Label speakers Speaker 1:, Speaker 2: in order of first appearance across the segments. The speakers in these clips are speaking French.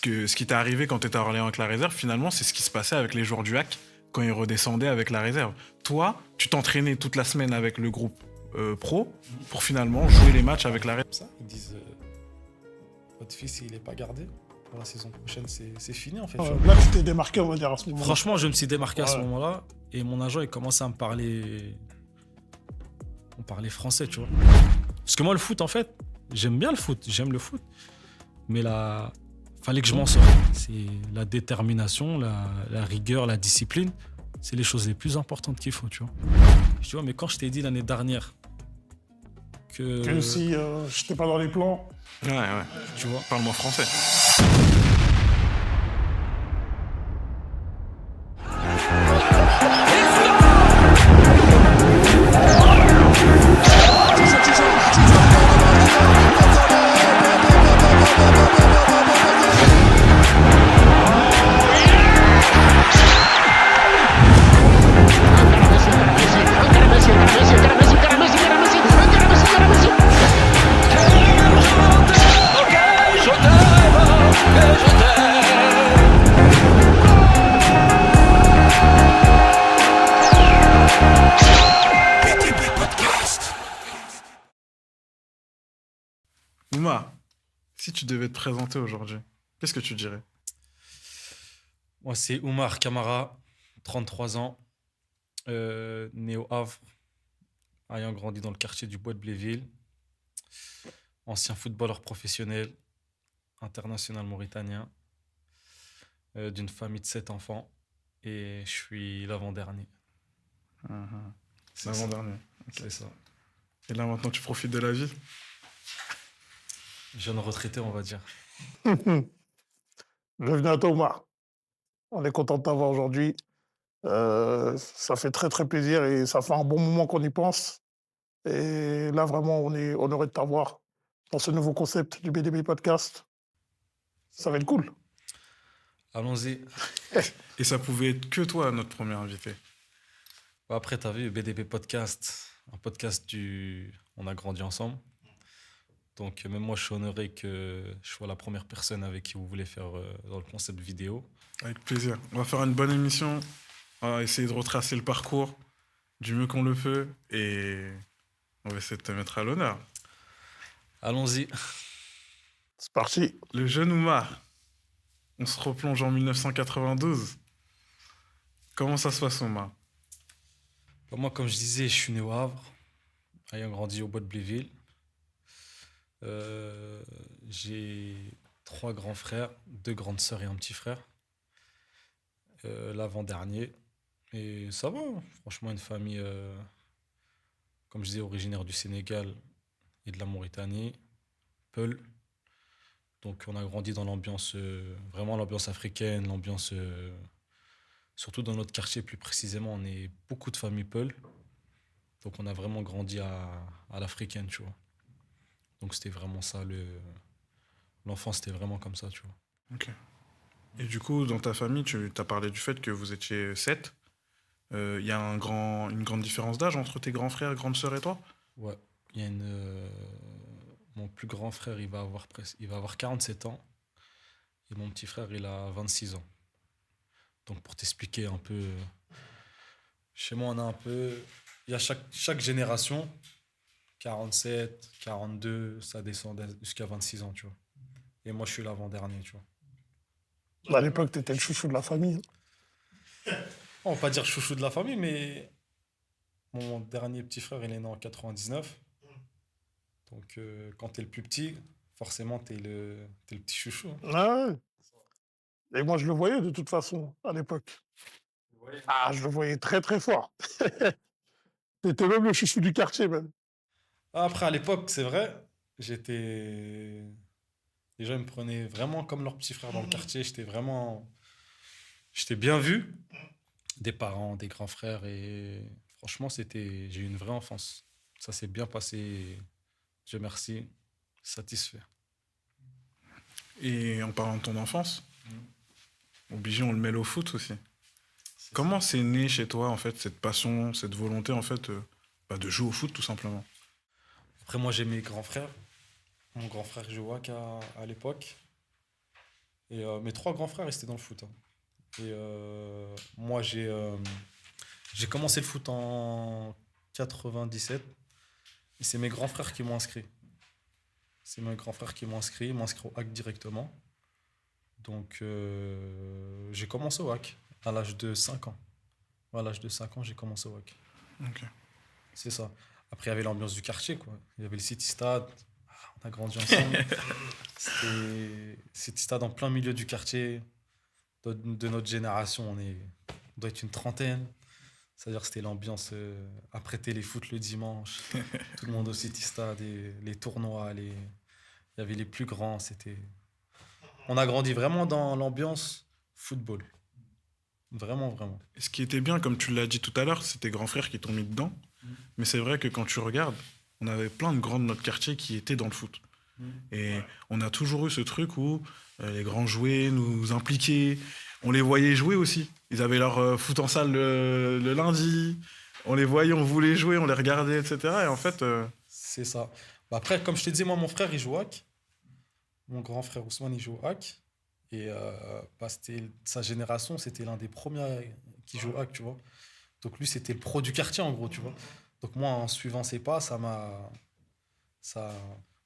Speaker 1: que ce qui t'est arrivé quand t'étais à Orléans avec la réserve, finalement, c'est ce qui se passait avec les joueurs du HAC quand ils redescendaient avec la réserve. Toi, tu t'entraînais toute la semaine avec le groupe pro pour finalement jouer les matchs avec la réserve.
Speaker 2: Ça, ils disent votre fils, il n'est pas gardé. Pour la saison prochaine, c'est fini en fait.
Speaker 3: Là, tu t'es démarqué, on va dire, à ce moment-là.
Speaker 2: Franchement, je me suis démarqué à ce
Speaker 3: Ouais.
Speaker 2: moment-là et mon agent, il commençait à me parler. On parlait français, tu vois. Parce que moi, le foot, en fait, j'aime bien le foot, j'aime le foot. Mais là, fallait que je m'en sorte. C'est la détermination, la rigueur, la discipline. C'est les choses les plus importantes qu'il faut, tu vois. Tu vois, mais quand je t'ai dit l'année dernière
Speaker 3: Que si je n'étais pas dans les plans,
Speaker 1: Ouais, tu vois. Parle-moi français. Oumar, si tu devais te présenter aujourd'hui, qu'est-ce que tu dirais?
Speaker 2: Moi, c'est Oumar Kamara, 33 ans, né au Havre, ayant grandi dans le quartier du Bois de Bléville, ancien footballeur professionnel, international mauritanien, d'une famille de 7 enfants, et je suis l'avant-dernier. C'est ça.
Speaker 1: L'avant-dernier. Ok.
Speaker 2: C'est ça.
Speaker 1: Et là, maintenant, tu profites de la vie?
Speaker 2: Jeune retraité, on va dire.
Speaker 3: bienvenue à toi, Omar. On est content de t'avoir aujourd'hui. Ça fait très, très plaisir et ça fait un bon moment qu'on y pense. Et là, vraiment, on est honoré de t'avoir dans ce nouveau concept du BDB Podcast. Ça va être cool.
Speaker 2: Allons-y.
Speaker 1: Et ça pouvait être que toi, notre premier invité.
Speaker 2: Après, tu as vu, BDB Podcast, un podcast On a grandi ensemble. Donc, même moi, je suis honoré que je sois la première personne avec qui vous voulez faire dans le concept vidéo.
Speaker 1: Avec plaisir. On va faire une bonne émission. On va essayer de retracer le parcours du mieux qu'on le peut. Et on va essayer de te mettre à l'honneur.
Speaker 2: Allons-y.
Speaker 3: C'est parti.
Speaker 1: Le jeune Oumar. On se replonge en 1992. Comment ça se passe, Oumar?
Speaker 2: Moi, comme je disais, je suis né au Havre, ayant grandi au Bois de Bléville. J'ai 3 grands frères, 2 grandes sœurs et un petit frère. L'avant-dernier. Et ça va, franchement, une famille, comme je disais, originaire du Sénégal et de la Mauritanie, Peul. Donc on a grandi dans l'ambiance, vraiment l'ambiance africaine, l'ambiance, surtout dans notre quartier plus précisément, on est beaucoup de familles Peul. Donc on a vraiment grandi à l'africaine, tu vois. Donc c'était vraiment ça, l'enfance c'était vraiment comme ça, tu vois.
Speaker 1: Ok. Et du coup, dans ta famille, tu as parlé du fait que vous étiez 7. Il y a une grande différence d'âge entre tes grands frères, grandes sœurs et toi?
Speaker 2: Ouais, il y a mon plus grand frère, il va avoir 47 ans et mon petit frère, il a 26 ans. Donc pour t'expliquer un peu, chez moi on a un peu, il y a chaque génération, 47, 42, ça descend jusqu'à 26 ans, tu vois. Et moi je suis l'avant-dernier, tu vois.
Speaker 3: À l'époque, tu étais le chouchou de la famille.
Speaker 2: On va pas dire chouchou de la famille, mais mon dernier petit frère, il est né en 99. Donc quand t'es le plus petit, forcément t'es le petit chouchou, hein.
Speaker 3: Ah ouais. Et moi, je le voyais de toute façon à l'époque. Ah, je le voyais très, très fort. T'étais même le chouchou du quartier, même.
Speaker 2: Après, à l'époque, c'est vrai, les gens me prenaient vraiment comme leur petit frère dans le quartier. J'étais bien vu des parents, des grands frères et franchement, j'ai eu une vraie enfance. Ça s'est bien passé. Dieu merci, satisfait.
Speaker 1: Et en parlant de ton enfance, obligé, on le mêle au foot aussi. Comment c'est né chez toi, en fait, cette passion, cette volonté, en fait, de jouer au foot, tout simplement?
Speaker 2: Après, moi, j'ai mes grands frères. Mon grand frère jouait à l'époque. Et mes trois grands frères restaient dans le foot, hein. Et moi, j'ai commencé le foot en 97. Et c'est mes grands frères qui m'ont inscrit. C'est mes grands frères qui m'ont inscrit. Ils m'ont inscrit au HAC directement. Donc, j'ai commencé au HAC à l'âge de 5 ans. À l'âge de 5 ans, j'ai commencé au HAC.
Speaker 1: Ok.
Speaker 2: C'est ça. Après, il y avait l'ambiance du quartier, quoi. Il y avait le City Stade. Ah, on a grandi ensemble. C'était City Stade en plein milieu du quartier. De notre génération, on doit être une trentaine. C'est-à-dire que c'était l'ambiance après téléfoot le dimanche. Tout le monde au City Stade, et les tournois, il y avait les plus grands. On a grandi vraiment dans l'ambiance football. Vraiment, vraiment.
Speaker 1: Et ce qui était bien, comme tu l'as dit tout à l'heure, c'est tes grands frères qui t'ont mis dedans. Mais c'est vrai que quand tu regardes, on avait plein de grands de notre quartier qui étaient dans le foot. Et on a toujours eu ce truc où les grands jouaient, nous impliquaient. On les voyait jouer aussi. Ils avaient leur foot en salle le lundi. On les voyait, on voulait jouer, on les regardait, etc. Et en fait,
Speaker 2: C'est ça. Bah après, comme je te disais, moi, mon frère, il joue au hack. Mon grand frère Ousmane, il joue au hack. Et bah, sa génération, c'était l'un des premiers qui joue au hack, tu vois. Donc lui, c'était le pro du quartier, en gros, tu vois. Donc moi, en suivant ses pas, ça,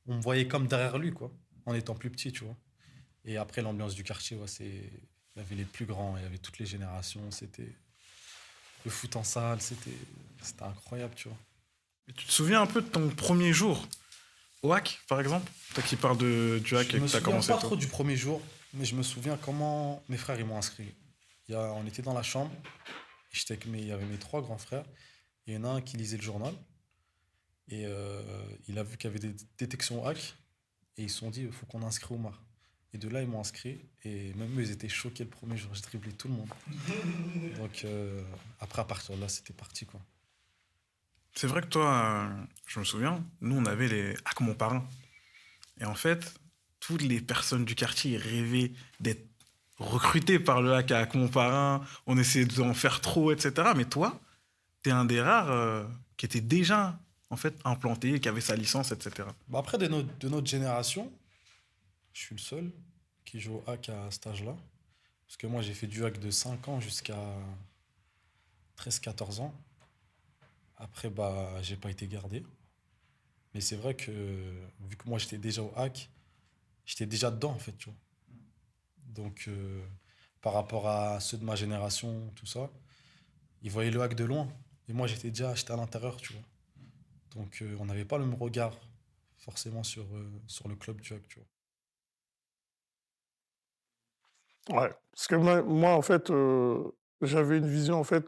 Speaker 2: on me voyait comme derrière lui, quoi, en étant plus petit, tu vois. Et après, l'ambiance du quartier, ouais, il y avait les plus grands, il y avait toutes les générations, c'était le foot en salle, c'était incroyable, tu vois.
Speaker 1: tu te souviens un peu de ton premier jour au hack, par exemple? Toi qui parles du hack
Speaker 2: Je
Speaker 1: et
Speaker 2: me
Speaker 1: que tu as
Speaker 2: souviens
Speaker 1: commencé
Speaker 2: pas
Speaker 1: tôt.
Speaker 2: trop du premier jour, mais je me souviens comment mes frères ils m'ont inscrit. On était dans la chambre, il y avait mes trois grands frères, et il y en a un qui lisait le journal, et il a vu qu'il y avait des détections hack, et ils se sont dit, il faut qu'on inscrit Omar. Et de là, ils m'ont inscrit, et même eux, ils étaient choqués le premier jour, j'ai dribblé tout le monde. Donc après, à partir de là, c'était parti, quoi.
Speaker 1: C'est vrai que toi, je me souviens, nous on avait les hack mon parrain. Et en fait, toutes les personnes du quartier ils rêvaient d'être recrutées par le hack à mon parrain. On essayait d'en faire trop, etc. Mais toi, t'es un des rares qui était déjà en fait implanté, qui avait sa licence, etc.
Speaker 2: Bah après, de notre génération, je suis le seul qui joue au hack à cet âge-là. Parce que moi, j'ai fait du hack de 5 ans jusqu'à 13 14 ans. Après, bah, j'ai pas été gardé. Mais c'est vrai que, vu que moi, j'étais déjà au hack, j'étais déjà dedans, en fait, tu vois. Donc, par rapport à ceux de ma génération, tout ça, ils voyaient le hack de loin. Et moi, j'étais à l'intérieur, tu vois. Donc, on n'avait pas le même regard, forcément, sur le club du hack, tu vois.
Speaker 3: Ouais. Parce que moi, en fait, j'avais une vision, en fait,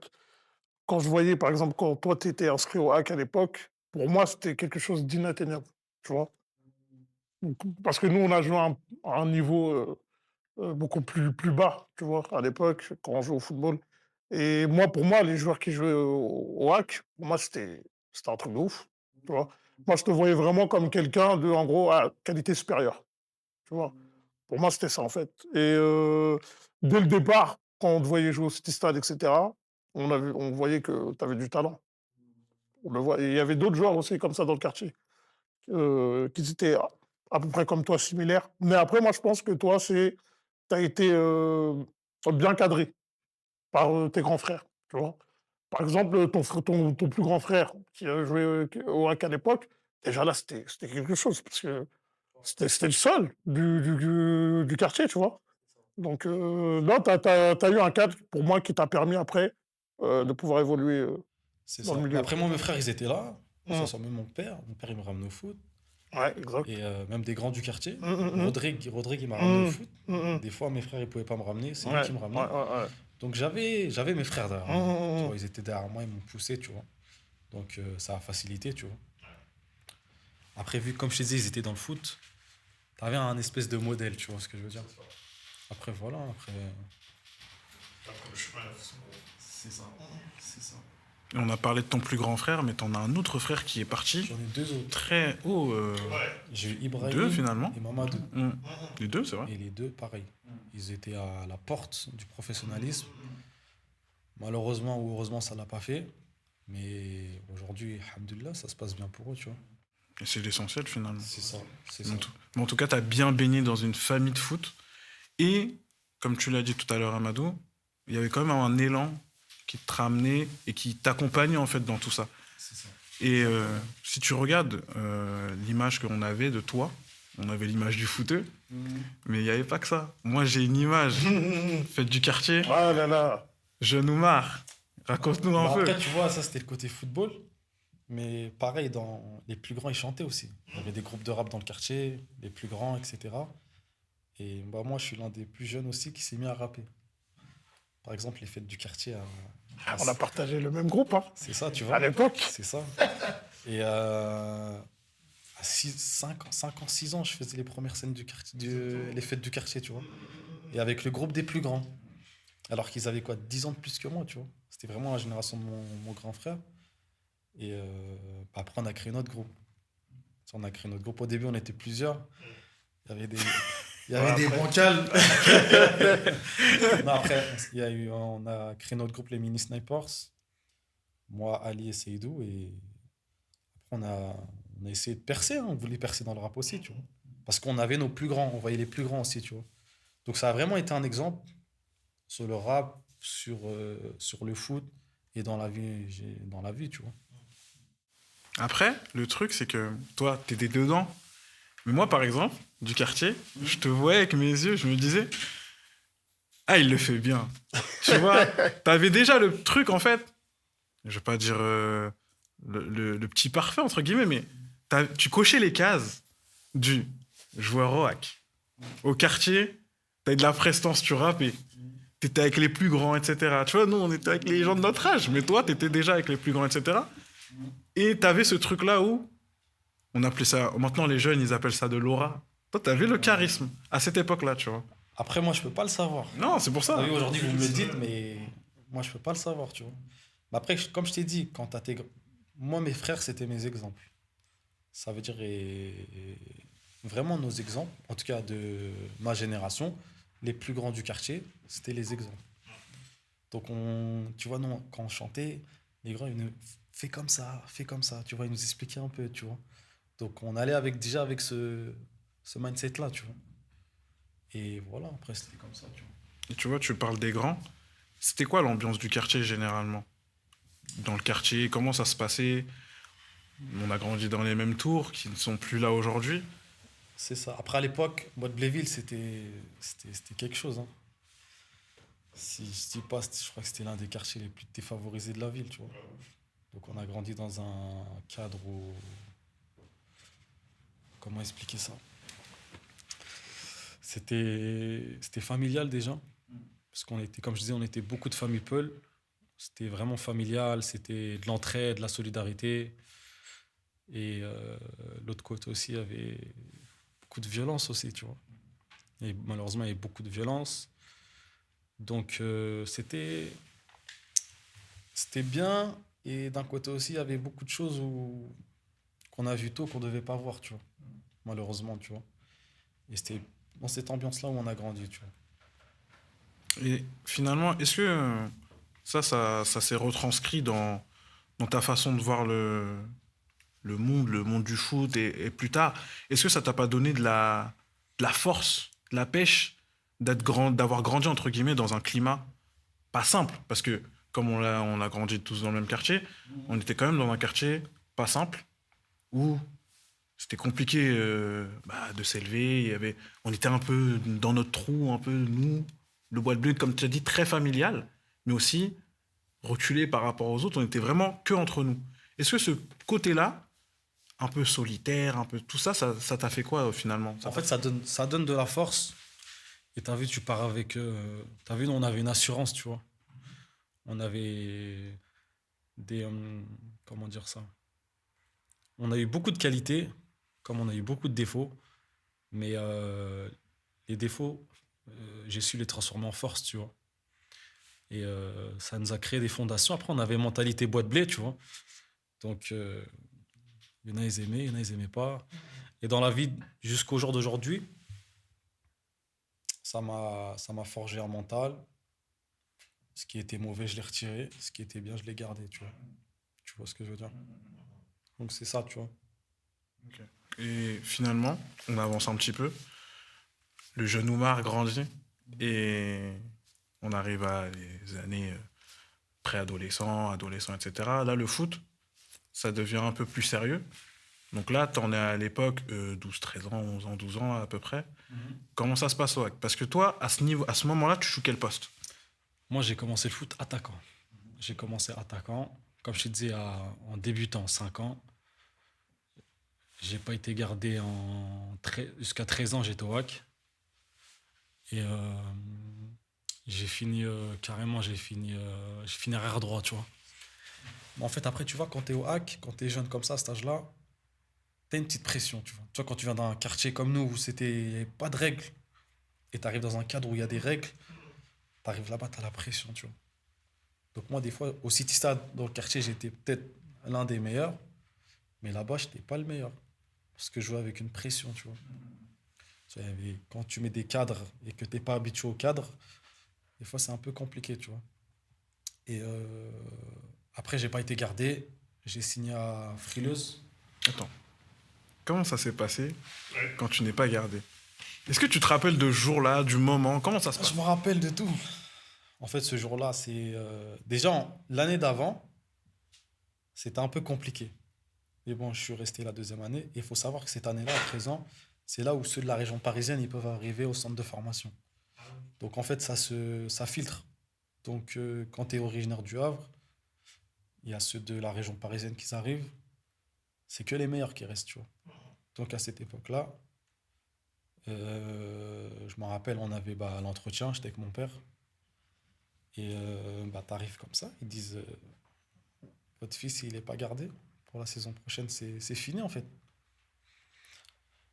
Speaker 3: quand je voyais, par exemple, quand toi, tu étais inscrit au hack à l'époque, pour moi, c'était quelque chose d'inatteignable, tu vois. Donc, parce que nous, on a joué à un niveau beaucoup plus bas, tu vois, à l'époque, quand on jouait au football. Et moi, pour moi, les joueurs qui jouaient au hack, pour moi, c'était un truc de ouf, tu vois. Moi, je te voyais vraiment comme quelqu'un de, en gros, à qualité supérieure, tu vois. Pour moi, c'était ça, en fait. Et dès le départ, quand on te voyait jouer au City Stade, etc., on voyait que tu avais du talent. On le voit. Et il y avait d'autres joueurs aussi comme ça dans le quartier, qui étaient à peu près comme toi, similaires. Mais après, moi, je pense que toi, tu as été bien cadré par tes grands frères, tu vois. Par exemple, ton plus grand frère qui a joué au HAC à l'époque, déjà là, c'était quelque chose, parce que c'était le seul du quartier, tu vois. Donc là, tu as eu un cadre, pour moi, qui t'a permis après de pouvoir évoluer
Speaker 2: C'est
Speaker 3: dans le
Speaker 2: ça. Mais
Speaker 3: milieu.
Speaker 2: après, moi, mes frères, ils étaient là. Que ce
Speaker 3: Mmh.
Speaker 2: soit même mon père. Mon père, il me ramenait au foot.
Speaker 3: Ouais, exact.
Speaker 2: Et même des grands du quartier.
Speaker 3: Mmh, mmh, mmh.
Speaker 2: Rodrigue, il m'a ramené au
Speaker 3: Mmh.
Speaker 2: foot.
Speaker 3: Mmh, mmh.
Speaker 2: Des fois, mes frères, ils pouvaient pas me ramener. C'est lui
Speaker 3: Ouais,
Speaker 2: qui me
Speaker 3: ouais,
Speaker 2: ramenait.
Speaker 3: ouais, ouais.
Speaker 2: Donc, j'avais mes frères derrière
Speaker 3: Mmh,
Speaker 2: moi.
Speaker 3: mmh,
Speaker 2: Tu
Speaker 3: mmh.
Speaker 2: vois, ils étaient derrière moi, ils m'ont poussé, tu vois. Donc, ça a facilité, tu vois. Après, vu que, comme je te disais, ils étaient dans le foot, t'avais un espèce de modèle, tu vois ce que je veux dire. Après, voilà. Après, c'est ça. C'est ça.
Speaker 1: Et on a parlé de ton plus grand frère, mais t'en as un autre frère qui est parti
Speaker 2: J'en ai deux autres.
Speaker 1: très haut.
Speaker 2: J'ai eu Ibrahim
Speaker 1: Deux, finalement.
Speaker 2: et Mamadou.
Speaker 1: Les deux, c'est vrai.
Speaker 2: Et les deux, pareil. Ils étaient à la porte du professionnalisme. Malheureusement ou heureusement, ça l'a pas fait. Mais aujourd'hui, alhamdoulilah, ça se passe bien pour eux, tu vois.
Speaker 1: Et c'est l'essentiel finalement.
Speaker 2: C'est ça, c'est
Speaker 1: Mais
Speaker 2: ça.
Speaker 1: en tout cas, t'as bien baigné dans une famille de foot. Et, comme tu l'as dit tout à l'heure, Amadou, il y avait quand même un élan qui te ramenait et qui t'accompagnait en fait dans tout ça.
Speaker 2: C'est ça.
Speaker 1: Et si tu regardes l'image qu'on avait de toi, on avait l'image du footeux, mais il n'y avait pas que ça. Moi, j'ai une image, fête du quartier,
Speaker 3: Ah là là.
Speaker 1: jeune Oumar. Raconte-nous un
Speaker 2: Bah,
Speaker 1: peu.
Speaker 2: après, tu vois, ça c'était le côté football. Mais pareil, dans les plus grands, ils chantaient aussi. Il y avait des groupes de rap dans le quartier, les plus grands, etc. Et bah, moi, je suis l'un des plus jeunes aussi qui s'est mis à rapper. Par exemple, les fêtes du quartier.
Speaker 3: On a partagé le même groupe, hein,
Speaker 2: C'est ça, tu
Speaker 3: à
Speaker 2: vois.
Speaker 3: l'époque.
Speaker 2: C'est ça. Et à 5 ans, 6 ans, je faisais les premières scènes du quartier, les fêtes du quartier, tu vois. Et avec le groupe des plus grands. Alors qu'ils avaient quoi, 10 ans de plus que moi, tu vois. C'était vraiment la génération de mon grand frère. Et bah, après, on a créé notre groupe. On a créé notre groupe. Au début, on était plusieurs. Il y avait des, il y avait des bancals. Non, après, on a créé notre groupe, les Mini Snipers. Moi, Ali et Seydou. Et après, on a essayé de percer. Hein. On voulait percer dans le rap aussi, tu vois. Parce qu'on avait nos plus grands. On voyait les plus grands aussi, tu vois. Donc, ça a vraiment été un exemple sur le rap, sur le foot et dans la vie, tu vois.
Speaker 1: Après, le truc, c'est que toi, t'étais dedans. Mais moi, par exemple, du quartier, je te voyais avec mes yeux, je me disais, ah, il le fait bien. Tu vois, t'avais déjà le truc, en fait, je vais pas dire le petit parfait, entre guillemets, mais tu cochais les cases du joueur au hack. Au quartier, t'avais de la prestance, tu rappes et t'étais avec les plus grands, etc. Tu vois, nous, on était avec les gens de notre âge, mais toi, t'étais déjà avec les plus grands, etc. Et t'avais ce truc-là où, on appelait ça, maintenant les jeunes, ils appellent ça de l'aura. Toi, t'avais le charisme à cette époque-là, tu vois.
Speaker 2: Après, moi, je peux pas le savoir.
Speaker 1: Non, c'est pour
Speaker 2: Ah
Speaker 1: ça.
Speaker 2: oui, aujourd'hui, vous me le dites, mais moi, je peux pas le savoir, tu vois. Mais après, comme je t'ai dit, moi, mes frères, c'était mes exemples. Ça veut dire vraiment nos exemples, en tout cas de ma génération, les plus grands du quartier, c'était les exemples. Donc, tu vois, nous, quand on chantait, les grands, ils nous fais comme ça, tu vois, ils nous expliquaient un peu, tu vois. Donc, on allait déjà avec ce mindset-là, tu vois. Et voilà, après, c'était comme ça, tu vois.
Speaker 1: Et tu vois, tu parles des grands. C'était quoi l'ambiance du quartier, généralement? Dans le quartier, comment ça se passait? On a grandi dans les mêmes tours, qui ne sont plus là aujourd'hui.
Speaker 2: C'est ça. Après, à l'époque, Bois de Bléville, c'était quelque chose. Hein. Si je dis pas, je crois que c'était l'un des quartiers les plus défavorisés de la ville, tu vois. Donc, on a grandi dans un cadre où. Comment expliquer ça? C'était familial déjà. Parce qu'on était, comme je disais, on était beaucoup de familles Peul. C'était vraiment familial, c'était de l'entraide, de la solidarité. Et l'autre côté aussi, il y avait beaucoup de violence aussi, tu vois. Et malheureusement, il y avait beaucoup de violence. Donc, c'était bien. Et d'un côté aussi, il y avait beaucoup de choses qu'on a vu tôt qu'on ne devait pas voir, tu vois. Malheureusement, tu vois. Et c'était dans cette ambiance-là où on a grandi, tu vois.
Speaker 1: Et finalement, est-ce que ça s'est retranscrit dans ta façon de voir le monde du foot et plus tard, est-ce que ça t'a pas donné de la force, de la pêche d'avoir grandi entre guillemets dans un climat pas simple? Parce que comme on a grandi tous dans le même quartier, on était quand même dans un quartier pas simple où c'était compliqué de s'élever. On était un peu dans notre trou, un peu nous, le bois de bleu, comme tu as dit, très familial, mais aussi reculé par rapport aux autres. On était vraiment que entre nous. Est-ce que ce côté-là, un peu solitaire, un peu tout ça, ça t'a fait quoi finalement?
Speaker 2: En fait, ça donne de la force. Et t'as vu, tu pars avec. T'as vu, nous, on avait une assurance, tu vois. On avait des. Comment dire ça? On a eu beaucoup de qualités, comme on a eu beaucoup de défauts. Mais les défauts, j'ai su les transformer en force, tu vois. Et ça nous a créé des fondations. Après, on avait mentalité bois de blé, tu vois. Donc, il y en a, ils aimaient, il y en a, ils aimaient pas. Et dans la vie, jusqu'au jour d'aujourd'hui, ça m'a forgé un mental. Ce qui était mauvais, je l'ai retiré. Ce qui était bien, je l'ai gardé, tu vois. Tu vois ce que je veux dire? Donc, c'est ça, tu vois.
Speaker 1: Et finalement, on avance un petit peu. Le jeune Oumar grandit. Et on arrive à les années préadolescents, adolescents, etc. Là, le foot, ça devient un peu plus sérieux. Donc là, tu en es à l'époque 12, 13 ans, 11 ans, 12 ans à peu près. Comment ça se passe au HAC? Parce que toi, à ce moment-là, tu joues quel poste?
Speaker 2: Moi, j'ai commencé le foot attaquant. J'ai commencé attaquant. Comme je te disais, en débutant, 5 ans. J'ai pas été gardé jusqu'à 13 ans, j'étais au HAC. Et j'ai fini carrément, j'ai fini arrière droit, tu vois. Mais en fait, après, tu vois, quand t'es au HAC, quand t'es jeune comme ça, à cet âge-là, t'as une petite pression, tu vois. Tu vois, quand tu viens d'un quartier comme nous où il n'y avait pas de règles, et t'arrives dans un cadre où il y a des règles, t'arrives là-bas, t'as la pression, tu vois. Donc moi, des fois, au City Stade, dans le quartier, j'étais peut-être l'un des meilleurs, mais là-bas, j'étais pas le meilleur. Parce que je jouais avec une pression, tu vois. Quand tu mets des cadres et que t'es pas habitué au cadre, des fois, c'est un peu compliqué, tu vois. Et après, j'ai pas été gardé. J'ai signé à Frileuse.
Speaker 1: Attends, comment ça s'est passé quand tu n'es pas gardé? Est-ce que tu te rappelles de ce jour-là, du moment? Comment ça se
Speaker 2: Je
Speaker 1: passe?
Speaker 2: me rappelle de tout. En fait, ce jour-là, déjà, l'année d'avant, c'était un peu compliqué. Mais bon, je suis resté la deuxième année. Et il faut savoir que cette année-là, à présent, c'est là où ceux de la région parisienne, ils peuvent arriver au centre de formation. Donc en fait, ça filtre. Donc quand tu es originaire du Havre, il y a ceux de la région parisienne qui arrivent. C'est que les meilleurs qui restent, tu vois. Donc à cette époque-là, je me rappelle, on avait l'entretien, j'étais avec mon père. Et t'arrives comme ça, ils disent votre fils, il n'est pas gardé. Pour la saison prochaine, c'est fini en fait.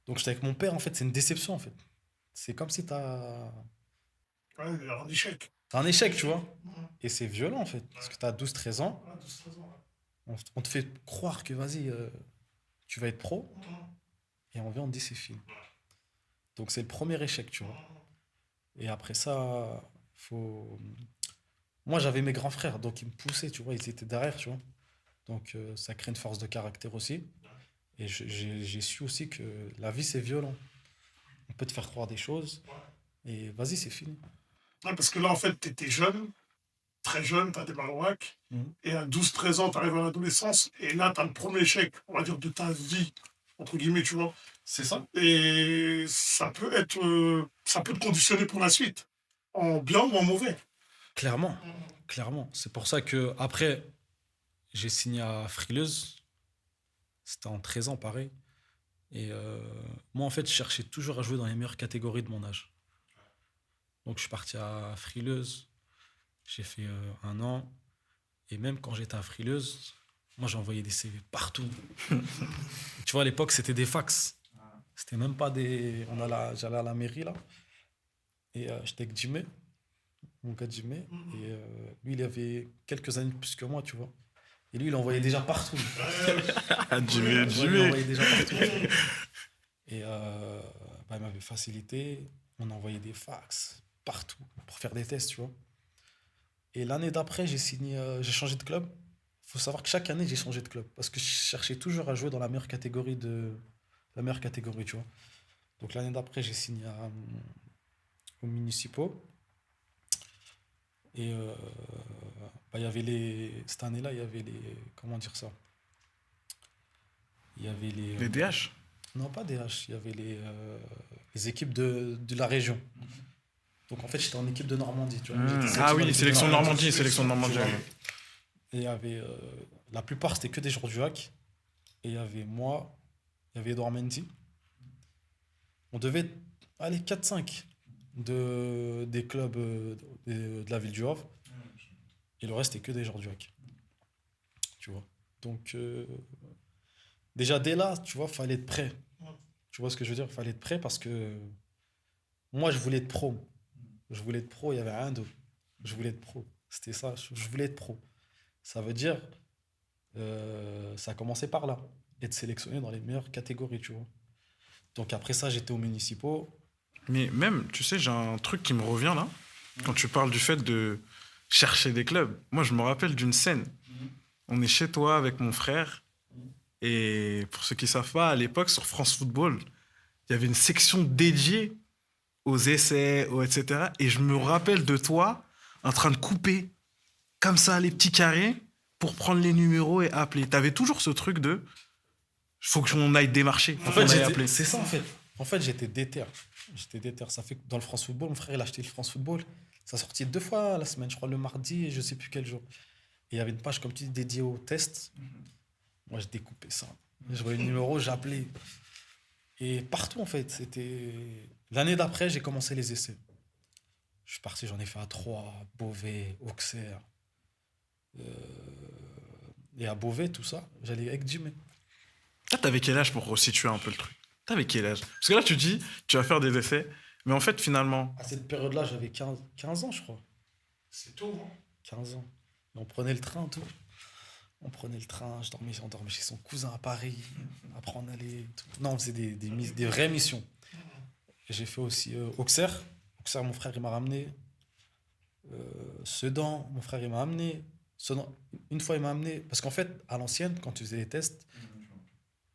Speaker 2: Donc j'étais avec mon père, en fait, c'est une déception en fait. C'est comme si
Speaker 3: Ouais, un échec.
Speaker 2: t'as un échec, tu vois. Et c'est violent en fait. Parce que t'as 12 13 ans,
Speaker 3: Ouais, 12, 13 ans.
Speaker 2: on te fait croire que vas-y, tu vas être pro. Et on vient, on te dit c'est fini. Donc c'est le premier échec, tu vois. Et après ça, faut. Moi j'avais mes grands frères, donc ils me poussaient, tu vois, ils étaient derrière, tu vois. Donc ça crée une force de caractère aussi. Et j'ai su aussi que la vie c'est violent. On peut te faire croire des choses et vas-y, c'est fini.
Speaker 3: Ouais, parce que là, en fait, tu étais jeune, très jeune, tu as démarré au bac,
Speaker 2: Mhm.
Speaker 3: et à 12, 13 ans, tu arrives à l'adolescence, et là, tu as le premier échec, on va dire, de ta vie, entre guillemets, tu vois.
Speaker 2: C'est ça?
Speaker 3: Et ça peut te conditionner pour la suite, en bien ou en mauvais.
Speaker 2: Clairement, clairement. C'est pour ça que après, j'ai signé à Frileuse. C'était en 13 ans, pareil. Et moi, en fait, je cherchais toujours à jouer dans les meilleures catégories de mon âge. Donc, je suis parti à Frileuse. J'ai fait 1 an. Et même quand j'étais à Frileuse, moi, j'envoyais des CV partout. Tu vois, à l'époque, c'était des fax. C'était même pas des. J'allais à la mairie, là. Et j'étais avec Jimmy, mon gars Jimmy. Et lui, il avait quelques années de plus que moi, tu vois. Et lui, il envoyait déjà partout.
Speaker 1: Ah, Jimmy,
Speaker 2: Ouais, il
Speaker 1: Jimmy.
Speaker 2: envoyait déjà partout. Et il m'avait facilité. On envoyait des fax partout pour faire des tests, tu vois. Et l'année d'après, j'ai changé de club. Il faut savoir que chaque année, j'ai changé de club. Parce que je cherchais toujours à jouer dans la meilleure catégorie, tu vois. Donc l'année d'après, j'ai signé aux municipaux. Et il y avait cette année-là, il y avait les. Comment dire ça? Il y avait les.
Speaker 1: Les DH?
Speaker 2: Non, pas DH, il y avait les équipes de la région. Donc en fait, j'étais en équipe de Normandie, tu vois. J'étais
Speaker 1: Ah
Speaker 2: sélectionné dans
Speaker 1: oui,
Speaker 2: l'équipe de
Speaker 1: sélection de
Speaker 2: Normandie.
Speaker 1: Normandie, sélection de Normandie.
Speaker 2: Tu vois.
Speaker 1: Oui.
Speaker 2: Et il y avait. La plupart, c'était que des joueurs du HAC. Et il y avait moi, il y avait Edouard Mendy. On devait être, allez, 4-5 des clubs de la ville du Havre. Et le reste, c'était que des joueurs du HAC. Tu vois. Donc, déjà, dès là, tu vois, fallait être prêt. Tu vois ce que je veux dire? Fallait être prêt parce que moi, je voulais être pro. Je voulais être pro, il n'y avait rien d'autre. Je voulais être pro. C'était ça, je voulais être pro. Ça veut dire, ça a commencé par là. Être sélectionné dans les meilleures catégories, tu vois. Donc après ça, j'étais aux municipaux.
Speaker 1: Mais même, tu sais, j'ai un truc qui me revient là, quand tu parles du fait de chercher des clubs. Moi, je me rappelle d'une scène. On est chez toi avec mon frère, et pour ceux qui ne savent pas, à l'époque, sur France Football, il y avait une section dédiée aux essais, etc. Et je me rappelle de toi en train de couper comme ça les petits carrés pour prendre les numéros et appeler. T'avais toujours ce truc de faut qu'on aille démarcher, faut
Speaker 2: En fait,
Speaker 1: qu'on aille appeler.
Speaker 2: c'est ça en fait. En fait, j'étais déter. J'étais déter. Ça fait que dans le France Football, mon frère, il a acheté le France Football. Ça sortit 2 fois la semaine, je crois, le mardi et je sais plus quel jour. Et il y avait une page, comme tu dis, dédiée aux tests. Moi, je découpais ça. Je voyais le numéro, j'appelais. Et partout, en fait, c'était. L'année d'après, j'ai commencé les essais. Je suis parti, j'en ai fait à Troyes, Beauvais, Auxerre. Euh, Et à Beauvais, tout ça, j'allais avec Jimmy.
Speaker 1: Là, t'avais quel âge pour resituer un peu le truc? T'avais quel âge? Parce que là, tu dis, tu vas faire des essais, mais en fait, finalement,
Speaker 2: À cette période-là, j'avais 15 ans, je crois.
Speaker 3: C'est tout, hein.
Speaker 2: 15 ans. Et on prenait le train, tout. On prenait le train, on dormait chez son cousin à Paris. Après, on allait. Tout. Non, on faisait des vraies missions. Et j'ai fait aussi Auxerre. Auxerre, mon frère, il m'a ramené. Sedan, mon frère, il m'a amené. Sedan, une fois, il m'a amené. Parce qu'en fait, à l'ancienne, quand tu faisais les tests,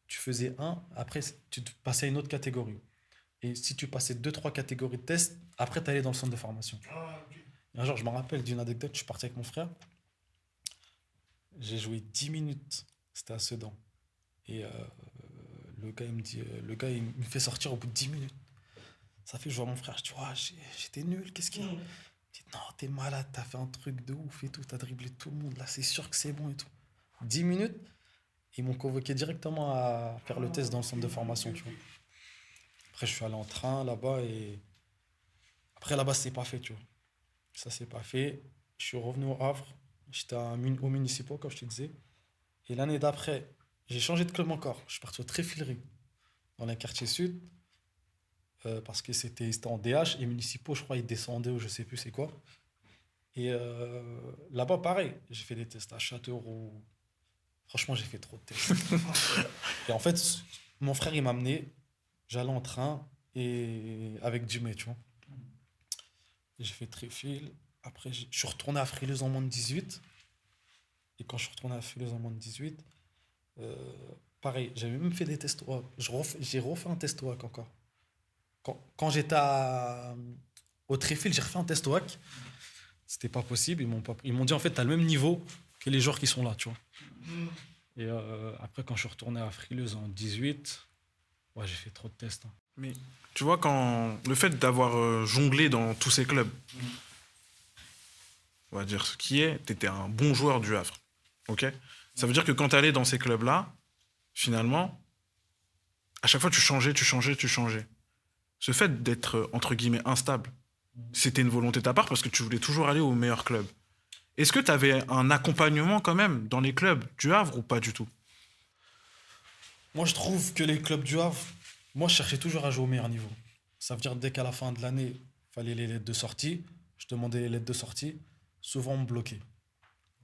Speaker 2: tu faisais un, après, tu te passais à une autre catégorie. Et si tu passais deux, trois catégories de tests, après, tu allais dans le centre de formation. Et un jour, je me rappelle d'une anecdote, je suis parti avec mon frère. J'ai joué 10 minutes. C'était à Sedan. Et le gars, il me dit, le gars, il me fait sortir au bout de 10 minutes. Ça fait, je vois mon frère, je dis, ouais, j'étais nul, qu'est-ce qu'il y a? Il me dit, non, t'es malade, t'as fait un truc de ouf et tout, t'as dribblé tout le monde, là, c'est sûr que c'est bon et tout. 10 minutes, ils m'ont convoqué directement à faire le test dans le centre de formation, tu vois. Après, je suis allé en train là-bas et après, là-bas, c'est pas fait, tu vois. Ça, c'est pas fait. Je suis revenu au Havre, j'étais au municipal, comme je te disais. Et l'année d'après, j'ai changé de club encore. Je suis parti au Tréfilerie, dans les quartiers sud, parce que c'était en DH et municipaux, je crois, ils descendaient ou je sais plus c'est quoi. Et là-bas, pareil, j'ai fait des tests à Châteauroux. Franchement, j'ai fait trop de tests. Et en fait, mon frère, il m'a amené, j'allais en train et avec Jimmy, tu vois. J'ai fait Tréfil. Après, je suis retourné à Frileuse en moins de 18. Et quand je suis retourné à Frileuse en moins de 18, euh, pareil, j'avais même fait des tests WAC. J'ai refait un test WAC encore. Quand j'étais au Tréfil, j'ai refait un test WAC. C'était pas possible. Ils m'ont dit, en fait, t'as le même niveau que les joueurs qui sont là, tu vois. Et après, quand je suis retourné à Frileuse en 18, ouais, j'ai fait trop de tests, hein.
Speaker 1: mais tu vois, quand le fait d'avoir jonglé dans tous ces clubs, on va dire ce qui est, t'étais un bon joueur du Havre. Ok. Ça veut dire que quand t'allais dans ces clubs-là, finalement, à chaque fois, tu changeais, tu changeais, tu changeais. Ce fait d'être, entre guillemets, instable, c'était une volonté de ta part parce que tu voulais toujours aller au meilleur club. Est-ce que tu avais un accompagnement quand même dans les clubs du Havre ou pas du tout?
Speaker 2: Moi, je trouve que les clubs du Havre, moi, je cherchais toujours à jouer au meilleur niveau. Ça veut dire dès qu'à la fin de l'année, il fallait les lettres de sortie, je demandais les lettres de sortie, souvent on me bloquait.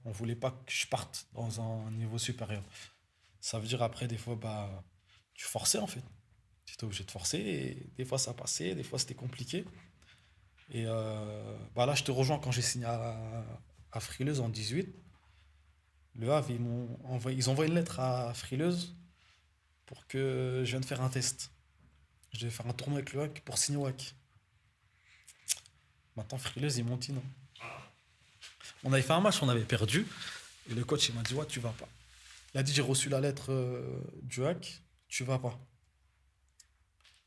Speaker 2: On voulait pas que je parte dans un niveau supérieur. Ça veut dire après, des fois, bah, tu forçais en fait. Tu étais obligé de forcer et des fois ça passait, des fois c'était compliqué. Et bah là, je te rejoins quand j'ai signé à Frileuse en 18. Le Havre, ils envoient une lettre à Frileuse pour que je vienne faire un test. Je devais faire un tournoi avec le WAC pour signer au WAC. Maintenant, Frileuse, ils m'ont dit non. On avait fait un match, on avait perdu. Et le coach, il m'a dit, ouais, tu vas pas. Il a dit, j'ai reçu la lettre du WAC, tu vas pas.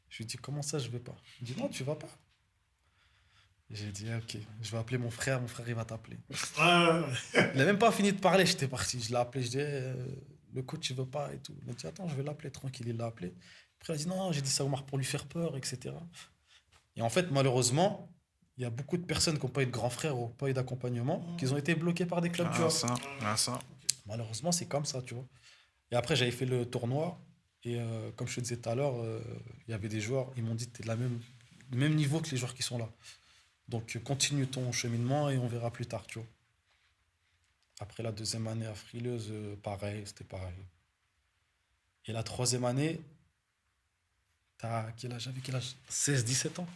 Speaker 2: Je lui ai dit, comment ça, je vais pas? Il dit, non, tu vas pas. J'ai dit, ok, je vais appeler mon frère, il va t'appeler. Il n'a même pas fini de parler, j'étais parti. Je l'ai appelé, je dis, le coach, il veut pas et tout. Il m'a dit, attends, je vais l'appeler tranquille, il l'a appelé. Après, il a dit, non, j'ai dit ça Omar pour lui faire peur, etc. Et en fait, malheureusement, il y a beaucoup de personnes qui n'ont pas eu de grand frère ou pas eu d'accompagnement, qui ont été bloqués par des clubs, tu vois.
Speaker 1: Ça.
Speaker 2: Malheureusement, c'est comme ça, tu vois. Et après, j'avais fait le tournoi. Et comme je te disais tout à l'heure, il y avait des joueurs, ils m'ont dit, tu es du même niveau que les joueurs qui sont là. Donc, continue ton cheminement et on verra plus tard, tu vois. Après la deuxième année à Frileuse, pareil, c'était pareil. Et la troisième année, t'as quel âge? J'avais quel âge? 16, 17 ans.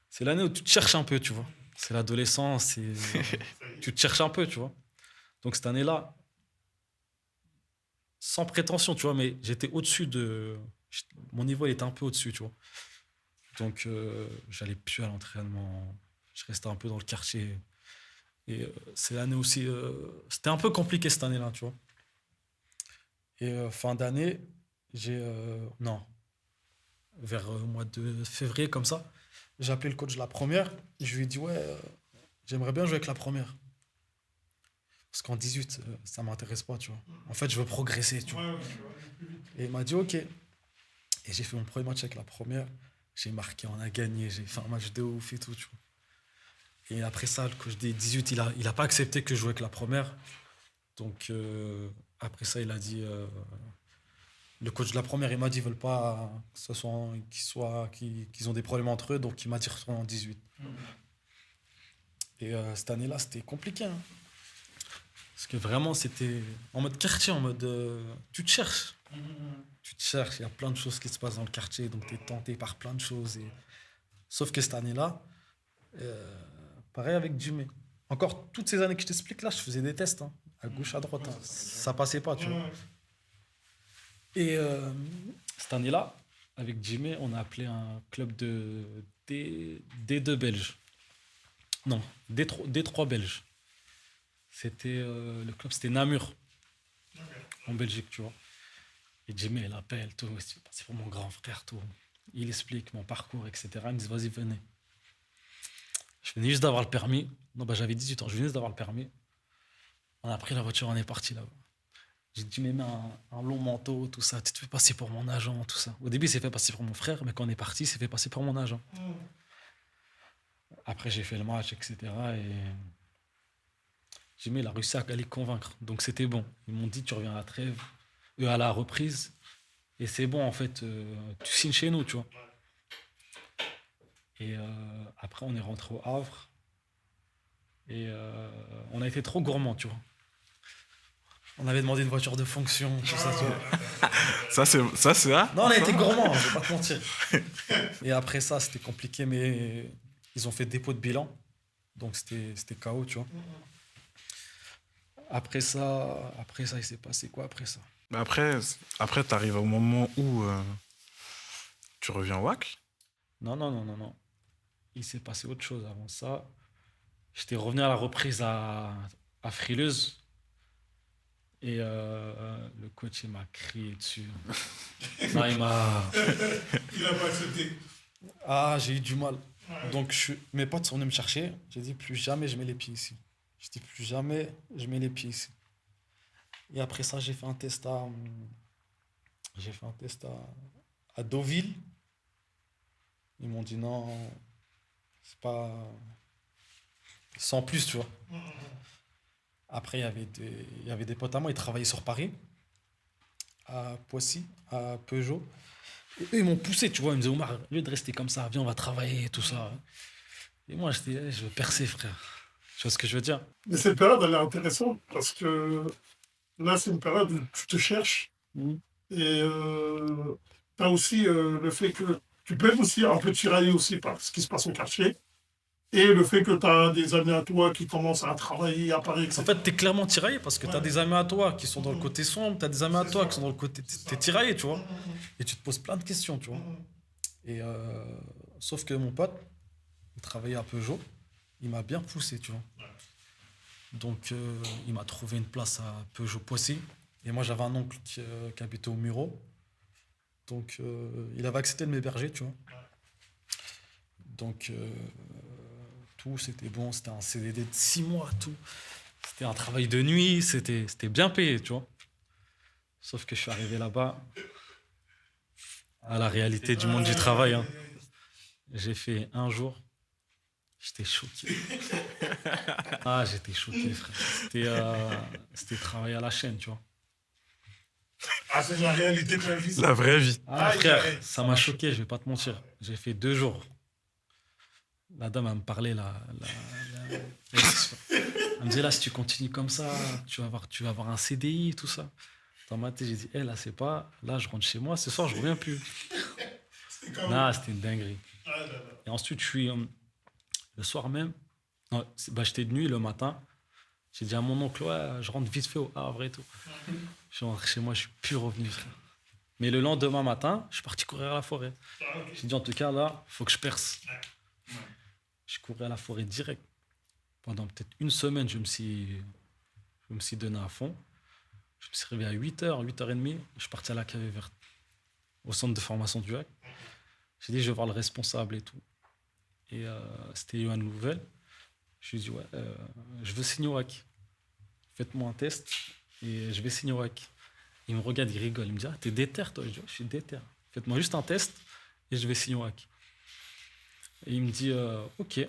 Speaker 2: C'est l'année où tu te cherches un peu, tu vois. C'est l'adolescence, tu te cherches un peu, tu vois. Donc cette année-là, sans prétention, tu vois, mais j'étais au-dessus de... Mon niveau, il était un peu au-dessus, tu vois. Donc, j'allais plus à l'entraînement. Je restais un peu dans le quartier. Et c'est l'année aussi... c'était un peu compliqué cette année-là, tu vois. Et fin d'année, non, vers le mois de février, comme ça, j'ai appelé le coach de la première. Je lui ai dit, ouais, j'aimerais bien jouer avec la première. Parce qu'en 18, ça m'intéresse pas, tu vois. En fait, je veux progresser, tu vois. Et il m'a dit, ok. Et j'ai fait mon premier match avec la première. J'ai marqué, on a gagné. J'ai fait un match de ouf et tout, tu vois. Et après ça, le coach des 18, il a pas accepté que je joue avec la première. Donc, après ça, il a dit... le coach de la première, il m'a dit qu'ils veulent pas que ce soit, qu'ils ont des problèmes entre eux. Donc, il m'a dit retourner en 18. Et cette année-là, c'était compliqué, hein. Parce que vraiment, c'était en mode quartier, en mode... tu te cherches. Tu te cherches, il y a plein de choses qui se passent dans le quartier, donc tu es tenté par plein de choses. Sauf que cette année-là, pareil avec Jimmy. Encore toutes ces années que je t'explique là, je faisais des tests, hein, à gauche, à droite, hein. Ça passait pas, tu vois. Et cette année-là, avec Jimmy, on a appelé un club de D2 belge. Non, D3 belge. Le club, c'était Namur, en Belgique, tu vois. Et Jimmy, il appelle, tout. C'est pour mon grand frère, tout. Il explique mon parcours, etc. Il me dit, vas-y, venez. Je venais juste d'avoir le permis. Non, j'avais 18 ans, je venais juste d'avoir le permis. On a pris la voiture, on est parti là-bas. J'ai dit, mais mets un long manteau, tout ça. Tu te fais passer pour mon agent, tout ça. Au début, il s'est fait passer pour mon frère, mais quand on est parti, il s'est fait passer pour mon agent. Après, j'ai fait le match, etc. Et Jimmy, il a réussi à les convaincre. Donc, c'était bon. Ils m'ont dit, tu reviens à la trêve, à la reprise. Et c'est bon, en fait, tu signes chez nous, tu vois. Et après, on est rentré au Havre. Et on a été trop gourmands, tu vois. On avait demandé une voiture de fonction, tout ça, tu vois.
Speaker 1: Ça, c'est là.
Speaker 2: Non, on a été gourmands, je vais pas te mentir. Et après ça, c'était compliqué, mais ils ont fait dépôt de bilan. Donc, c'était KO, tu vois. Après ça, il s'est passé quoi après ça?
Speaker 1: Mais après tu arrives au moment où tu reviens au WAC.
Speaker 2: Non. Il s'est passé autre chose avant ça. J'étais revenu à la reprise à Frileuse. Et le coach, il m'a crié dessus. Non, il m'a...
Speaker 3: Il a pas accepté.
Speaker 2: Ah, j'ai eu du mal. Donc, mes potes sont venus me chercher. J'ai dit, plus jamais je mets les pieds ici. J'ai dit, plus jamais je mets les pieds ici. Et après ça, j'ai fait un test à Deauville. Ils m'ont dit, non, c'est pas... Sans plus, tu vois. Après, il y avait des potes à moi, ils travaillaient sur Paris, à Poissy, à Peugeot. Et eux, ils m'ont poussé, tu vois. Ils me disaient, Omar, au lieu de rester comme ça, viens, on va travailler, tout ça. Et moi, j'étais, je veux percer, frère. Tu vois ce que je veux dire?
Speaker 3: Mais cette période, elle est intéressante parce que là, c'est une période où tu te cherches. Et tu as aussi le fait que tu peux être aussi un peu tiraillé aussi par ce qui se passe au quartier. Et le fait que tu as des amis à toi qui commencent à travailler à Paris, etc.
Speaker 2: En fait, t'es clairement tiraillé parce que t'as des amis à toi qui sont dans le côté sombre, t'as des amis à toi qui sont dans le côté... T'es tiraillé, tu vois. Et tu te poses plein de questions, tu vois. Et sauf que mon pote, il travaillait à Peugeot, il m'a bien poussé, tu vois. Donc, il m'a trouvé une place à Peugeot Poissy. Et moi, j'avais un oncle qui habitait au Muro. Donc, il avait accepté de m'héberger, tu vois. Donc, tout, c'était bon. C'était un CDD de 6 mois, tout. C'était un travail de nuit, c'était bien payé, tu vois. Sauf que je suis arrivé là-bas, à la réalité du monde du travail, hein. J'ai fait un jour, j'étais choqué. Ah, j'étais choqué, frère. C'était travailler à la chaîne, tu vois.
Speaker 3: Ah, c'est la réalité de la vie.
Speaker 1: La vraie vie.
Speaker 2: Ah, frère, ça m'a choqué, je vais pas te mentir. J'ai fait 2 jours. La dame, elle me parlait, elle me disait, là, si tu continues comme ça, tu vas avoir un CDI, tout ça. Dans ma tête, j'ai dit, là, c'est pas... Là, je rentre chez moi, ce soir, je reviens plus. Non, c'était une dinguerie. Et ensuite, je suis... le soir même, j'étais de nuit le matin. J'ai dit à mon oncle, ouais, je rentre vite fait au Havre et tout. Je suis rentré chez moi, je suis plus revenu, frère. Mais le lendemain matin, je suis parti courir à la forêt. J'ai dit, en tout cas, là, il faut que je perce. Je courais à la forêt direct. Pendant peut-être une semaine, je me suis donné à fond. Je me suis réveillé à 8h, 8h30. Je suis parti à la cave verte, au centre de formation du HAC. J'ai dit, je vais voir le responsable et tout. Et c'était Yohan Louvel. Je lui ai dit, ouais, je veux signer au HAC. Faites-moi un test et je vais signer au HAC. Il me regarde, il rigole. Il me dit, ah, t'es déter, toi? Je dis, ouais, je suis déter. Faites-moi juste un test et je vais signer au HAC. Et il me dit, ok,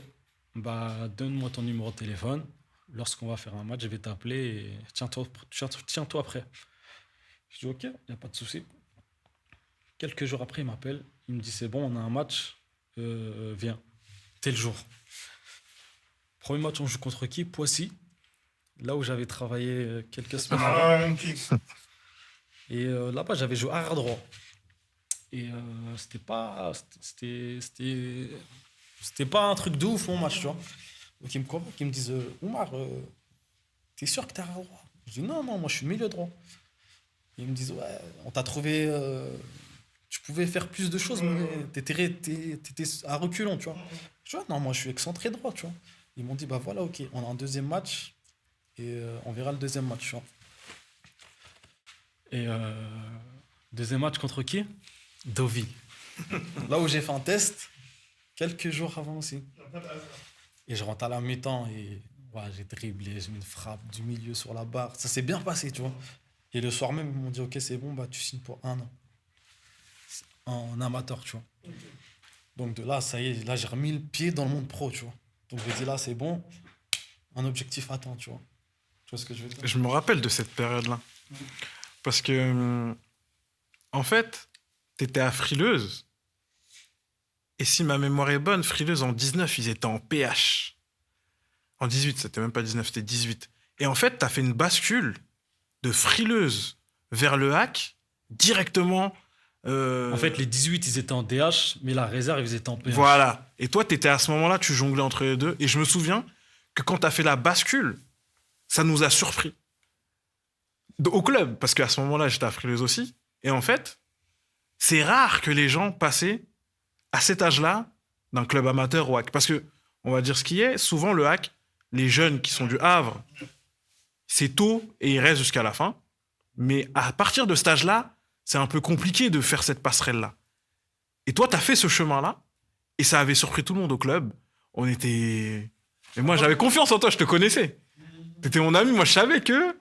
Speaker 2: bah, donne-moi ton numéro de téléphone. Lorsqu'on va faire un match, je vais t'appeler et tiens-toi prêt. Je dis, ok, il n'y a pas de souci. Quelques jours après, il m'appelle. Il me dit, c'est bon, on a un match. Viens, tel jour. Premier match, on joue contre qui? Poissy. Là où j'avais travaillé quelques semaines avant. Et là-bas, j'avais joué arrière droit. Et c'était pas un truc de ouf, mon match, tu vois. Donc, ils me convoquent, ils me disent, Oumar, t'es sûr que t'es arrière droit? Je dis, non, moi, je suis milieu droit. Ils me disent, ouais, on t'a trouvé... tu pouvais faire plus de choses, mais t'étais à reculons, tu vois. Je dis, non, moi, je suis excentré droit, tu vois. Ils m'ont dit, bah voilà, ok, on a un deuxième match et on verra le deuxième match, tu vois. Et deuxième match contre qui? Dovi. Là où j'ai fait un test, quelques jours avant aussi. Et je rentre à la mi-temps et ouais, j'ai dribblé, j'ai mis une frappe du milieu sur la barre. Ça s'est bien passé, tu vois. Et le soir même, ils m'ont dit, ok, c'est bon, bah tu signes pour 1 an. En amateur, tu vois. Donc de là, ça y est, là j'ai remis le pied dans le monde pro, tu vois. Donc j'ai dit là, c'est bon, un objectif atteint, tu vois. Tu vois ce que je veux dire?
Speaker 1: Je me rappelle de cette période-là. Parce que, en fait, t'étais à Frileuse. Et si ma mémoire est bonne, Frileuse en 19, ils étaient en PH. En 18, c'était même pas 19, c'était 18. Et en fait, t'as fait une bascule de Frileuse vers le HAC directement.
Speaker 2: En fait, les 18, ils étaient en DH, mais la réserve, ils étaient en PH.
Speaker 1: Voilà. Et toi, t'étais à ce moment-là, tu jonglais entre les deux. Et je me souviens que quand t'as fait la bascule, ça nous a surpris. Au club, parce qu'à ce moment-là, j'étais à Frileuse aussi. Et en fait, c'est rare que les gens passaient à cet âge-là d'un club amateur au HAC. Parce que, on va dire ce qui est, souvent le HAC, les jeunes qui sont du Havre, c'est tôt et ils restent jusqu'à la fin. Mais à partir de cet âge-là, c'est un peu compliqué de faire cette passerelle-là. Et toi, t'as fait ce chemin-là, et ça avait surpris tout le monde au club. On était... Et moi, j'avais confiance en toi, je te connaissais. T'étais mon ami, moi, je savais que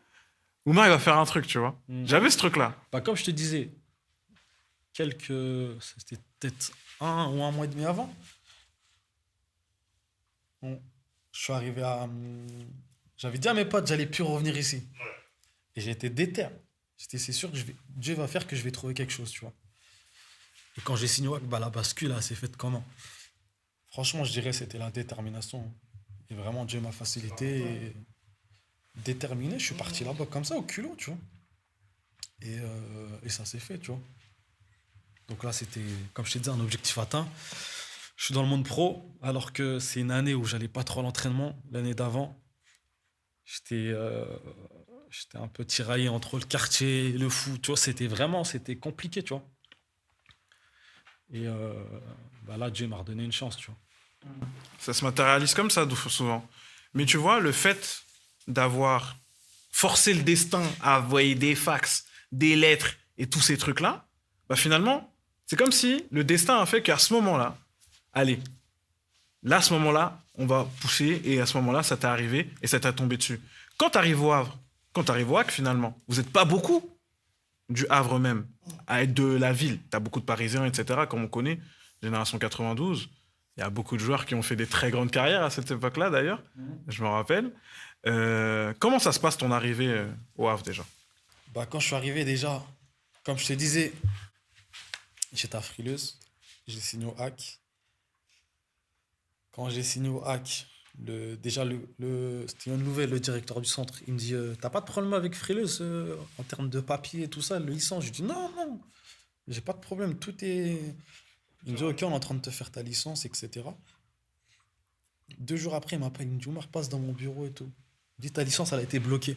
Speaker 1: Oumar, il va faire un truc, tu vois. J'avais ce truc-là.
Speaker 2: Bah, comme je te disais, c'était peut-être 1 ou 1 mois et demi avant. Je suis arrivé à... J'avais dit à mes potes, j'allais plus revenir ici. Et j'étais déter. C'est sûr que Dieu va faire que je vais trouver quelque chose, tu vois. Et quand j'ai signé au HAC, bah, la bascule, elle s'est faite comment? Franchement, je dirais que c'était la détermination. Et vraiment, Dieu m'a facilité. Et déterminé, je suis parti là-bas comme ça, au culot, tu vois. Et ça s'est fait, tu vois. Donc là, c'était, comme je t'ai dit, un objectif atteint. Je suis dans le monde pro, alors que c'est une année où j'allais pas trop à l'entraînement. L'année d'avant, j'étais un peu tiraillé entre le quartier et le foot, tu vois. C'était compliqué, tu vois. Et bah là, Dieu m'a redonné une chance, tu vois.
Speaker 1: Ça se matérialise comme ça, souvent. Mais tu vois, le fait d'avoir forcé le destin à envoyer des fax, des lettres et tous ces trucs-là, bah finalement, c'est comme si le destin a fait qu'à ce moment-là, allez, là, à ce moment-là, on va pousser et à ce moment-là, ça t'est arrivé et ça t'a tombé dessus. Quand t'arrives au Havre, quand t'arrives au HAC, finalement, vous n'êtes pas beaucoup du Havre même, à être de la ville. T'as beaucoup de Parisiens, etc., comme on connaît, génération 92. Il y a beaucoup de joueurs qui ont fait des très grandes carrières à cette époque-là, d'ailleurs. Je me rappelle. Comment ça se passe, ton arrivée au Havre, déjà?
Speaker 2: Bah, quand je suis arrivé, déjà, comme je te disais, j'étais à Frileuse, j'ai signé au HAC. Quand j'ai signé au HAC, c'était une nouvelle, le directeur du centre. Il me dit, t'as pas de problème avec Frileuse en termes de papier et tout ça, le licence? Je dis, non, j'ai pas de problème, tout est... Il me dit, ok, on est en train de te faire ta licence, etc. 2 jours après, il m'appelle, il me dit, Oumar, passe dans mon bureau et tout. Il me dit, ta licence, elle a été bloquée.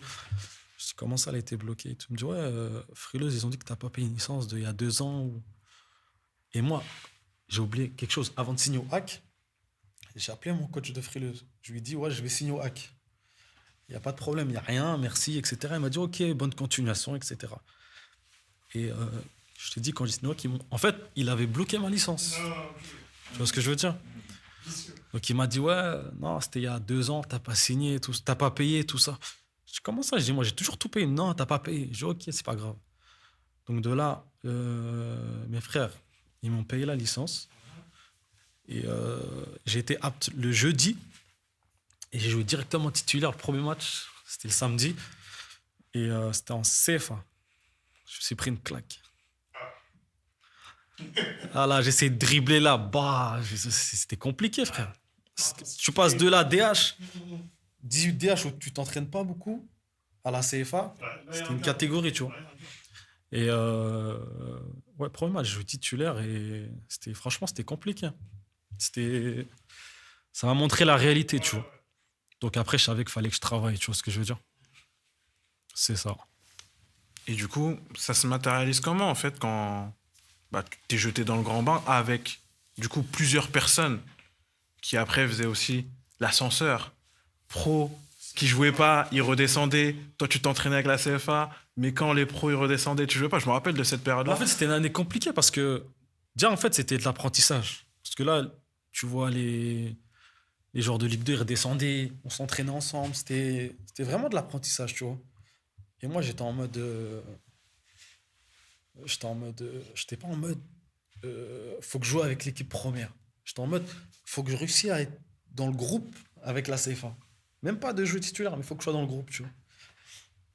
Speaker 2: Je dis, comment ça, elle a été bloquée? Tu me dis, ouais, Frileuse, ils ont dit que t'as pas payé une licence d'il y a 2 ans. Et moi, j'ai oublié quelque chose. Avant de signer au hack, j'ai appelé mon coach de Frileuse. Je lui ai dit, ouais, je vais signer au hack. Il n'y a pas de problème, il n'y a rien, merci, etc. Il m'a dit, ok, bonne continuation, etc. Et je t'ai dit, quand j'ai signé au hack, en fait, il avait bloqué ma licence. Tu vois ce que je veux dire? Donc il m'a dit, ouais, non, c'était il y a 2 ans, t'as pas signé, t'as pas payé, tout ça. Je dis, comment ça? Je dis, moi, j'ai toujours tout payé. Non, t'as pas payé. Je dis, ok, c'est pas grave. Donc de là, mes frères, ils m'ont payé la licence. Et j'ai été apte le jeudi. Et j'ai joué directement titulaire le premier match. C'était le samedi. Et c'était en CFA. Je me suis pris une claque. Ah là, j'ai essayé de dribbler là. Bah, c'était compliqué, frère. Tu passes de là, DH, 18 DH où tu t'entraînes pas beaucoup, à la CFA. C'était une catégorie, tu vois. Et ouais, premier match, je joue titulaire et franchement, c'était compliqué. Ça m'a montré la réalité, tu vois. Donc après, je savais qu'il fallait que je travaille, tu vois ce que je veux dire? C'est ça.
Speaker 1: Et du coup, ça se matérialise comment, en fait, quand tu es jeté dans le grand bain avec, du coup, plusieurs personnes qui après faisaient aussi l'ascenseur pro, qui jouaient pas, ils redescendaient. Toi, tu t'entraînais avec la CFA, mais quand les pros ils redescendaient, tu jouais pas. Je me rappelle de cette période-là.
Speaker 2: En fait, c'était une année compliquée parce que, déjà, en fait, c'était de l'apprentissage. Parce que là, tu vois, les joueurs de Ligue 2, ils redescendaient, on s'entraînait ensemble. C'était vraiment de l'apprentissage, tu vois. Et moi, j'étais en mode. J'étais pas en mode. Faut que je joue avec l'équipe première. J'étais en mode. Faut que je réussisse à être dans le groupe avec la CFA. Même pas de jeu titulaire, mais il faut que je sois dans le groupe, tu vois.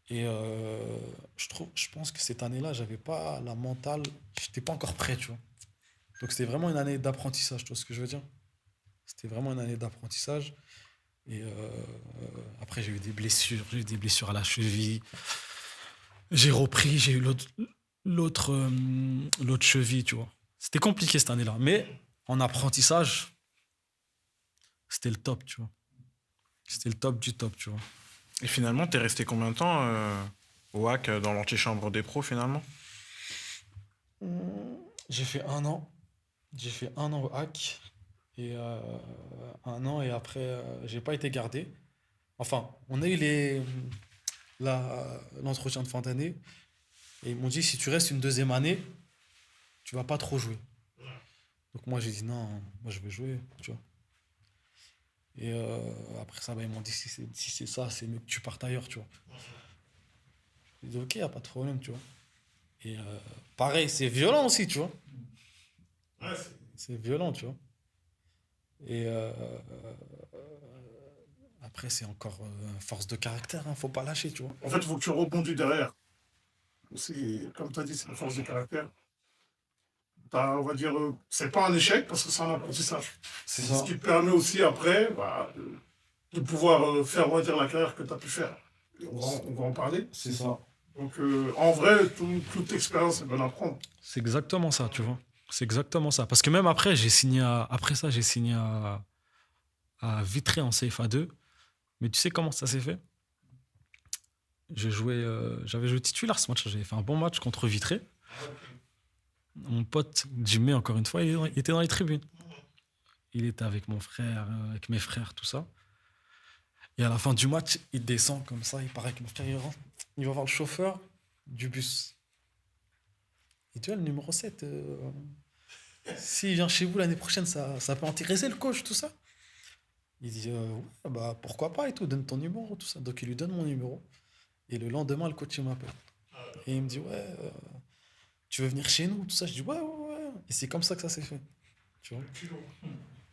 Speaker 2: Et je pense que cette année-là, j'avais pas la mentale. J'étais pas encore prêt, tu vois. Donc c'était vraiment une année d'apprentissage, tu vois ce que je veux dire? C'était vraiment une année d'apprentissage. Et après, j'ai eu des blessures. J'ai eu des blessures à la cheville. J'ai repris, j'ai eu l'autre cheville, tu vois. C'était compliqué cette année-là. Mais en apprentissage, c'était le top, tu vois. C'était le top du top, tu vois.
Speaker 1: Et finalement, t'es resté combien de temps au HAC, dans l'antichambre des pros, finalement?
Speaker 2: J'ai fait 1 an. J'ai fait 1 an au hack. Et 1 an, et après, j'ai pas été gardé. Enfin, on a eu l'entretien de fin d'année. Et ils m'ont dit, si tu restes une deuxième année, tu vas pas trop jouer. Donc moi, j'ai dit, non, moi, je vais jouer, tu vois. Et après ça, ils m'ont dit, si c'est ça, c'est mieux que tu partes ailleurs, tu vois. J'ai dit, ok, y a pas de problème, tu vois. Et pareil, c'est violent aussi, tu vois. C'est violent, tu vois. Et après, c'est encore force de caractère, hein, faut pas lâcher, tu vois.
Speaker 3: En fait, il faut que tu rebondis derrière. Comme tu as dit, c'est une force de caractère. On va dire, c'est pas un échec parce que c'est un apprentissage.
Speaker 2: C'est
Speaker 3: C'est
Speaker 2: ça.
Speaker 3: ce qui te permet aussi après de pouvoir faire, on va dire, la carrière que tu as pu faire. Et on va en parler.
Speaker 2: C'est ça.
Speaker 3: Donc, en vrai, toute expérience est bonne à prendre.
Speaker 2: C'est exactement ça, tu vois. C'est exactement ça. Parce que même après, après ça, j'ai signé à Vitré en CFA 2. Mais tu sais comment ça s'est fait? J'avais joué titulaire ce match. J'avais fait un bon match contre Vitré. Mon pote Jimmy, encore une fois, il était dans les tribunes. Il était avec mon frère, avec mes frères, tout ça. Et à la fin du match, il descend comme ça. Il part avec mon frère, il rentre. Il va voir le chauffeur du bus. Il dit, ouais, le numéro 7, s'il vient chez vous l'année prochaine, ça peut intéresser le coach, tout ça. Il dit, ouais, bah, pourquoi pas et tout, donne ton numéro, tout ça. Donc il lui donne mon numéro. Et le lendemain, le coach il m'appelle. Et il me dit, ouais, tu veux venir chez nous, tout ça. Je dis, ouais, ouais, ouais. Et c'est comme ça que ça s'est fait. Tu vois?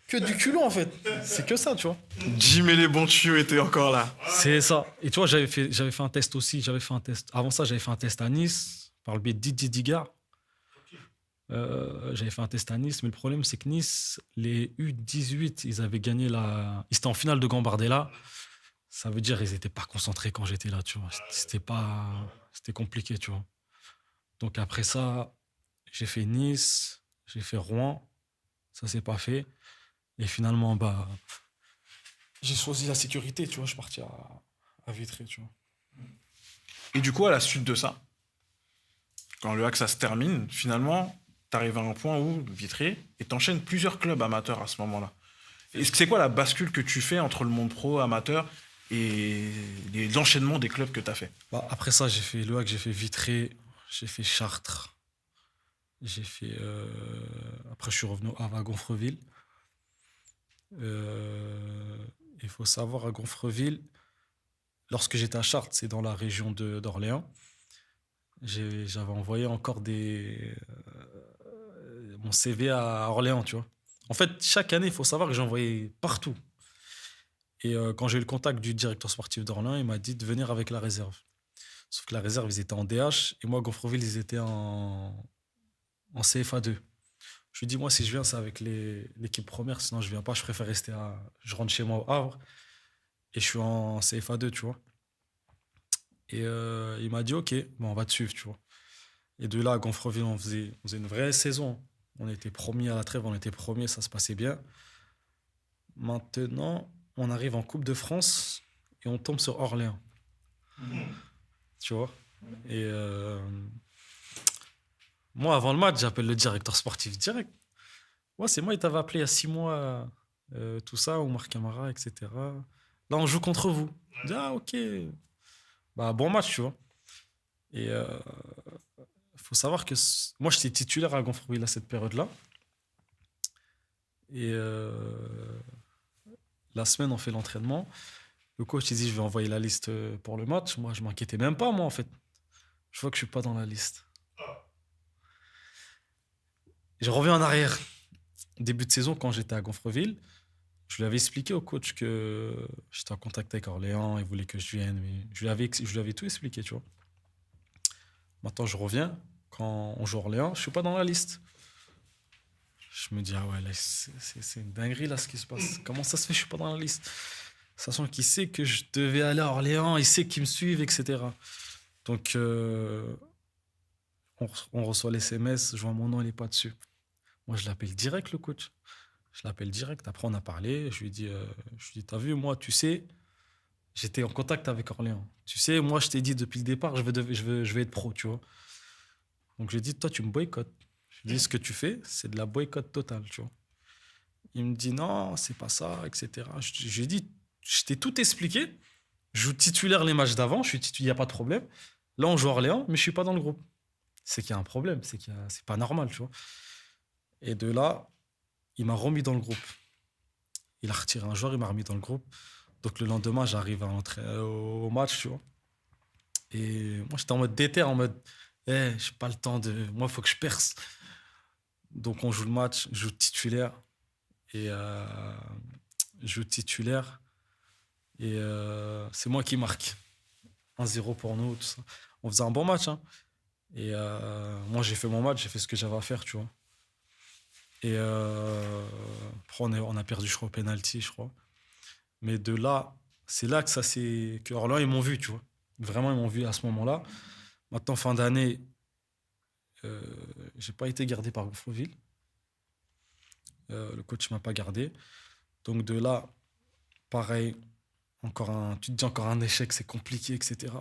Speaker 2: Que du culot, en fait. C'est que ça, tu vois.
Speaker 1: Jim et les bons tuyaux étaient encore là.
Speaker 2: C'est ça. Et tu vois, j'avais fait un test aussi. Avant ça, j'avais fait un test à Nice, par le biais de Didier Digard. J'avais fait un test à Nice, mais le problème, c'est que Nice, les U18, ils avaient gagné Ils étaient en finale de Gambardella. Ça veut dire qu'ils n'étaient pas concentrés quand j'étais là, tu vois. C'était compliqué, tu vois. Donc après ça, j'ai fait Nice, j'ai fait Rouen. Ça s'est pas fait. Et finalement, j'ai choisi la sécurité, tu vois. Je suis parti à Vitré, tu vois.
Speaker 1: Et du coup, à la suite de ça, quand le hack ça se termine, finalement, t'arrives à un point où Vitré et t'enchaînes plusieurs clubs amateurs à ce moment-là. Est-ce que c'est quoi la bascule que tu fais entre le monde pro amateur et l'enchaînement des clubs que t'as fait?
Speaker 2: Bah, après ça, j'ai fait le hack, j'ai fait Vitré, j'ai fait Chartres, j'ai fait. Après, je suis revenu à Gonfreville. Il faut savoir, à Gonfreville, lorsque j'étais à Chartres, c'est dans la région d'Orléans, j'avais envoyé encore mon CV à Orléans, tu vois. En fait, chaque année, il faut savoir que j'envoyais partout. Et quand j'ai eu le contact du directeur sportif d'Orléans, il m'a dit de venir avec la réserve. Sauf que la réserve, ils étaient en DH et moi, Gonfreville, ils étaient en CFA2. Je lui dis, moi, si je viens, c'est avec l'équipe première, sinon je viens pas, je préfère rester je rentre chez moi au Havre et je suis en CFA2, tu vois. Et il m'a dit, ok, bon, on va te suivre, tu vois. Et de là, à Gonfreville, on faisait une vraie saison. On était promis à la trêve, on était premiers, ça se passait bien. Maintenant, on arrive en Coupe de France et on tombe sur Orléans, tu vois. Et moi, avant le match, j'appelle le directeur sportif direct. Ouais, c'est moi, il t'avait appelé il y a 6 mois, tout ça, Omar Camara, etc. Là, on joue contre vous. Je dis, ah, ok. Bah, bon match, tu vois. Et faut savoir que moi, j'étais titulaire à Gonfreville à cette période-là. Et la semaine, on fait l'entraînement. Le coach, il dit, je vais envoyer la liste pour le match. Moi, je m'inquiétais même pas, moi, en fait. Je vois que je suis pas dans la liste. Et je reviens en arrière. Début de saison, quand j'étais à Gonfreville, je lui avais expliqué au coach que j'étais en contact avec Orléans, il voulait que je vienne, mais je lui avais tout expliqué, tu vois. Maintenant, je reviens, quand on joue Orléans, je suis pas dans la liste. Je me dis, ah ouais, là, c'est une dinguerie, là, ce qui se passe. Comment ça se fait, je suis pas dans la liste? Sachant qu'il sait que je devais aller à Orléans, il sait qu'ils me suivent, etc. Donc, on reçoit les SMS, je vois mon nom, il est pas dessus. Moi, je l'appelle direct, le coach. Je l'appelle direct. Après, on a parlé. Je lui dis, t'as vu, moi, tu sais, j'étais en contact avec Orléans. Tu sais, moi, je t'ai dit depuis le départ, je vais être pro, tu vois. Donc, j'ai dit, toi, tu me boycottes. Je lui dis, ce que tu fais, c'est de la boycott totale, tu vois. Il me dit, non, c'est pas ça, etc. Je lui ai dit, je t'ai tout expliqué. Je joue titulaire les matchs d'avant. Il n'y a pas de problème. Là, on joue Orléans, mais je suis pas dans le groupe. C'est qu'il y a un problème. C'est pas normal, tu vois. Et de là, il m'a remis dans le groupe. Il a retiré un joueur, il m'a remis dans le groupe. Donc le lendemain, j'arrive à entrer au match, tu vois. Et moi, j'étais en mode déter, en mode, j'ai pas le temps de. Moi, il faut que je perce. Donc on joue le match, je joue titulaire. Et je joue titulaire. Et c'est moi qui marque. 1-0 pour nous, tout ça. On faisait un bon match, hein. Et moi, j'ai fait mon match, j'ai fait ce que j'avais à faire, tu vois. Et après, on a perdu, je crois, au penalty, je crois. Mais de là, c'est là que Orléans, ils m'ont vu, tu vois. Vraiment, ils m'ont vu à ce moment-là. Maintenant, fin d'année, j'ai pas été gardé par Gonfreville. Le coach m'a pas gardé. Donc de là, pareil, tu te dis encore un échec, c'est compliqué, etc.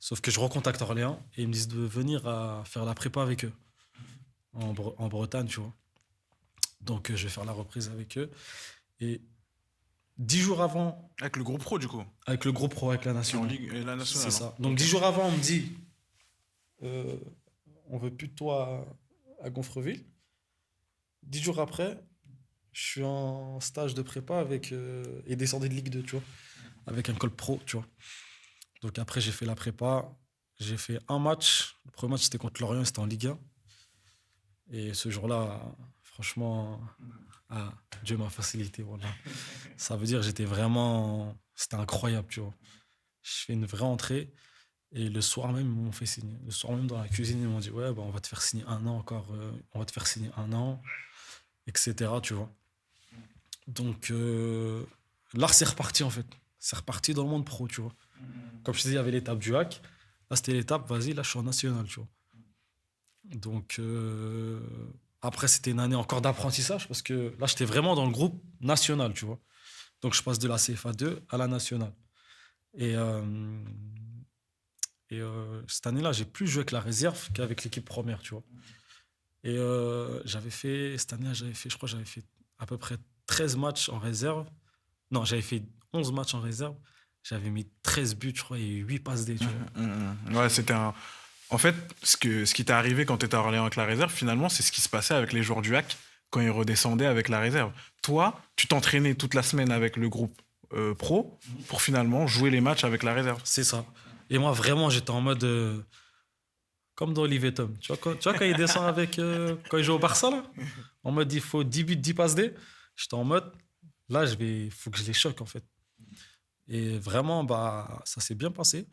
Speaker 2: Sauf que je recontacte Orléans et ils me disent de venir à faire la prépa avec eux, en Bretagne, tu vois. Donc je vais faire la reprise avec eux. Et 10 jours avant,
Speaker 1: Avec le groupe pro, du coup.
Speaker 2: avec le groupe pro, avec la
Speaker 1: C'est en
Speaker 2: nationale.
Speaker 1: Ligue et la nationale.
Speaker 2: C'est
Speaker 1: hein.
Speaker 2: ça. Donc 10 jours avant, on me dit on veut plus de toi à Gonfreville. 10 jours après, je suis en stage de prépa et descendu de Ligue 2, tu vois, avec un col pro, tu vois. Donc après, j'ai fait la prépa. J'ai fait un match. Le premier match, c'était contre Lorient, c'était en Ligue 1. Et ce jour-là, franchement, Dieu m'a facilité. Voilà. Ça veut dire j'étais vraiment. C'était incroyable, tu vois. Je fais une vraie entrée. Et le soir même, ils m'ont fait signer. Le soir même, dans la cuisine, ils m'ont dit, ouais, bah, on va te faire signer 1 an encore. On va te faire signer 1 an, etc. Tu vois. Donc là, c'est reparti, en fait. C'est reparti dans le monde pro, tu vois. Comme je te disais, il y avait l'étape du hack. Là, c'était l'étape, vas-y, là, je suis en national, tu vois. Donc après, c'était une année encore d'apprentissage parce que là, j'étais vraiment dans le groupe national, tu vois. Donc je passe de la CFA2 à la nationale. Et Et cette année-là, j'ai plus joué avec la réserve qu'avec l'équipe première, tu vois. Et cette année-là, je crois que j'avais fait à peu près 13 matchs en réserve. Non, j'avais fait 11 matchs en réserve. J'avais mis 13 buts, je crois, et 8 passes D, tu vois.
Speaker 1: Ouais, c'était un. En fait, ce qui t'est arrivé quand t'étais à Orléans avec la réserve, finalement, c'est ce qui se passait avec les joueurs du hack quand ils redescendaient avec la réserve. Toi, tu t'entraînais toute la semaine avec le groupe pro pour finalement jouer les matchs avec la réserve.
Speaker 2: C'est ça. Et moi, vraiment, j'étais en mode. Comme dans Olivier Tom. Tu vois, quand il descend avec. Quand il joue au Barça, là, en mode il faut 10 buts, 10 passes D. J'étais en mode. Là, faut que je les choque, en fait. Et vraiment, bah, ça s'est bien passé.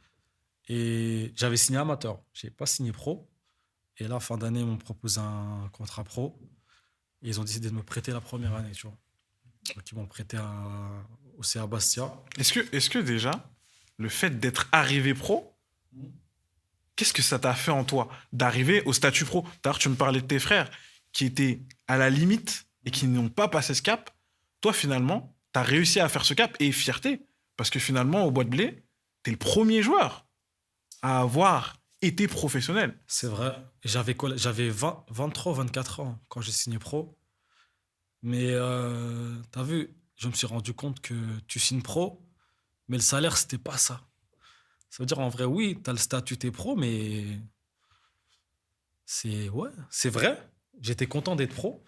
Speaker 2: Et j'avais signé amateur. Je n'ai pas signé pro. Et là, fin d'année, ils m'ont proposé un contrat pro. Et ils ont décidé de me prêter la première année, tu vois. Donc, ils m'ont prêté au CA Bastia.
Speaker 1: Est-ce que déjà, le fait d'être arrivé pro, qu'est-ce que ça t'a fait en toi d'arriver au statut pro? D'ailleurs, tu me parlais de tes frères qui étaient à la limite et qui n'ont pas passé ce cap. Toi, finalement, tu as réussi à faire ce cap et fierté. Parce que finalement, au Bois de Blé, tu es le premier joueur à avoir été professionnel.
Speaker 2: C'est vrai. J'avais 23, 24 ans quand j'ai signé pro. Mais t'as vu, je me suis rendu compte que tu signes pro, mais le salaire, c'était pas ça. Ça veut dire, en vrai, oui, t'as le statut, t'es pro, mais c'est vrai. J'étais content d'être pro,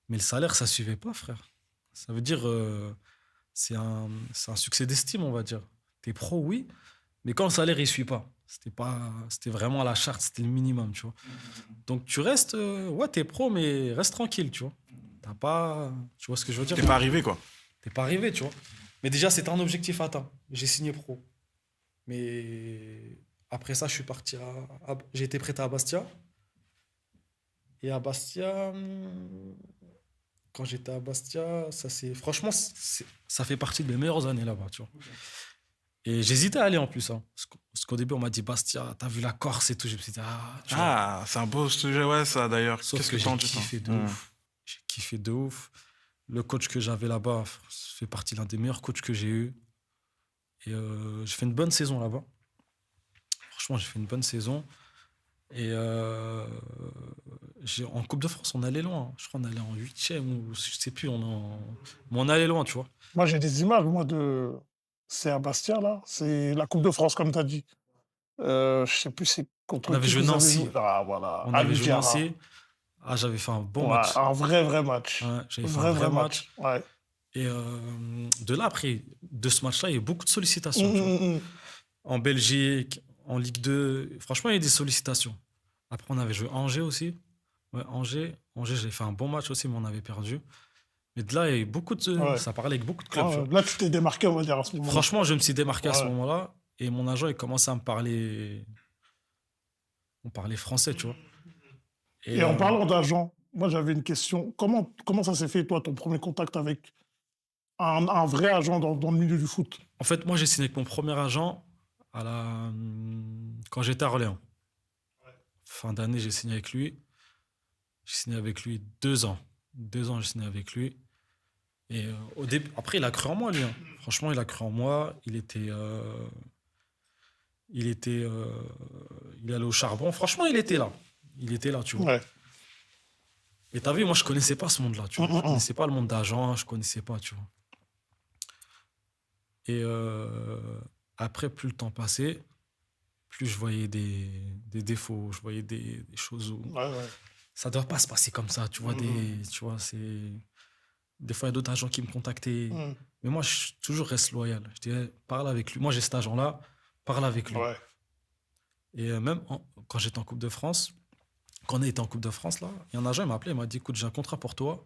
Speaker 2: mais le salaire, ça suivait pas, frère. Ça veut dire, c'est un succès d'estime, on va dire. T'es pro, oui, mais quand le salaire, il suit pas. C'était vraiment à la charte, c'était le minimum, tu vois. Donc tu restes, ouais, t'es pro, mais reste tranquille, tu vois. T'as pas, tu vois ce que je veux dire?
Speaker 1: T'es pas arrivé, quoi.
Speaker 2: T'es pas arrivé, tu vois. Mais déjà, c'était un objectif atteint. J'ai signé pro. Mais après ça, je suis parti j'ai été prêté à Bastia. Et à Bastia, quand j'étais à Bastia, franchement, ça fait partie de mes meilleures années là-bas, tu vois. Et j'hésitais à aller en plus, hein. Parce qu'au début, on m'a dit Bastia, t'as vu la Corse et tout. Je me suis dit, tu vois.
Speaker 1: Ah, c'est un beau sujet, ouais, ça d'ailleurs.
Speaker 2: Sauf
Speaker 1: Qu'est-ce
Speaker 2: que
Speaker 1: que
Speaker 2: j'ai
Speaker 1: t'en dis,
Speaker 2: kiffé de
Speaker 1: toi
Speaker 2: ouf. J'ai kiffé de ouf. Le coach que j'avais là-bas fait partie d'un des meilleurs coachs que j'ai eu. Et j'ai fait une bonne saison là-bas. Franchement, j'ai fait une bonne saison. Et en Coupe de France, on allait loin. Je crois qu'on allait en 8e ou je sais plus. Mais on allait loin, tu vois.
Speaker 3: Moi, j'ai des images, moi, c'est à Bastia, là. C'est la Coupe de France, comme tu as dit. Je sais plus c'est
Speaker 2: On
Speaker 3: contre
Speaker 2: avait
Speaker 3: qui
Speaker 2: joué
Speaker 3: vous avez
Speaker 2: Nancy.
Speaker 3: joué. Ah, voilà.
Speaker 2: On
Speaker 3: À
Speaker 2: avait joué
Speaker 3: Ludiara.
Speaker 2: Nancy. Ah, j'avais fait un bon
Speaker 3: Ouais,
Speaker 2: match.
Speaker 3: un vrai match.
Speaker 2: Ouais, j'avais fait
Speaker 3: Vrai,
Speaker 2: un vrai
Speaker 3: vrai
Speaker 2: match.
Speaker 3: match. Ouais.
Speaker 2: Et de là, après, de ce match-là, il y a eu beaucoup de sollicitations, tu vois. En Belgique, en Ligue 2. Franchement, il y a eu des sollicitations. Après, on avait joué Angers aussi. Ouais, Angers, j'avais fait un bon match aussi, mais on avait perdu. Mais de là, il y a eu beaucoup de...
Speaker 3: Ouais.
Speaker 2: Ça parlait avec beaucoup de clubs, tu vois.
Speaker 3: Là, tu t'es démarqué, on va dire, à ce moment-là.
Speaker 2: Franchement, je me suis démarqué à ce
Speaker 3: Ouais.
Speaker 2: moment-là. Et mon agent, il commençait à me parler... On parlait français, tu vois.
Speaker 3: Et en parlant d'agent, moi, j'avais une question. Comment ça s'est fait, toi, ton premier contact avec un vrai agent dans le milieu du foot?
Speaker 2: En fait, moi, j'ai signé avec mon premier agent quand j'étais à Orléans. Fin d'année, j'ai signé avec lui. J'ai signé avec lui 2 ans. 2 ans, j'ai signé avec lui. Et au début, après, il a cru en moi, lui, hein. Franchement, il a cru en moi. Il allait au charbon. Franchement, il était là. Il était là, tu vois.
Speaker 3: Ouais.
Speaker 2: Et t'as vu, moi, je connaissais pas ce monde-là, tu vois. Je connaissais pas le monde d'agent, je connaissais pas, tu vois. Et après, plus le temps passait, plus je voyais des défauts, je voyais des choses où
Speaker 3: Ouais.
Speaker 2: ça doit pas se passer comme ça, tu vois. Des fois, il y a d'autres agents qui me contactaient. Mais moi, je toujours reste loyal. Je disais, parle avec lui. Moi, j'ai cet agent-là, parle avec lui.
Speaker 3: Ouais.
Speaker 2: Et même quand j'étais en Coupe de France, quand on était en Coupe de France, là, il y a un agent, il m'a appelé, il m'a dit, écoute, j'ai un contrat pour toi.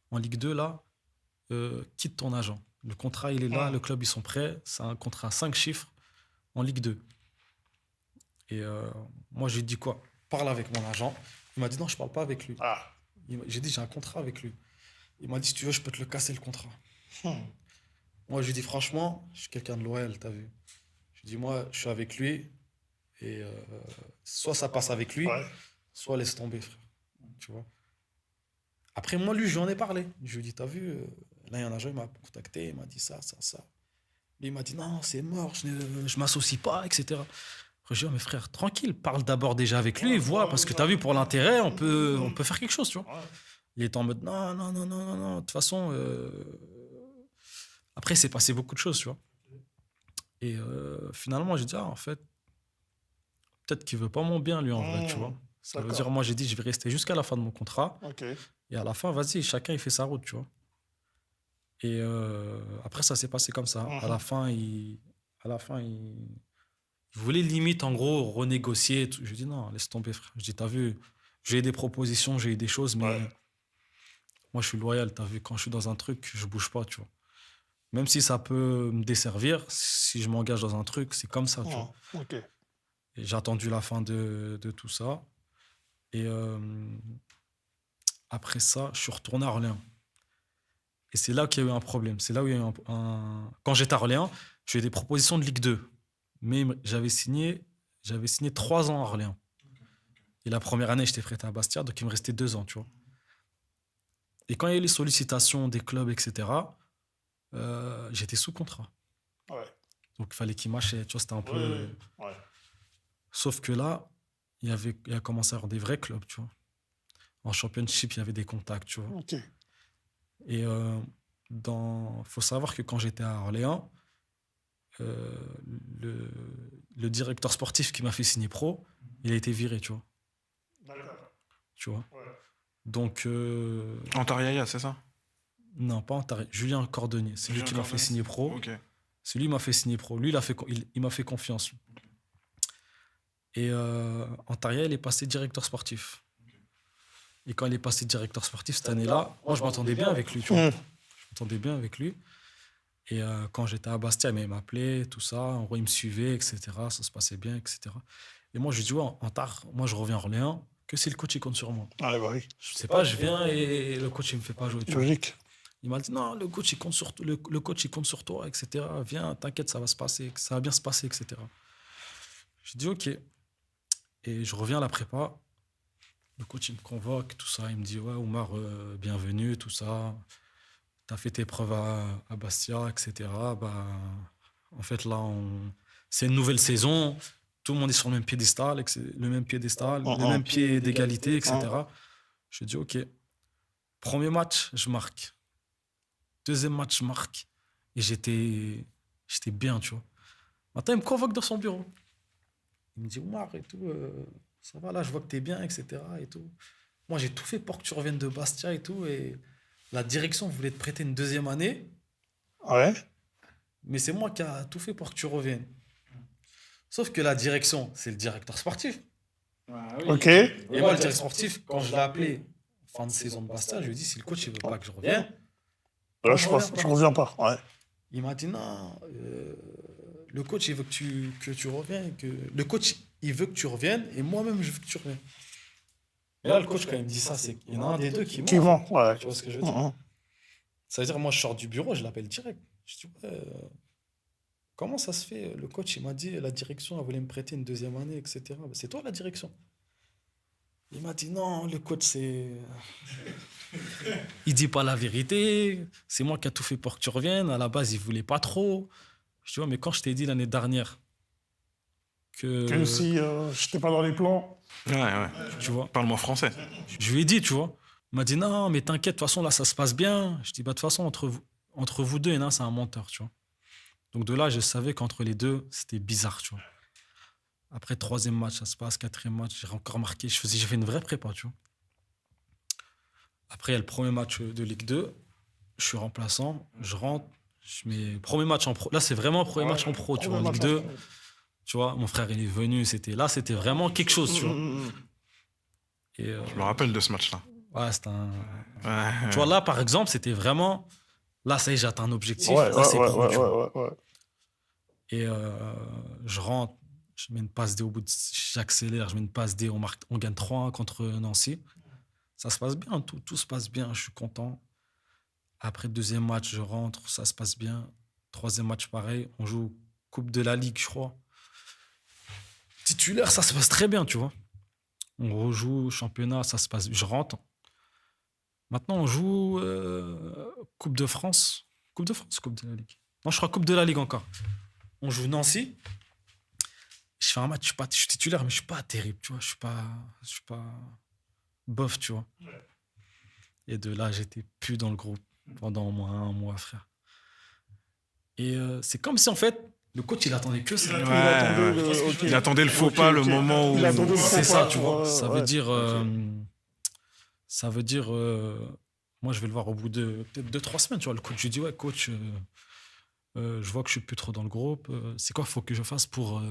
Speaker 2: En Ligue 2, là, quitte ton agent. Le contrat, il est là, le club, ils sont prêts. C'est un contrat à 5 chiffres en Ligue 2. Et moi, j'ai dit quoi? Parle avec mon agent. Il m'a dit, non, je parle pas avec lui. J'ai dit, j'ai un contrat avec lui. Il m'a dit, si tu veux, je peux te le casser, le contrat. Moi, je lui ai dit, franchement, je suis quelqu'un de loyal, t'as vu. Je lui ai dit, moi, je suis avec lui. Et soit ça passe avec lui, soit laisse tomber, frère. Tu vois. Après, moi, lui, je lui en ai parlé. Je lui ai dit, t'as vu, là, il y a un agent, il m'a contacté, il m'a dit ça. Lui, il m'a dit, non, c'est mort, je m'associe pas, etc. Après, je dis, oh, mais frère, tranquille, parle d'abord déjà avec lui, vois, parce que t'as vu, pour l'intérêt, on peut faire quelque chose, tu vois.
Speaker 3: Ouais.
Speaker 2: Il était en mode, non, non, non, non, non, non. De toute façon, après, il s'est passé beaucoup de choses, tu vois. Et finalement, j'ai dit, ah, en fait, peut-être qu'il veut pas mon bien, lui, en vrai, tu vois. Ça veut
Speaker 3: D'accord.
Speaker 2: dire, moi, j'ai dit, je vais rester jusqu'à la fin de mon contrat.
Speaker 3: Ok.
Speaker 2: Et à la fin, vas-y, chacun, il fait sa route, tu vois. Et après, ça s'est passé comme ça. À la fin, il voulait limite, en gros, renégocier. Et tout. Je lui ai dit, non, laisse tomber, frère. Je dis, t'as vu, j'ai eu des propositions, j'ai eu des choses, mais
Speaker 3: Ouais.
Speaker 2: moi, je suis loyal. T'as vu, quand je suis dans un truc, je bouge pas, tu vois. Même si ça peut me desservir, si je m'engage dans un truc, c'est comme ça, tu vois.
Speaker 3: Ok.
Speaker 2: Et j'ai attendu la fin de tout ça. Et après ça, je suis retourné à Orléans. Et c'est là qu'il y a eu un problème. C'est là où il y a eu Quand j'étais à Orléans, j'ai eu des propositions de Ligue 2. Mais j'avais signé 3 ans à Orléans. Et la première année, j'étais prêt à Bastia, donc il me restait 2 ans, tu vois. Et quand il y a eu les sollicitations des clubs, etc., j'étais sous contrat.
Speaker 3: Ouais.
Speaker 2: Donc il fallait qu'ils m'achètent, tu vois, c'était un peu...
Speaker 3: Ouais.
Speaker 2: Sauf que là, il a commencé à y avoir des vrais clubs, tu vois. En championship, il y avait des contacts, tu vois.
Speaker 3: Ok.
Speaker 2: Et faut savoir que quand j'étais à Orléans, euh, le, le directeur sportif qui m'a fait signer pro, il a été viré, tu vois.
Speaker 3: D'accord.
Speaker 2: Tu vois.
Speaker 3: Ouais.
Speaker 2: Donc,
Speaker 1: Antariaya, c'est ça?
Speaker 2: non, pas Antares. Julien Cordonnier, c'est lui
Speaker 1: Julien
Speaker 2: qui m'a fait
Speaker 1: Cordonnier.
Speaker 2: signer pro.
Speaker 1: Ok.
Speaker 2: C'est lui qui m'a fait signer pro. Lui, il m'a fait confiance. Et Antaria, il est passé directeur sportif. Et quand il est passé directeur sportif cette année-là, moi, je m'entendais bien avec lui, tu vois. Je m'entendais bien avec lui. Et quand j'étais à Bastia, il m'appelait, tout ça. En gros, il me suivait, etc. Ça se passait bien, etc. Et moi, je lui dis, ouais, Antar, moi, je reviens à Orléans, que si le coach, il compte sur moi.
Speaker 3: Ah, bah oui.
Speaker 2: Je sais pas, je viens et le coach, il me fait pas jouer, tu vois.
Speaker 3: Logique.
Speaker 2: Il m'a dit, non, le coach, il compte sur, le coach, il compte sur toi, etc. Viens, t'inquiète, ça va se passer, ça va bien se passer, etc. J'ai dit, OK. Et je reviens à la prépa. Le coach, il me convoque, tout ça. Il me dit, ouais, Oumar, bienvenue, tout ça. T'as fait tes preuves à Bastia, etc. Bah, en fait, là, c'est une nouvelle saison. Tout le monde est sur le même piédestal, le même pied d'égalité, etc. Je dis, OK. Premier match, je marque. Deuxième match, je marque. Et j'étais bien, tu vois. Maintenant, il me convoque dans son bureau. Il me dit, Oumar, et tout, ça va là, je vois que t'es bien, etc. Et tout. Moi, j'ai tout fait pour que tu reviennes de Bastia et tout. Et la direction voulait te prêter une deuxième année.
Speaker 3: Ouais.
Speaker 2: Mais c'est moi qui a tout fait pour que tu reviennes. Sauf que la direction, c'est le directeur sportif.
Speaker 3: Ok.
Speaker 2: Et moi, le directeur sportif, quand je l'ai appelé fin de saison de Bastia, je lui ai dit, si le coach ne veut pas que je revienne,
Speaker 3: Là, je reviens pas. Ouais.
Speaker 2: il m'a dit, non, le coach, il veut que tu reviennes. Le coach, il veut que tu reviennes et moi-même, je veux que tu reviennes. Et là, le coach, quand il me dit ça, c'est qu'il y en a un des deux qui ment.
Speaker 3: Qui ment, ouais.
Speaker 2: Tu vois ce que je veux dire? Ça veut dire, moi, je sors du bureau, je l'appelle direct. Je dis, ouais, comment ça se fait? Le coach, il m'a dit, la direction, elle voulait me prêter une deuxième année, etc. Ben, c'est toi, la direction. Il m'a dit, non, le coach, c'est... Il dit pas la vérité. C'est moi qui a tout fait pour que tu reviennes. À la base, il voulait pas trop. Je dis, ouais, mais quand je t'ai dit l'année dernière
Speaker 3: Que si j'étais pas dans les plans.
Speaker 1: Ouais.
Speaker 2: tu vois,
Speaker 1: Parle-moi français.
Speaker 2: je lui ai dit, tu vois. Il m'a dit, non, mais t'inquiète, de toute façon, là, ça se passe bien. Je dis, bah, de toute façon, entre vous deux, il y en a un, c'est un menteur, tu vois. Donc de là, je savais qu'entre les deux, c'était bizarre, tu vois. Après, troisième match, ça se passe. Quatrième match, j'ai encore marqué. J'ai fait une vraie prépa, tu vois. Après, il y a le premier match de Ligue 2. Je suis remplaçant. Je rentre. Je mets premier match en pro. Là, c'est vraiment le premier match en pro, tu vois. Ligue 2. Tu vois, mon frère, il est venu. Là, c'était vraiment quelque chose, tu vois. Et,
Speaker 1: Je me rappelle de ce match-là.
Speaker 2: ouais, c'était un...
Speaker 1: Ouais.
Speaker 2: Tu vois, là, par exemple, c'était vraiment... Là, ça y est, j'atteins un objectif.
Speaker 3: Ouais,
Speaker 2: là, c'est pro, tu vois.
Speaker 3: ouais.
Speaker 2: Et je rentre. Je mets une passe D au bout de... J'accélère. Je mets une passe D. On gagne 3-1 contre Nancy. Ça se passe bien. Tout se passe bien. Je suis content. Après, deuxième match, je rentre. Ça se passe bien. Troisième match, pareil. On joue Coupe de la Ligue, je crois. Titulaire, ça se passe très bien, tu vois. On rejoue championnat, ça se passe. Je rentre. Maintenant, on joue Coupe de France. Coupe de la Ligue. Non, je crois Coupe de la Ligue encore. On joue Nancy. Je fais un match, je suis titulaire, mais je suis pas terrible, tu vois. Je suis pas bof, tu vois. Et de là, j'étais plus dans le groupe pendant au moins un mois, frère. Et c'est comme si, en fait, le coach, il attendait que ça.
Speaker 1: Ouais,
Speaker 3: attendait
Speaker 1: ouais.
Speaker 3: ok.
Speaker 1: Il attendait le faux
Speaker 3: Ok,
Speaker 1: pas,
Speaker 3: ok.
Speaker 1: le moment où.
Speaker 3: Il attendait le faux
Speaker 2: C'est
Speaker 3: pas,
Speaker 2: ça, tu vois.
Speaker 3: ouais,
Speaker 2: Ça
Speaker 3: ouais.
Speaker 2: veut dire... ça veut dire... moi, je vais le voir au bout de peut-être 2-3 semaines, tu vois. Le coach, je lui dis, ouais, coach, je vois que je suis plus trop dans le groupe. C'est quoi faut que je fasse pour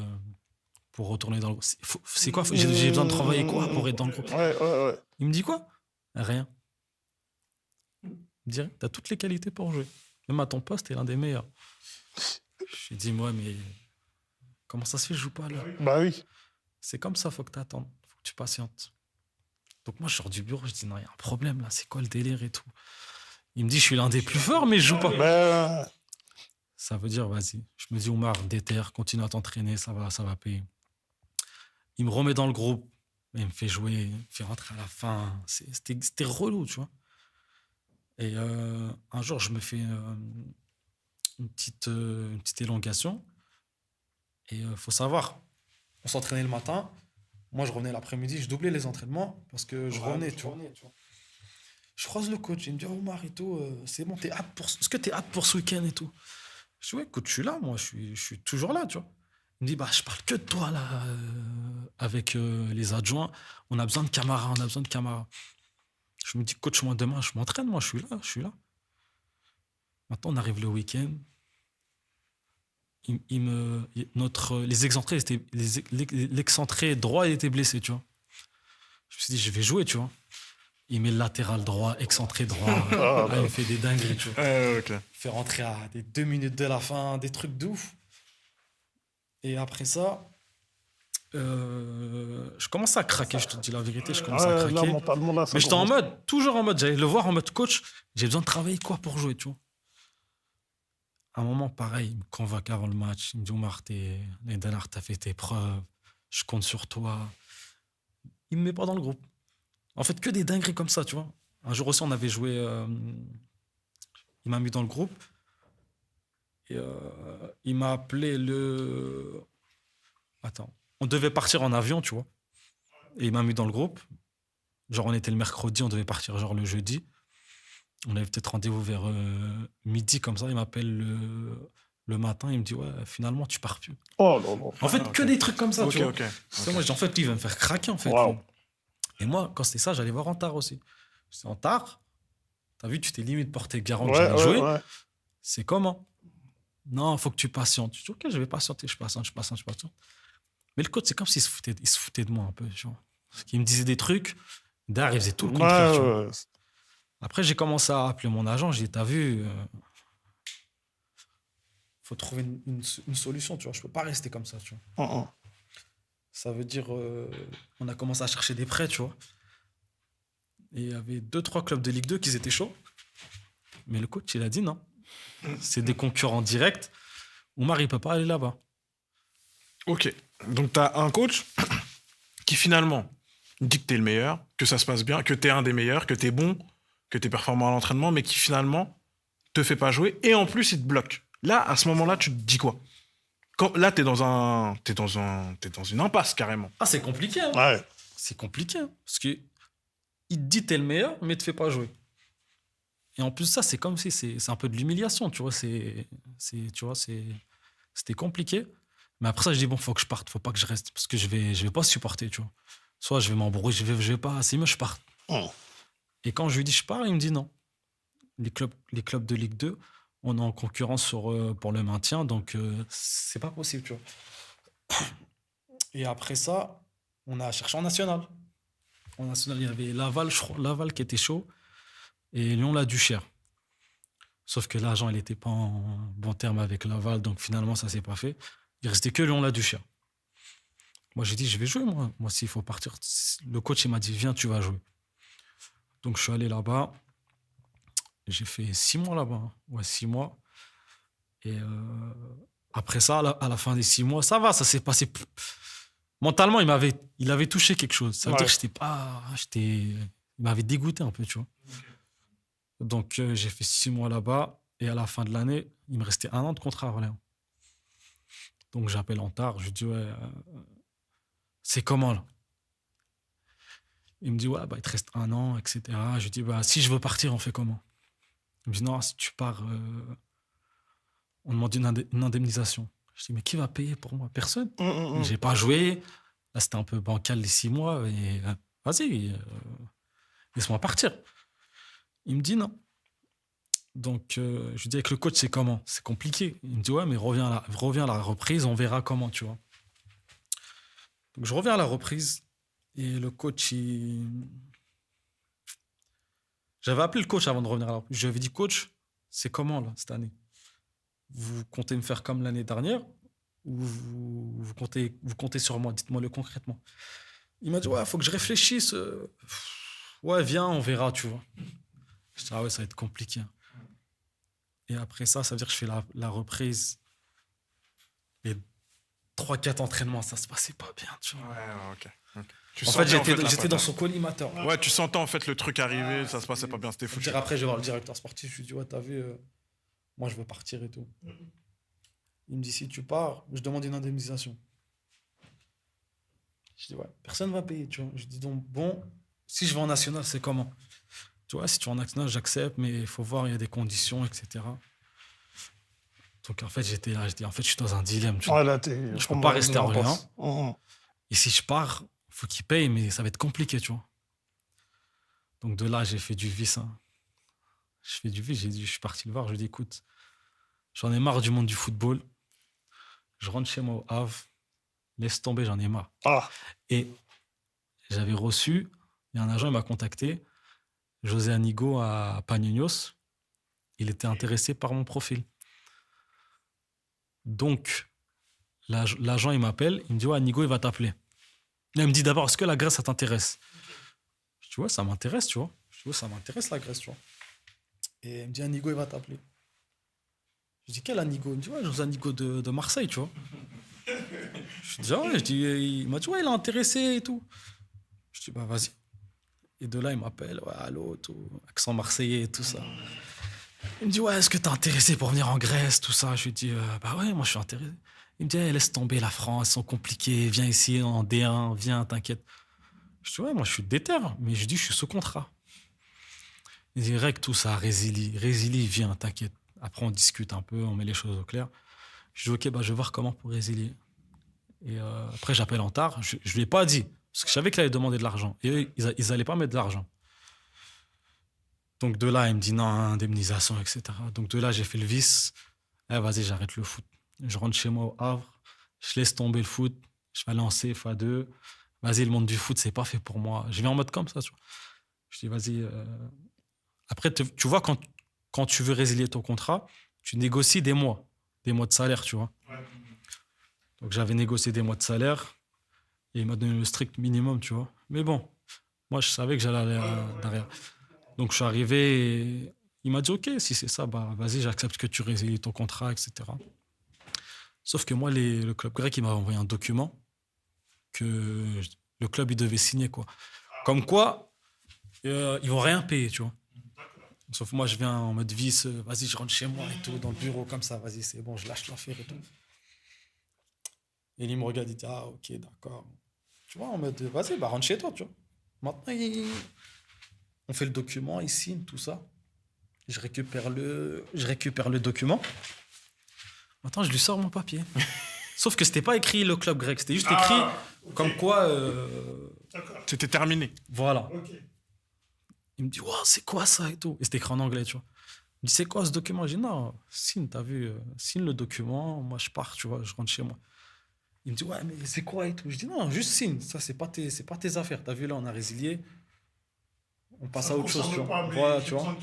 Speaker 2: retourner dans le groupe? C'est quoi j'ai besoin de travailler quoi pour être dans le groupe?
Speaker 3: Ouais.
Speaker 2: Il me dit quoi? Rien. Il me dit, t'as toutes les qualités pour jouer. Même à ton poste, t'es l'un des meilleurs. Je lui dis, moi, mais comment ça se fait, je joue pas là?
Speaker 3: Bah oui.
Speaker 2: C'est comme ça, faut que t'attendes, faut que tu patientes. Donc moi, je sors du bureau, je dis, non, il y a un problème là, c'est quoi le délire et tout? Il me dit, je suis l'un des plus forts, mais je joue pas.
Speaker 3: Ben,
Speaker 2: Ça veut dire, vas-y. Je me dis, Oumar, déterre, continue à t'entraîner, ça va payer. Il me remet dans le groupe, il me fait jouer, il me fait rentrer à la fin. C'était relou, tu vois. Et un jour, je me fais une petite élongation. Et faut savoir, on s'entraînait le matin. Moi, je revenais l'après-midi, je doublais les entraînements parce que je revenais, tu vois. Je croise le coach, il me dit, oh, Omar et tout, c'est bon, est-ce que t'es apte pour ce week-end et tout? Je dis, ouais, coach, je suis là, moi, je suis toujours là, tu vois. Il me dit, bah, je parle que de toi, là, avec les adjoints. On a besoin de camarades, on a besoin de camarades. Je me dis, coach, moi, demain, je m'entraîne, moi, je suis là. Maintenant, on arrive le week-end. Les excentrés, l'excentré droit, il était blessé, tu vois. Je me suis dit, je vais jouer, tu vois. Il met le latéral droit, excentré droit. Il me fait des dingueries, tu vois.
Speaker 1: Ok.
Speaker 2: Il fait rentrer à des 2 minutes de la fin, des trucs de ouf. Et après ça, je commence à craquer, je te dis la vérité, je commence à
Speaker 3: là,
Speaker 2: craquer.
Speaker 3: mentalement, là, ça
Speaker 2: Mais j'étais en
Speaker 3: commence.
Speaker 2: mode, toujours en mode, j'allais le voir en mode coach, j'ai besoin de travailler quoi pour jouer, tu vois. À un moment, pareil, il me convoque avant le match, il me dit, Omar, l'année dernière, t'as fait tes preuves, je compte sur toi. Il me met pas dans le groupe. En fait, que des dingueries comme ça, tu vois. Un jour aussi, on avait joué, il m'a mis dans le groupe, et il m'a appelé Attends, on devait partir en avion, tu vois. Et il m'a mis dans le groupe. Genre, on était le mercredi, on devait partir genre le jeudi. On avait peut-être rendez-vous vers midi, comme ça. Il m'appelle le matin, il me dit, ouais, finalement, tu pars plus.
Speaker 3: Oh non, non.
Speaker 2: En fait,
Speaker 1: ok.
Speaker 2: que des trucs comme ça, tu vois.
Speaker 1: Ok.
Speaker 2: C'est moi, je dis, en fait, lui, il va me faire craquer, en fait.
Speaker 3: Waouh.
Speaker 2: lui. Et moi, quand c'était ça, j'allais voir Antar aussi. C'est Antar, t'as vu, tu t'es limite porté garant que j'allais jouer.
Speaker 3: Ouais.
Speaker 2: C'est comment? Non, il faut que tu patientes. Je dis, ok, je vais patienter, je patiente. Mais le coach, c'est comme s'il se foutait de moi un peu, tu vois. Parce qu'il me disait des trucs, derrière, il faisait tout le contraire, tu vois.
Speaker 3: Ouais.
Speaker 2: Après, j'ai commencé à appeler mon agent, j'ai dit, t'as vu, faut trouver une solution, tu vois. Je peux pas rester comme ça, tu vois. Ça veut dire, on a commencé à chercher des prêts, tu vois. Et il y avait 2-3 clubs de Ligue 2 qui étaient chauds. Mais le coach, il a dit non. C'est des concurrents directs. Oumar, il peut pas aller là-bas.
Speaker 1: Ok. Donc, tu as un coach qui finalement dit que tu es le meilleur, que ça se passe bien, que tu es un des meilleurs, que tu es bon, que tu es performant à l'entraînement, mais qui finalement te fait pas jouer et en plus, il te bloque. Là, à ce moment-là, tu te dis quoi? Là, t'es dans une impasse carrément.
Speaker 2: Ah, c'est compliqué, hein.
Speaker 3: Ouais.
Speaker 2: C'est compliqué, hein. Parce que il te dit t'es le meilleur, mais il te fait pas jouer. Et en plus ça, c'est comme si c'est un peu de l'humiliation, tu vois. C'était compliqué. Mais après ça, je dis bon, faut que je parte, faut pas que je reste, parce que je vais pas supporter, tu vois. Soit je vais m'embrouiller, je vais pas, c'est mieux je parte.
Speaker 3: Oh.
Speaker 2: Et quand je lui dis je pars, il me dit non. Les clubs de Ligue 2, on est en concurrence pour le maintien, donc c'est pas possible, tu vois. Et après ça, on a cherché en national. En national, il y avait Laval, je crois, Laval qui était chaud, et Lyon-la-Duchère. Sauf que l'agent, il n'était pas en bon terme avec Laval, donc finalement, ça s'est pas fait. Il restait que Lyon-la-Duchère. Moi, j'ai dit, je vais jouer, moi. Moi, s'il faut partir. Le coach, il m'a dit, viens, tu vas jouer. Donc, je suis allé là-bas. J'ai fait 6 mois là-bas. Hein. Ouais, 6 mois. Et après ça, à la fin des 6 mois, ça va, ça s'est passé. Mentalement, il avait touché quelque chose. Ça veut dire que il m'avait dégoûté un peu, tu vois. Donc, j'ai fait 6 mois là-bas. Et à la fin de l'année, il me restait 1 an de contrat à Orléans. Donc, j'appelle Antar. Je lui dis, ouais, c'est comment là? Il me dit, ouais, bah, il te reste 1 an, etc. Je lui dis, bah, si je veux partir, on fait comment? Il me dit, non, si tu pars, on demande une indemnisation. Je dis, mais qui va payer pour moi? Personne. J'ai pas joué. Là, c'était un peu bancal les 6 mois. Et vas-y, laisse-moi partir. Il me dit non. Donc, je lui dis, avec le coach, c'est comment? C'est compliqué. Il me dit, ouais, mais reviens à la reprise, on verra comment, tu vois. Donc, je reviens à la reprise. Et le coach, j'avais appelé le coach avant de revenir à la reprise. Je lui avais dit, coach, c'est comment, là, cette année? Vous comptez me faire comme l'année dernière? Ou vous comptez sur moi? Dites-moi-le concrètement. Il m'a dit, ouais, faut que je réfléchisse. Ouais, viens, on verra, tu vois. Je dis, ah ouais, ça va être compliqué. Et après ça veut dire que je fais la reprise. Et 3-4 entraînements, ça se passait pas bien, tu vois.
Speaker 1: Ouais, ok.
Speaker 2: En fait, j'étais dans son collimateur.
Speaker 1: Ouais, tu sentais en fait le truc arriver, ça se passait pas bien, c'était foutu.
Speaker 2: Après, je vais voir le directeur sportif, je lui dis, ouais, t'as vu, moi je veux partir et tout. Il me dit, si tu pars, je demande une indemnisation. Je dis, ouais, personne va payer, tu vois. Je dis, donc, bon, si je vais en national, c'est comment? Tu vois, si tu vas en national, j'accepte, mais il faut voir, il y a des conditions, etc. Donc, en fait, j'étais là, je dis, en fait, je suis dans un dilemme, tu vois.
Speaker 3: Ouais, là,
Speaker 2: Je peux pas rester à Orléans. Et si je pars, il faut qu'il paye, mais ça va être compliqué, tu vois. Donc, de là, j'ai fait du vice. Hein. Je fais du vice, je suis parti le voir, je lui ai dit, écoute, j'en ai marre du monde du football. Je rentre chez moi au Havre. Laisse tomber, j'en ai marre. Et j'avais reçu, il y a un agent, il m'a contacté, José Anigo à Panionios. Il était intéressé par mon profil. Donc, l'agent, il m'appelle, il me dit, ouais, Anigo, il va t'appeler. Là, il me dit d'abord, est-ce que la Grèce, ça t'intéresse? Je dis, ouais, ça m'intéresse, tu vois. Je dis, ouais, ça m'intéresse, la Grèce, tu vois. Et il me dit, Anigo, il va t'appeler. Je dis, quel Anigo? Il me dit, ouais, José Anigo de Marseille, tu vois. Je dis, ah ouais, il m'a dit, ouais, il est intéressé et tout. Je dis, bah, vas-y. Et de là, il m'appelle, ouais, allô, tout, accent marseillais et tout ça. Il me dit, ouais, est-ce que t'es intéressé pour venir en Grèce, tout ça? Je lui dis, bah ouais, moi, je suis intéressé. Il me dit, hey, laisse tomber la France, ils sont compliqués, viens ici en D1, viens, t'inquiète. Je dis, ouais, moi, je suis déter, mais je dis, je suis sous contrat. Il dit, règle tout ça, résilie, viens, t'inquiète. Après, on discute un peu, on met les choses au clair. Je dis, ok, bah, je vais voir comment pour résilier. Et après, j'appelle Antar. Je ne lui ai pas dit, parce que je savais qu'il allait demander de l'argent. Et eux, ils n'allaient pas mettre de l'argent. Donc, de là, il me dit non, indemnisation, etc. Donc, de là, j'ai fait le vice. Eh, vas-y, j'arrête le foot. Je rentre chez moi au Havre. Je laisse tomber le foot. Je vais aller en CFA2. Vas-y, le monde du foot, c'est pas fait pour moi. Je viens en mode comme ça, tu vois. Je dis, vas-y. Après, tu vois, quand tu veux résilier ton contrat, tu négocies des mois de salaire, tu vois. Ouais. Donc, j'avais négocié des mois de salaire et il m'a donné le strict minimum, tu vois. Mais bon, moi, je savais que j'allais aller derrière. Donc, je suis arrivé et il m'a dit, OK, si c'est ça, bah, vas-y, j'accepte que tu résilies ton contrat, etc. Sauf que moi, le club grec, il m'a envoyé un document que le club, il devait signer, quoi. Comme quoi, ils vont rien payer, tu vois. Sauf que moi, je viens en mode vice, vas-y, je rentre chez moi et tout, dans le bureau, comme ça, vas-y, c'est bon, je lâche l'affaire et tout. Et il me regarde, il dit, ah, ok, d'accord. Tu vois, en mode, vas-y, bah, rentre chez toi, tu vois. Maintenant, on fait le document, il signe, tout ça. Je récupère le document. Maintenant, je lui sors mon papier. Sauf que c'était pas écrit le club grec, c'était juste écrit comme quoi...
Speaker 1: C'était terminé.
Speaker 2: Voilà. Okay. Il me dit, wow, c'est quoi ça et tout. Et c'était écrit en anglais, tu vois. Il me dit, c'est quoi ce document? Je dis, non, signe, t'as vu, signe le document, moi je pars, tu vois, je rentre chez moi. Il me dit, ouais, mais c'est quoi et tout? Je dis, non, juste signe, ça, c'est pas tes affaires. T'as vu, là, on a résilié. On passe à autre chose, tu vois. Voilà, tu vois.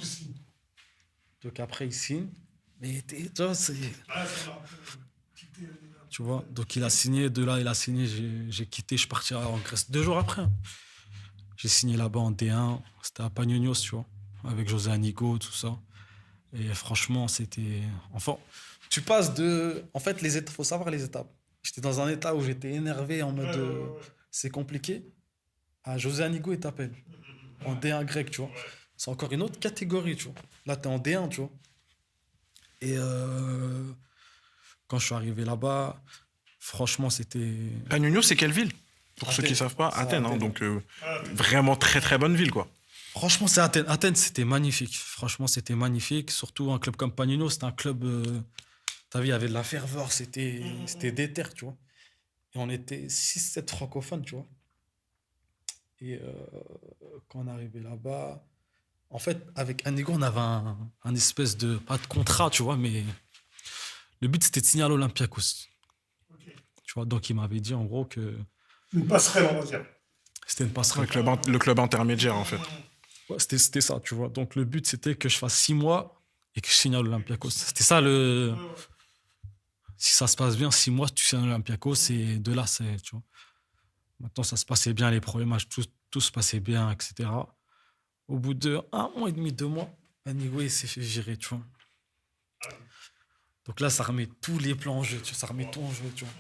Speaker 2: Donc après, il signe. Mais tu vois, c'est... Tu vois, donc il a signé, de là, il a signé, j'ai quitté, je suis parti en Grèce 2 jours après. J'ai signé là-bas en D1, c'était à Panionios, tu vois, avec José Anigo, tout ça. Et franchement, c'était... Enfin, tu passes de... En fait, il faut savoir les étapes. J'étais dans un état où j'étais énervé, en mode c'est compliqué. À José Anigo, il t'appelle. En D1 grec, tu vois. C'est encore une autre catégorie, tu vois. Là, t'es en D1, tu vois. Et quand je suis arrivé là-bas, franchement, c'était...
Speaker 1: Panionios, c'est quelle ville? Pour ceux qui ne savent pas,
Speaker 2: C'est
Speaker 1: Athènes, hein,
Speaker 2: Athènes.
Speaker 1: donc vraiment très très bonne ville, quoi.
Speaker 2: Franchement, c'est Athènes. Athènes, c'était magnifique. Franchement, c'était magnifique. Surtout un club comme Panino, c'était un club. T'as vu, il y avait de la ferveur, c'était déter, tu vois. Et on était 6 7 francophones, tu vois. Et quand on est arrivé là-bas, en fait, avec Anigo, on avait un espèce de. Pas de contrat, tu vois, mais le but, c'était de signer à l'Olympiakos. Tu vois, donc il m'avait dit en gros que
Speaker 3: Une passerelle, on va dire.
Speaker 2: c'était une passerelle.
Speaker 1: Le club intermédiaire, en fait.
Speaker 2: Ouais, c'était ça, tu vois. Donc le but, c'était que je fasse 6 mois et que je signe à l'Olympiakos. C'était ça le. Si ça se passe bien, 6 mois, tu signes à l'Olympiakos et de là, c'est. Tu vois. Maintenant, ça se passait bien, les premiers matchs, tout se passait bien, etc. Au bout de 1 mois et demi, 2 mois, Anigo, il s'est fait virer, tu vois. Donc là, ça remet tous les plans en jeu, tu vois, ça remet tout en jeu, tu vois.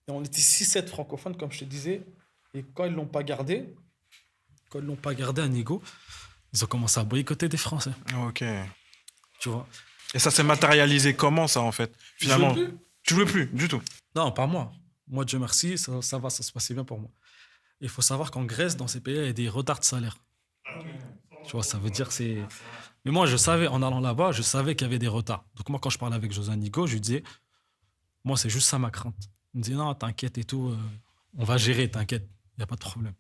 Speaker 2: Et on était 6 7 francophones, comme je te disais. Et quand ils l'ont pas gardé, Anigo, ils ont commencé à boycotter des Français,
Speaker 1: Ok.
Speaker 2: tu vois.
Speaker 1: Et ça s'est matérialisé comment, ça, en fait? Finalement,
Speaker 2: Je veux plus.
Speaker 1: tu jouais plus, du tout.
Speaker 2: Non, pas moi. Moi, Dieu merci, ça va, ça se passait bien pour moi. Il faut savoir qu'en Grèce, dans ces pays, il y a des retards de salaire. Tu vois, ça veut dire que c'est. Mais moi, je savais, en allant là-bas, je savais qu'il y avait des retards. Donc, moi, quand je parlais avec José Anigo, je lui disais, moi, c'est juste ça ma crainte. Il me disait, non, t'inquiète et tout, on va gérer, t'inquiète, il n'y a pas de problème.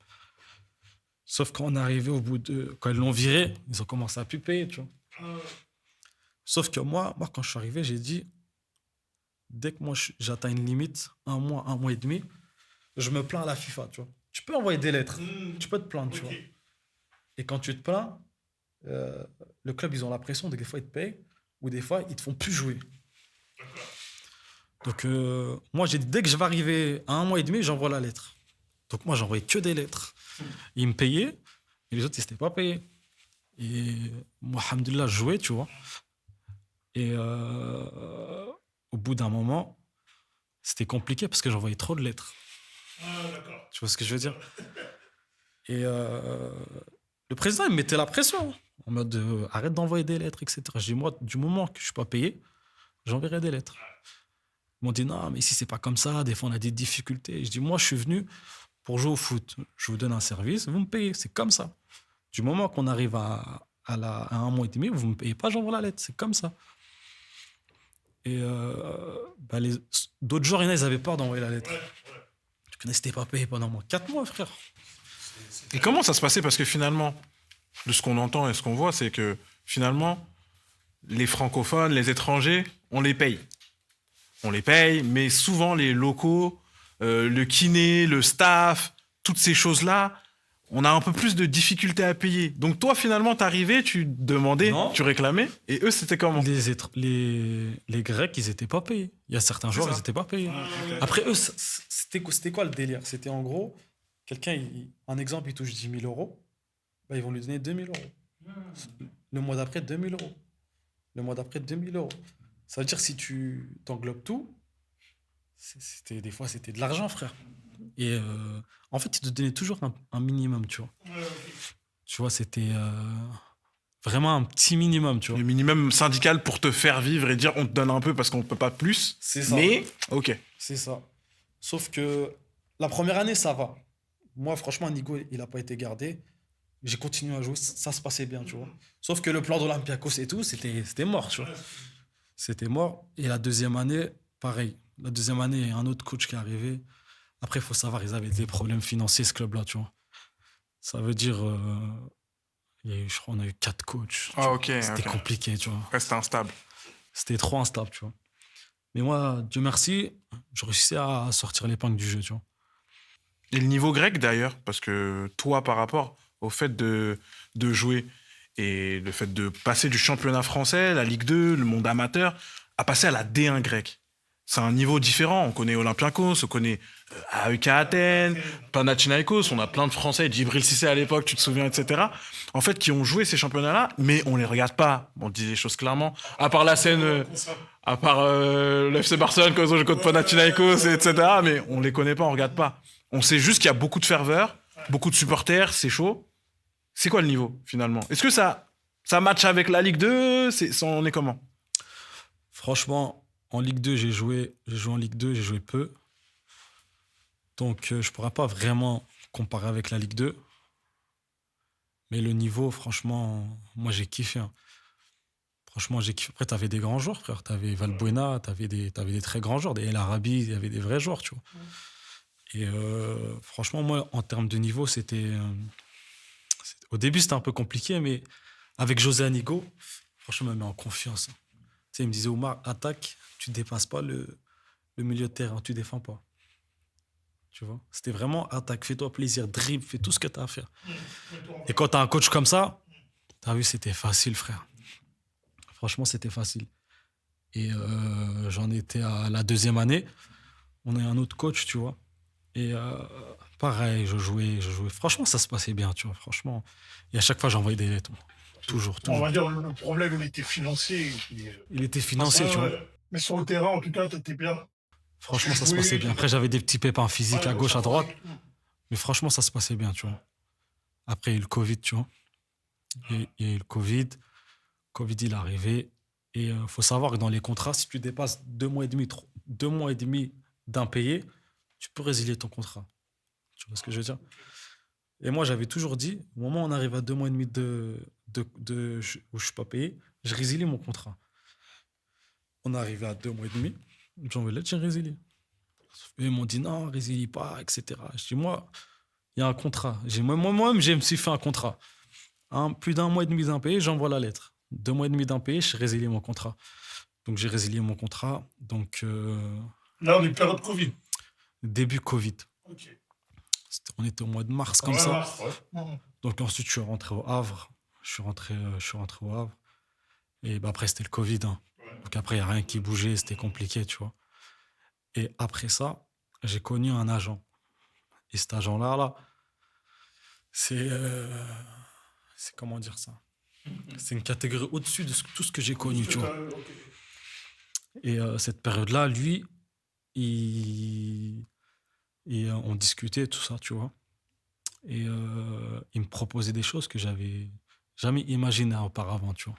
Speaker 2: Sauf quand on est arrivé au bout de. Quand ils l'ont viré, ils ont commencé à plus payer, tu vois. Sauf que moi, quand je suis arrivé, j'ai dit, dès que moi j'atteins une limite, 1 mois et demi, je me plains à la FIFA, tu vois. Tu peux envoyer des lettres, tu peux te plaindre, tu vois. Et quand tu te plains, le club, ils ont la pression, donc des fois ils te payent, ou des fois ils te font plus jouer. Donc moi, j'ai dit, dès que je vais arriver à 1 mois et demi, j'envoie la lettre. Donc moi, j'envoyais que des lettres. Ils me payaient, et les autres, ils s'étaient pas payés. Et moi, alhamdoulilah, je jouais, tu vois. Et au bout d'un moment, c'était compliqué parce que j'envoyais trop de lettres. Tu vois ce que je veux dire? Et le président, il me mettait la pression, hein, en mode arrête d'envoyer des lettres, etc. Je dis, moi, du moment que je suis pas payé, j'enverrai des lettres. Ils m'ont dit, non, mais ici, c'est pas comme ça. Des fois, on a des difficultés. Je dis, moi, je suis venu pour jouer au foot. Je vous donne un service, vous me payez. C'est comme ça. Du moment qu'on arrive à 1 mois et demi, vous me payez pas, j'envoie la lettre. C'est comme ça. Et d'autres joueurs, il y en a, ils avaient peur d'envoyer la lettre. Tu n'étais pas payé pendant moi 4 mois, frère.
Speaker 1: Et comment ça se passait? Parce que finalement, de ce qu'on entend et ce qu'on voit, c'est que finalement, les francophones, les étrangers, on les paye. On les paye, mais souvent les locaux, le kiné, le staff, toutes ces choses-là, on a un peu plus de difficultés à payer. Donc toi, finalement, t'arrivais, tu demandais,
Speaker 2: Non.
Speaker 1: tu réclamais, et eux, c'était comment?
Speaker 2: Les Grecs, ils n'étaient pas payés. Il y a certains joueurs,
Speaker 1: ça.
Speaker 2: ils n'étaient pas payés. Après, eux, c'était quoi le délire? C'était en gros, quelqu'un, un exemple, il touche 10 000 euros, bah, ils vont lui donner 2 000 euros. Le mois d'après, 2 000 euros. Le mois d'après, 2 000 euros. Ça veut dire que si tu t'englobes tout, des fois, c'était de l'argent, frère. Et en fait, ils te donnaient toujours un minimum, tu vois. Tu vois, c'était vraiment un petit minimum, tu vois.
Speaker 1: Le minimum syndical pour te faire vivre et dire on te donne un peu parce qu'on ne peut pas plus.
Speaker 2: C'est ça.
Speaker 1: Mais, ok.
Speaker 2: C'est ça. Sauf que la première année, ça va. Moi, franchement, Nigo, il n'a pas été gardé. J'ai continué à jouer, ça se passait bien, tu vois. Sauf que le plan d'Olympiakos et tout, c'était mort, tu vois. C'était mort. Et la deuxième année, pareil. La deuxième année, il y a un autre coach qui est arrivé. Après, il faut savoir, ils avaient des problèmes financiers, ce club-là, tu vois. Ça veut dire, je crois qu'on a eu 4 coachs. tu
Speaker 1: Ah,
Speaker 2: vois.
Speaker 1: ok.
Speaker 2: C'était
Speaker 1: Ok.
Speaker 2: compliqué, tu vois.
Speaker 1: Reste instable.
Speaker 2: C'était trop instable, tu vois. Mais moi, Dieu merci, je réussissais à sortir l'épingle du jeu, tu vois.
Speaker 1: Et le niveau grec d'ailleurs, parce que toi, par rapport au fait de jouer et le fait de passer du championnat français, la Ligue 2, le monde amateur, à passer à la D1 grecque, c'est un niveau différent. On connaît Olympiakos, on connaît AEK Athènes, Panathinaikos, on a plein de Français, Djibril Cissé à l'époque, tu te souviens, etc. En fait, qui ont joué ces championnats-là, mais on les regarde pas. On dit les choses clairement. À part la scène, à part le FC Barcelone quand ils ont joué contre Panathinaikos, etc. Mais on les connaît pas, on regarde pas. On sait juste qu'il y a beaucoup de ferveur, beaucoup de supporters, c'est chaud. C'est quoi le niveau, finalement? Est-ce que ça match avec la Ligue 2? On est comment?
Speaker 2: Franchement, en Ligue 2, j'ai joué en Ligue 2, j'ai joué peu. Donc, je ne pourrais pas vraiment comparer avec la Ligue 2. Mais le niveau, franchement, moi, j'ai kiffé. Hein. Franchement, j'ai kiffé. Après, tu avais des grands joueurs, frère. Tu avais Valbuena, tu avais des très grands joueurs. Des El Arabi, il y avait des vrais joueurs, tu vois. Et franchement, moi, en termes de niveau, au début, c'était un peu compliqué, mais avec José Anigo, franchement, il m'a mis en confiance. Hein. Tu sais, il me disait, Oumar, attaque, tu ne dépasses pas le milieu de terrain, tu ne défends pas. Tu vois, c'était vraiment attaque, fais-toi plaisir, dribble, fais tout ce que tu as à faire. Et quand tu as un coach comme ça, tu as vu, c'était facile, frère. Franchement, c'était facile. Et j'en étais à la 2e année. On a un autre coach, tu vois. Et pareil, je jouais. Franchement, ça se passait bien, tu vois, franchement. Et à chaque fois, j'envoyais des lettres. Toujours.
Speaker 3: On va dire le problème, il était financier.
Speaker 2: Il était financier, tu vois.
Speaker 3: Mais sur le terrain, en tout cas, tu étais bien.
Speaker 2: Franchement, ça se passait bien. Après, j'avais des petits pépins physiques à gauche, à droite. Mais franchement, ça se passait bien, tu vois. Après, il y a eu le Covid, tu vois. Il y a eu le Covid. Covid, il est arrivé. Et il faut savoir que dans les contrats, si tu dépasses 2 mois et demi, 2 mois et demi d'impayé, tu peux résilier ton contrat. Tu vois ce que je veux dire? Et moi, j'avais toujours dit, au moment où on arrive à 2 mois et demi où je ne suis pas payé, je résilie mon contrat. On est arrivé à 2 mois et demi. J'en veux j'ai résilié. Et ils m'ont dit non, résilie pas, etc. Je dis moi, il y a un contrat. Moi-même, je me suis fait un contrat. Plus d'1 mois et demi d'impayé, j'envoie la lettre. 2 mois et demi d'impayé, je résilie mon contrat. Donc j'ai résilié mon contrat. Donc
Speaker 3: là, on est période Covid.
Speaker 2: Début Covid.
Speaker 3: Okay.
Speaker 2: On était au mois de mars comme ça. Donc ensuite, je suis rentré au Havre. Je suis rentré au Havre. Et après, c'était le Covid. Hein. Donc après, il n'y a rien qui bougeait, c'était compliqué, tu vois. Et après ça, j'ai connu un agent. Et cet agent-là, c'est comment dire ça? C'est une catégorie au-dessus de tout ce que j'ai connu, tu vois. Et cette période-là, lui, on discutait, tout ça, tu vois. Et il me proposait des choses que j'avais jamais imaginées auparavant, tu vois.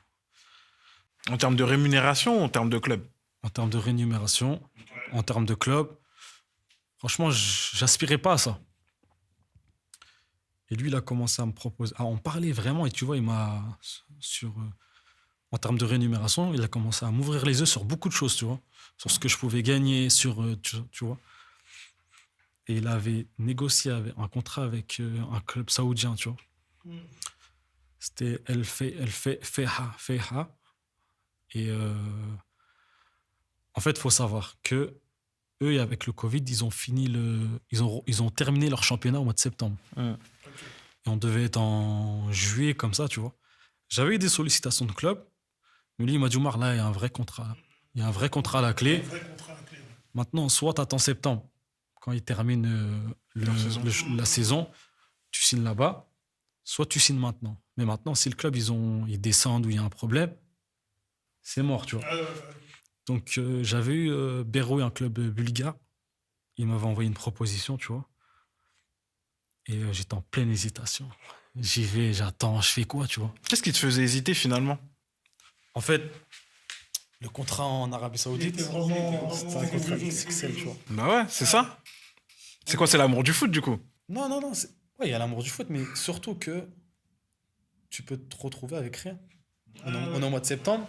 Speaker 1: En termes de rémunération ou en termes de club?
Speaker 2: En termes de rémunération, en termes de club, franchement, j'aspirais pas à ça. Et lui, il a commencé à me proposer. On parlait vraiment, et tu vois, il m'a. En termes de rémunération, il a commencé à m'ouvrir les yeux sur beaucoup de choses, tu vois. Sur ce que je pouvais gagner, tu vois. Et il avait négocié un contrat avec un club saoudien, tu vois. C'était Feha. Et en fait, il faut savoir que eux, avec le Covid, ils ont terminé leur championnat au mois de septembre. Et on devait être en juillet, comme ça, tu vois. J'avais eu des sollicitations de club, mais lui, il m'a dit, Omar, là, il y a un vrai contrat. Il y a un vrai contrat à la clé. Maintenant, soit tu attends septembre, quand ils terminent la saison, tu signes là-bas, soit tu signes maintenant. Mais maintenant, si le club, ils descendent ou il y a un problème, c'est mort, tu vois. Donc, j'avais eu Beroe, un club bulgare. Il m'avait envoyé une proposition, tu vois. Et j'étais en pleine hésitation. J'y vais, j'attends, je fais quoi, tu vois.
Speaker 1: Qu'est-ce qui te faisait hésiter finalement?
Speaker 2: En fait, le contrat en Arabie Saoudite, c'était un contrat XXL, tu vois.
Speaker 1: Bah ouais, c'est ça. C'est quoi, c'est l'amour du foot, du coup?
Speaker 2: Non. Ouais, il y a l'amour du foot, mais surtout que tu peux te retrouver avec rien. On est au mois de septembre.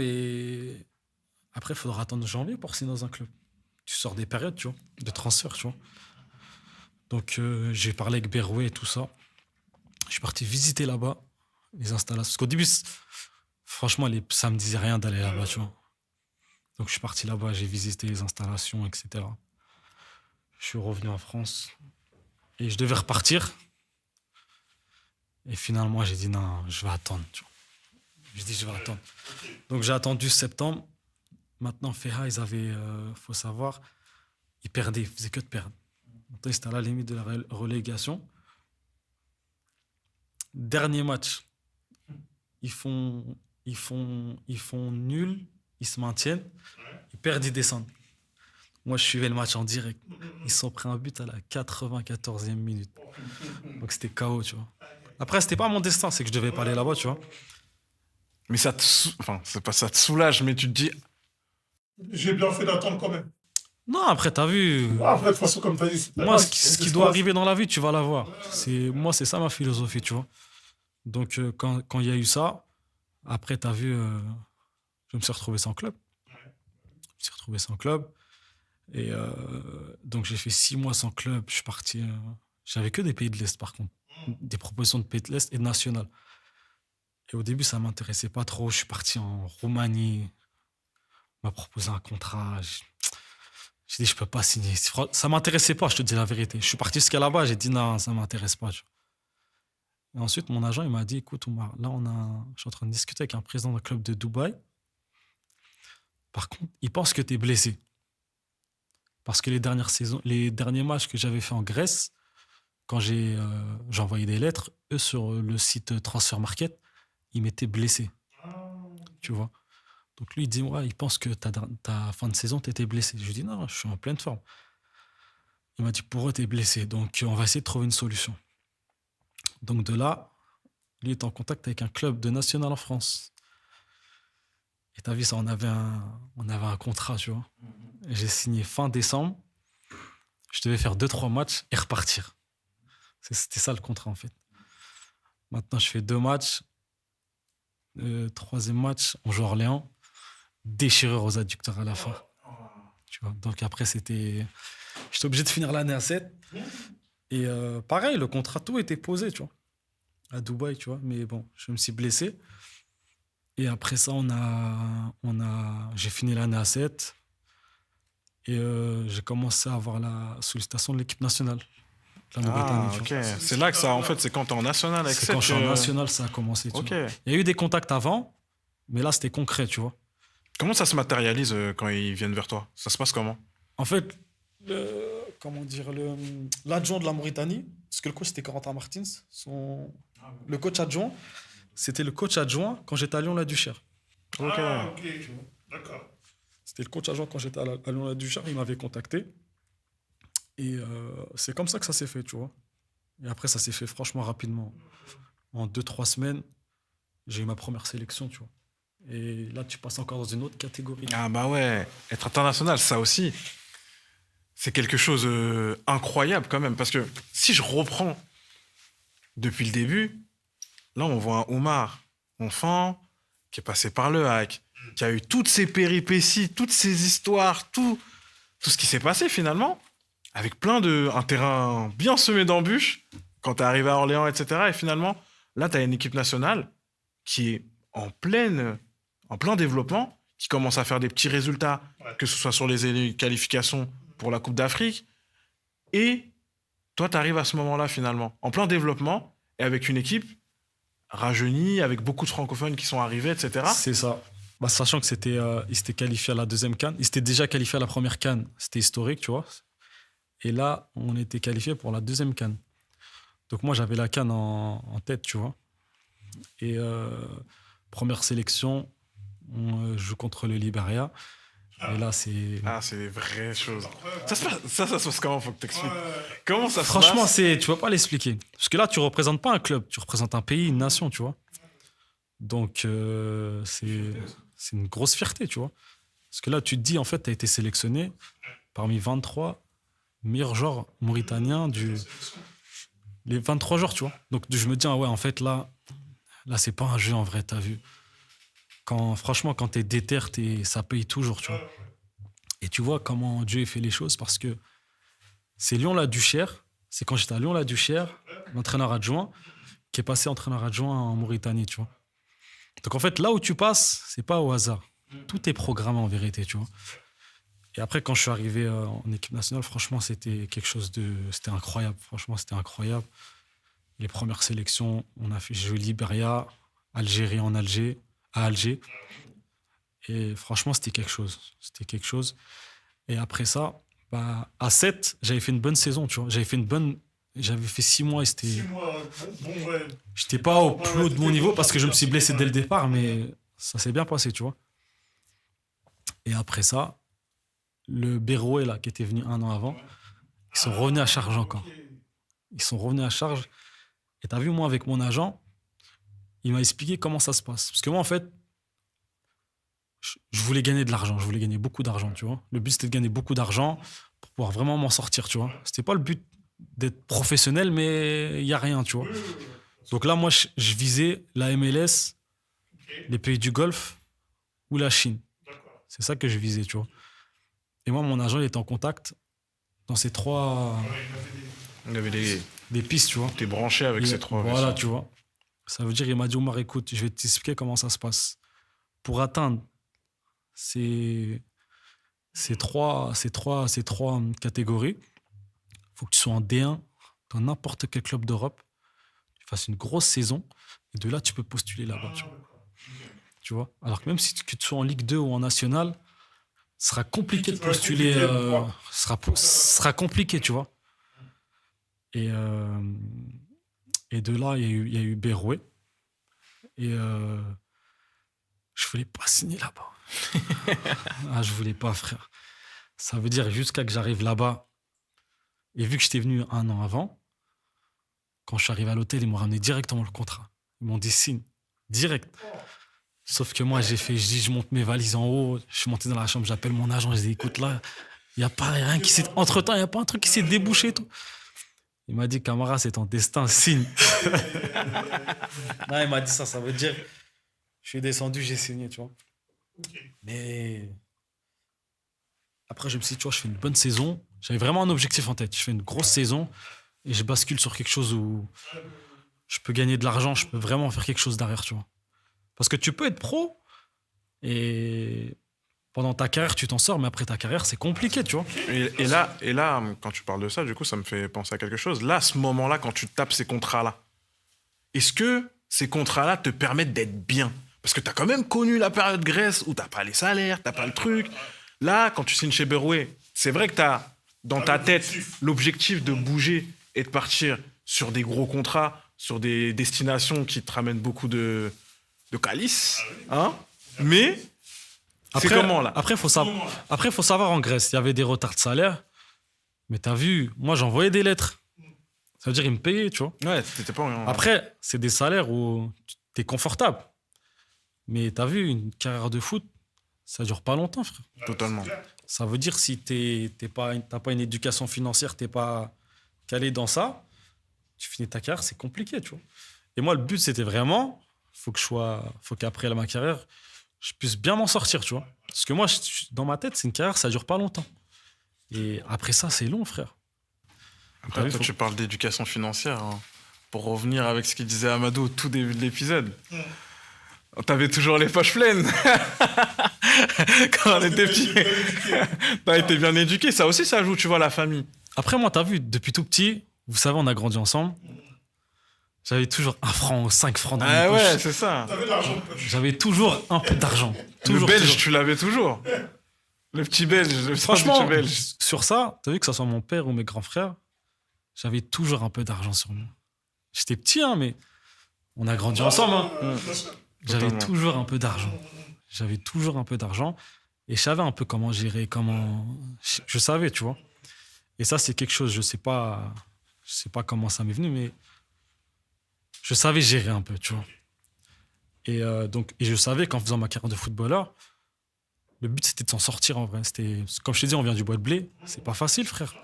Speaker 2: Et après, il faudra attendre janvier pour signer dans un club. Tu sors des périodes, tu vois, de transfert, tu vois. Donc, j'ai parlé avec Berouet et tout ça. Je suis parti visiter là-bas les installations. Parce qu'au début, franchement, ça me disait rien d'aller là-bas, tu vois. Donc, je suis parti là-bas, j'ai visité les installations, etc. Je suis revenu en France et je devais repartir. Et finalement, j'ai dit non, je vais attendre, tu vois. Je dis, je vais attendre. Donc, j'ai attendu septembre. Maintenant, Feha, ils avaient, faut savoir, ils perdaient, ils faisaient que de perdre. Maintenant, c'était à la limite de la relégation. Dernier match, ils font nul, ils se maintiennent, ils perdent, ils descendent. Moi, je suivais le match en direct. Ils se sont pris un but à la 94e minute. Donc, c'était KO, tu vois. Après, c'était pas mon destin, c'est que je devais pas aller là-bas, tu vois.
Speaker 1: Mais ça te... Enfin, c'est pas ça te soulage, mais tu te dis...
Speaker 3: J'ai bien fait d'attendre quand même.
Speaker 2: Non, après, t'as vu.
Speaker 3: Après, de toute façon, comme tu as dit,
Speaker 2: Moi, ce qui doit arriver dans la vie, tu vas l'avoir. Moi, c'est ça ma philosophie, tu vois. Donc, quand il y a eu ça, après, t'as vu, je me suis retrouvé sans club. Je me suis retrouvé sans club. Et donc, j'ai fait 6 mois sans club. Je suis parti. J'avais que des pays de l'Est, par contre. Des propositions de pays de l'Est et de national. Et au début, ça m'intéressait pas trop. Je suis parti en Roumanie. On m'a proposé un contrat. J'ai dit, je peux pas signer. Ça m'intéressait pas, je te dis la vérité. Je suis parti jusqu'à là-bas, j'ai dit, non, ça m'intéresse pas. Tu vois. Et ensuite, mon agent, il m'a dit, écoute, Omar, là, je suis en train de discuter avec un président d'un club de Dubaï. Par contre, il pense que tu es blessé. Parce que les derniers matchs que j'avais fait en Grèce, quand j'ai envoyé des lettres, eux, sur le site Transfer Market, ils m'étaient blessé. Tu vois. Donc lui, il dit, ouais, il pense que ta fin de saison, tu étais blessé. Je lui dis, non, je suis en pleine forme. Il m'a dit, pour eux, tu es blessé. Donc on va essayer de trouver une solution. Donc de là, lui est en contact avec un club de national en France. Et t'as vu ça, on avait un contrat, tu vois. J'ai signé fin décembre. Je devais faire 2-3 matchs et repartir. C'était ça le contrat, en fait. Maintenant, je fais 2 matchs. Troisième match, on joue à Orléans. Déchirure aux adducteurs à la fin. Tu vois. Donc après, j'étais obligé de finir l'année à 7. Et pareil, le contrat, tout était posé, tu vois. À Dubaï, tu vois. Mais bon, je me suis blessé. Et après ça, j'ai fini l'année à 7. Et j'ai commencé à avoir la sollicitation de l'équipe nationale de la Mauritanie.
Speaker 1: Ah,
Speaker 2: tu vois.
Speaker 1: ok. C'est là que ça, en fait, c'est quand t'es en national avec
Speaker 2: C'est quand je suis en
Speaker 1: que-
Speaker 2: national, ça a commencé. Tu
Speaker 1: Ok.
Speaker 2: vois. Il y a eu des contacts avant, mais là, c'était concret, tu vois.
Speaker 1: Comment ça se matérialise quand ils viennent vers toi? Ça se passe comment?
Speaker 2: En fait, l'adjoint de la Mauritanie, parce que le coach c'était Corentin Martins, le coach adjoint, c'était le coach adjoint quand j'étais à Lyon-la-Duchère.
Speaker 1: Ok.
Speaker 3: Ah, ok, d'accord.
Speaker 2: C'était le coach adjoint quand j'étais à Lyon-la-Duchère, il m'avait contacté. Et c'est comme ça que ça s'est fait, tu vois. Et après, ça s'est fait franchement rapidement. En 2-3 semaines, j'ai eu ma première sélection, tu vois. Et là, tu passes encore dans une autre catégorie.
Speaker 1: Ah bah ouais, être international, ça aussi, c'est quelque chose incroyable quand même. Parce que si je reprends depuis le début, là on voit un Oumar, enfant, qui est passé par le hack, qui a eu toutes ces péripéties, toutes ces histoires, tout ce qui s'est passé finalement, avec un terrain bien semé d'embûches, quand t'es arrivé à Orléans, etc. Et finalement, là t'as une équipe nationale qui est en plein développement, qui commence à faire des petits résultats,
Speaker 3: Ouais.
Speaker 1: que ce soit sur les qualifications pour la Coupe d'Afrique. Et toi, tu arrives à ce moment-là, finalement, en plein développement, et avec une équipe rajeunie, avec beaucoup de francophones qui sont arrivés, etc.
Speaker 2: C'est ça. Bah, sachant que ils s'étaient qualifiés à la deuxième CAN. Ils s'étaient déjà qualifiés à la première CAN. C'était historique, tu vois. Et là, on était qualifiés pour la deuxième CAN. Donc moi, j'avais la CAN en tête, tu vois. Et première sélection, on joue contre le Libéria. Et là, c'est...
Speaker 1: Ah, c'est des vraies choses. Ça se passe comment? Faut que t'expliques.
Speaker 3: Ouais.
Speaker 1: Comment ça se
Speaker 2: Franchement,
Speaker 1: passe?
Speaker 2: tu peux pas l'expliquer. Parce que là, tu représentes pas un club, tu représentes un pays, une nation, tu vois. Donc, c'est une grosse fierté, tu vois. Parce que là, tu te dis, en fait, tu as été sélectionné parmi 23 meilleurs joueurs mauritaniens les 23 joueurs, tu vois. Donc, je me dis, ah ouais, en fait, là c'est pas un jeu en vrai, t'as vu. Franchement, quand t'es déter, ça paye toujours, tu vois. Et tu vois comment Dieu fait les choses, parce que c'est Lyon-la-Duchère, c'est quand j'étais à Lyon-la-Duchère, l'entraîneur adjoint, qui est passé entraîneur adjoint en Mauritanie, tu vois. Donc en fait, là où tu passes, c'est pas au hasard. Tout est programmé en vérité, tu vois. Et après, quand je suis arrivé en équipe nationale, franchement, c'était c'était incroyable. Franchement, c'était incroyable. Les premières sélections, j'ai joué Libéria, Algérie à Alger. Et franchement, c'était quelque chose. C'était quelque chose. Et après ça, bah, à 7, j'avais fait une bonne saison, tu vois. J'avais fait 6 mois et c'était...
Speaker 3: 6 mois, ouais.
Speaker 2: J'étais pas au plus haut de mon niveau parce que je me suis blessé dès le départ, mais ça s'est bien passé, tu vois. Et après ça, le Bérouet, là, qui était venu 1 an avant, ils sont revenus à charge encore. Ils sont revenus à charge. Et t'as vu, moi, avec mon agent, il m'a expliqué comment ça se passe. Parce que moi, en fait, je voulais gagner de l'argent. Je voulais gagner beaucoup d'argent, tu vois. Le but, c'était de gagner beaucoup d'argent pour pouvoir vraiment m'en sortir, tu vois. C'était pas le but d'être professionnel, mais il n'y a rien, tu vois. Donc là, moi, je visais la MLS, les pays du Golfe ou la Chine. C'est ça que je visais, tu vois. Et moi, mon agent, il était en contact dans ces trois...
Speaker 1: Il y avait
Speaker 2: des pistes, tu vois.
Speaker 1: T'es branché avec ces trois.
Speaker 2: Voilà, tu vois. Ça veut dire, il m'a dit, Omar, écoute, je vais t'expliquer comment ça se passe. Pour atteindre ces trois catégories, il faut que tu sois en D1 dans n'importe quel club d'Europe, tu fasses une grosse saison, et de là, tu peux postuler là-bas. Tu vois. Alors que même si tu sois en Ligue 2 ou en National, ce sera compliqué de postuler. Sera compliqué, tu vois. Et de là, il y a eu Berouet. Et je voulais pas signer là-bas. Je voulais pas, frère. Ça veut dire jusqu'à que j'arrive là-bas. Et vu que j'étais venu 1 an avant, quand je suis arrivé à l'hôtel, ils m'ont ramené directement le contrat. Ils m'ont dit signe, direct. Sauf que moi, je monte mes valises en haut, je suis monté dans la chambre, j'appelle mon agent, je dis écoute là, il n'y a pas rien qui s'est... Entre-temps, il n'y a pas un truc qui s'est débouché et tout. Il m'a dit, Camara, c'est ton destin, signe. Non, il m'a dit ça veut dire, je suis descendu, j'ai signé, tu vois. Mais après, je me suis dit, tu vois, je fais une bonne saison. J'avais vraiment un objectif en tête. Je fais une grosse saison et je bascule sur quelque chose où je peux gagner de l'argent, je peux vraiment faire quelque chose derrière, tu vois. Parce que tu peux être pro et pendant ta carrière, tu t'en sors, mais après ta carrière, c'est compliqué, tu vois.
Speaker 1: Et là, quand tu parles de ça, du coup, ça me fait penser à quelque chose. Là, à ce moment-là, quand tu tapes ces contrats-là, est-ce que ces contrats-là te permettent d'être bien ? Parce que tu as quand même connu la période Grèce où tu n'as pas les salaires, tu n'as pas le truc. Là, quand tu signes chez Berouet, c'est vrai que tu as dans ta tête l'objectif de bouger et de partir sur des gros contrats, sur des destinations qui te ramènent beaucoup de calice. Hein ? Mais c'est comment là ?
Speaker 2: Après, faut savoir en Grèce, il y avait des retards de salaire. Mais tu as vu, moi, j'envoyais des lettres. Ça veut dire qu'ils me payaient, tu vois.
Speaker 1: Ouais, c'était pas...
Speaker 2: Après, c'est des salaires où tu es confortable. Mais tu as vu, une carrière de foot, ça dure pas longtemps, frère.
Speaker 1: Totalement.
Speaker 2: Ça veut dire si t'as pas une éducation financière, t'es pas calé dans ça, tu finis ta carrière, c'est compliqué, tu vois. Et moi, le but, c'était vraiment, faut qu'après ma carrière, je puisse bien m'en sortir, tu vois. Parce que moi, dans ma tête, c'est une carrière, ça dure pas longtemps. Et après ça, c'est long, frère.
Speaker 1: Après, toi, tu parles d'éducation financière. Hein. Pour revenir avec ce qu'il disait Amadou au tout début de l'épisode. T'avais toujours les poches pleines. Quand on était petit. T'as été bien éduqué. Ça aussi, ça joue, tu vois, la famille.
Speaker 2: Après, moi, t'as vu, depuis tout petit, vous savez, on a grandi ensemble. J'avais toujours 1 franc ou 5 francs dans mes poches.
Speaker 1: Ouais, c'est ça.
Speaker 3: T'avais de l'argent de poche.
Speaker 2: J'avais toujours un peu d'argent.
Speaker 1: Le belge, tu l'avais toujours. Le petit belge, le
Speaker 2: Franchement,
Speaker 1: petit belge.
Speaker 2: sur ça, t'as vu que ce soit mon père ou mes grands frères, j'avais toujours un peu d'argent sur moi. J'étais petit, hein, mais on a grandi ensemble. Hein. J'avais
Speaker 1: Totalement.
Speaker 2: toujours un peu d'argent. Et je savais un peu comment gérer, Je savais, tu vois. Et ça, c'est quelque chose, je sais pas comment ça m'est venu, mais je savais gérer un peu, tu vois. Et je savais qu'en faisant ma carrière de footballeur, le but, c'était de s'en sortir en vrai. Comme je t'ai dit, on vient du bois de blé. C'est pas facile, frère.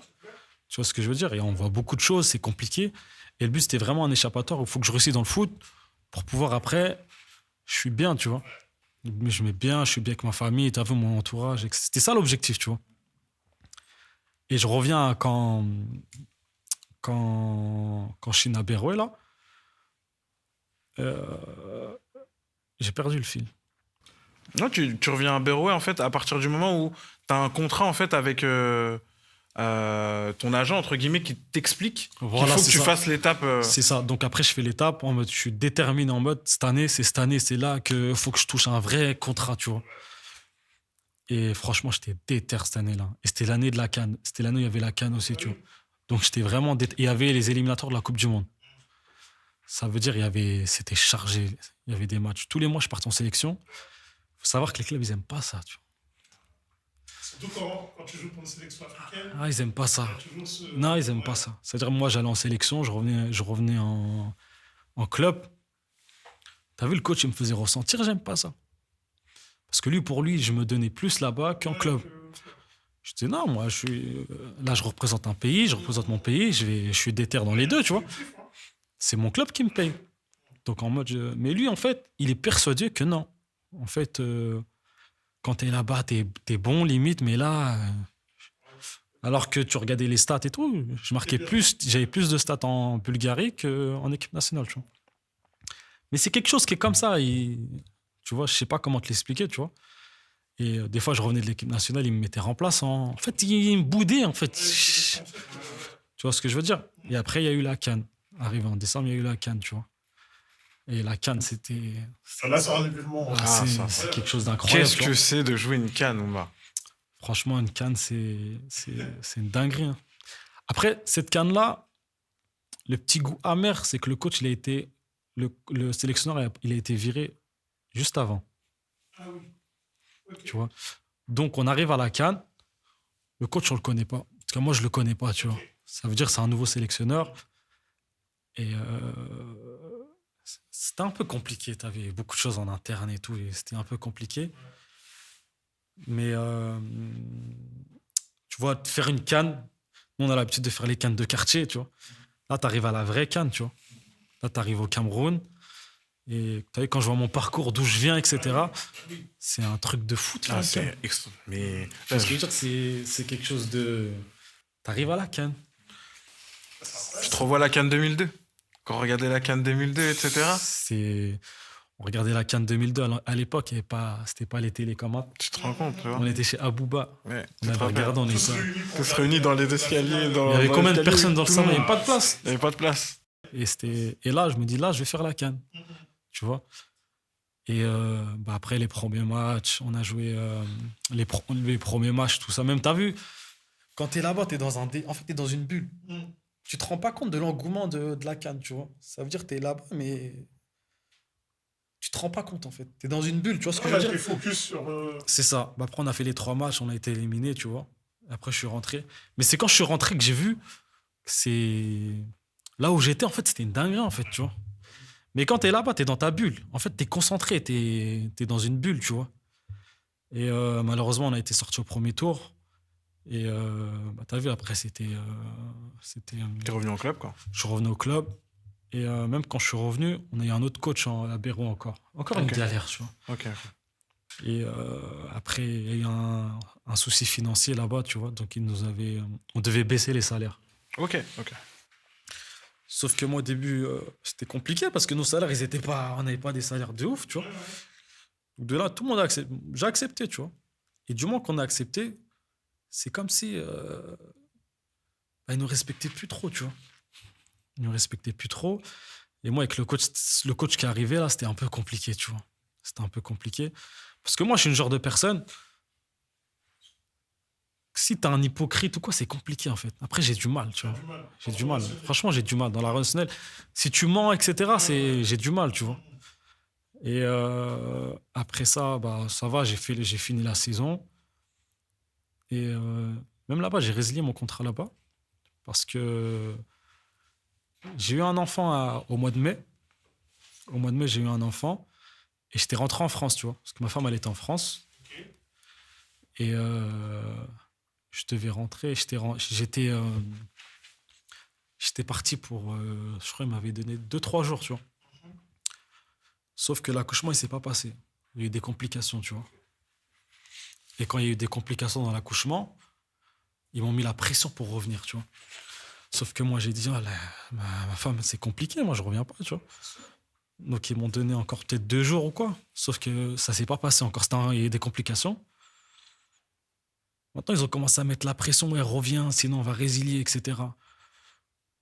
Speaker 2: Tu vois ce que je veux dire ? Et on voit beaucoup de choses, c'est compliqué. Et le but, c'était vraiment un échappatoire où il faut que je réussisse dans le foot pour pouvoir après, je suis bien, tu vois. Je mets bien, je suis bien avec ma famille, t'as vu mon entourage. C'était ça l'objectif, tu vois. Et je reviens quand je suis à Berouet, là. J'ai perdu le fil.
Speaker 1: Non, tu reviens à Berouet, en fait, à partir du moment où tu as un contrat, en fait, avec ton agent, entre guillemets, qui t'explique qu'il faut que tu fasses l'étape...
Speaker 2: C'est ça. Donc après, je fais l'étape en mode, je suis déterminé en mode, cette année, c'est là qu'il faut que je touche un vrai contrat, tu vois. Et franchement, j'étais déter cette année-là. Et c'était l'année de la CAN. C'était l'année où il y avait la CAN aussi, tu vois. Donc j'étais vraiment déter. Et il y avait les éliminatoires de la Coupe du Monde. Ça veut dire, c'était chargé. Il y avait des matchs. Tous les mois, je partais en sélection. Il faut savoir que les clubs, ils n'aiment pas ça, tu vois.
Speaker 3: Surtout quand tu joues pour une sélection africaine.
Speaker 2: Ah, ils n'aiment pas ça. Non, ils n'aiment pas ça. C'est-à-dire, moi, j'allais en sélection, je revenais en club. T'as vu, le coach, il me faisait ressentir, j'aime pas ça. Parce que lui, pour lui, je me donnais plus là-bas qu'en club. Je disais, non, moi, là, je représente un pays, je représente mon pays, je suis déter dans les deux, tu vois. C'est mon club qui me paye. Donc, en mode. Mais lui, en fait, il est persuadé que non. En fait, quand t'es là-bas, t'es bon, limite, mais là. Alors que tu regardais les stats et tout, j'avais plus de stats en Bulgarie qu'en équipe nationale, tu vois. Mais c'est quelque chose qui est comme ça. Tu vois, je sais pas comment te l'expliquer, tu vois. Et des fois, je revenais de l'équipe nationale, il me mettait remplaçant. En fait, il me boudait, en fait. Tu vois ce que je veux dire? Et après, il y a eu la CAN. Arrivé en décembre, il y a eu la CAN, tu vois. Et la CAN, c'était.
Speaker 3: Là, c'est un événement.
Speaker 2: C'est quelque chose d'incroyable.
Speaker 1: Qu'est-ce que c'est de jouer une CAN, Oumar?
Speaker 2: Franchement, une CAN, c'est une dinguerie. Hein. Après, cette CAN-là, le petit goût amer, c'est que le coach, le sélectionneur, il a été viré juste avant.
Speaker 3: Ah oui. Okay.
Speaker 2: Tu vois. Donc, on arrive à la CAN. Le coach, on le connaît pas. En tout cas, moi, je le connais pas, tu vois. Ça veut dire que c'est un nouveau sélectionneur. Et c'était un peu compliqué. Tu avais beaucoup de choses en interne et tout. Et c'était un peu compliqué. Mais tu vois, faire une CAN, nous, on a l'habitude de faire les CAN de quartier, tu vois. Là, tu arrives à la vraie CAN, tu vois. Là, tu arrives au Cameroun. Et tu vois, quand je vois mon parcours, d'où je viens, etc., c'est un truc de fou.
Speaker 1: Ah,
Speaker 2: mais parce que c'est quelque chose de. Tu arrives à la CAN.
Speaker 1: Tu te revois la CAN 2002? Quand on regardait la CAN 2002, etc.
Speaker 2: On regardait la CAN 2002 à l'époque, c'était pas les télés comme ça.
Speaker 1: Tu te rends compte, tu vois?
Speaker 2: On était chez Abouba.
Speaker 1: Ouais,
Speaker 2: on avait regardé, on était
Speaker 1: tous réunis dans les escaliers.
Speaker 2: Il y avait combien de personnes dans le salon? Il n'y avait pas de place.
Speaker 1: Il n'y avait pas de place.
Speaker 2: Et là, je me dis, là, je vais faire la CAN. Tu vois? Et après les premiers matchs, on a joué les premiers matchs, tout ça. Même, t'as vu, quand t'es là-bas, t'es dans une bulle. Tu te rends pas compte de l'engouement de la CAN, tu vois? Ça veut dire que t'es là-bas, mais tu te rends pas compte, en fait. T'es dans une bulle, tu vois ce que je veux dire?
Speaker 3: T'es focus sur...
Speaker 2: C'est ça. Après, on a fait les 3 matchs, on a été éliminés, tu vois. Après, je suis rentré. Mais c'est quand je suis rentré que j'ai vu que c'est... Là où j'étais, en fait, c'était une dinguerie, en fait, tu vois. Mais quand t'es là-bas, t'es dans ta bulle. En fait, t'es concentré, t'es dans une bulle, tu vois. Et malheureusement, on a été sorti au premier tour. Et t'as vu, après, c'était...
Speaker 1: T'es revenu au club, quoi?
Speaker 2: Je suis revenu au club. Et même quand je suis revenu, on a eu un autre coach à Béron encore. Encore une galère, tu vois.
Speaker 1: Ok.
Speaker 2: Et après, il y a eu un souci financier là-bas, tu vois. Donc, on devait baisser les salaires.
Speaker 1: Ok.
Speaker 2: Sauf que moi, au début, c'était compliqué parce que nos salaires, on n'avait pas des salaires de ouf, tu vois. Donc de là, tout le monde a accepté. J'ai accepté, tu vois. Et du moment qu'on a accepté, c'est comme si ils nous respectaient plus trop, tu vois. Ils nous respectaient plus trop. Et moi, avec le coach qui est arrivé, là, c'était un peu compliqué, tu vois. C'était un peu compliqué. Parce que moi, je suis une genre de personne... Si t'es un hypocrite ou quoi, c'est compliqué, en fait. Après, j'ai du mal, tu vois. J'ai du mal. Franchement, j'ai du mal. Dans la relationnelle, si tu mens, etc., j'ai du mal, tu vois. Et après ça, ça va, j'ai fini la saison. Et même là-bas, j'ai résilié mon contrat là-bas. Parce que j'ai eu un enfant au mois de mai. Au mois de mai, j'ai eu un enfant. Et j'étais rentré en France, tu vois. Parce que ma femme, elle était en France. Et... je devais rentrer, j'étais parti pour... je crois qu'il m'avait donné 2-3 jours, tu vois. Sauf que l'accouchement, il ne s'est pas passé. Il y a eu des complications, tu vois. Et quand il y a eu des complications dans l'accouchement, ils m'ont mis la pression pour revenir, tu vois. Sauf que moi, j'ai dit, ma femme, c'est compliqué, moi, je ne reviens pas, tu vois. Donc, ils m'ont donné encore peut-être 2 jours ou quoi. Sauf que ça ne s'est pas passé encore. Il y a eu des complications. Maintenant, ils ont commencé à mettre la pression, elle revient, sinon on va résilier, etc.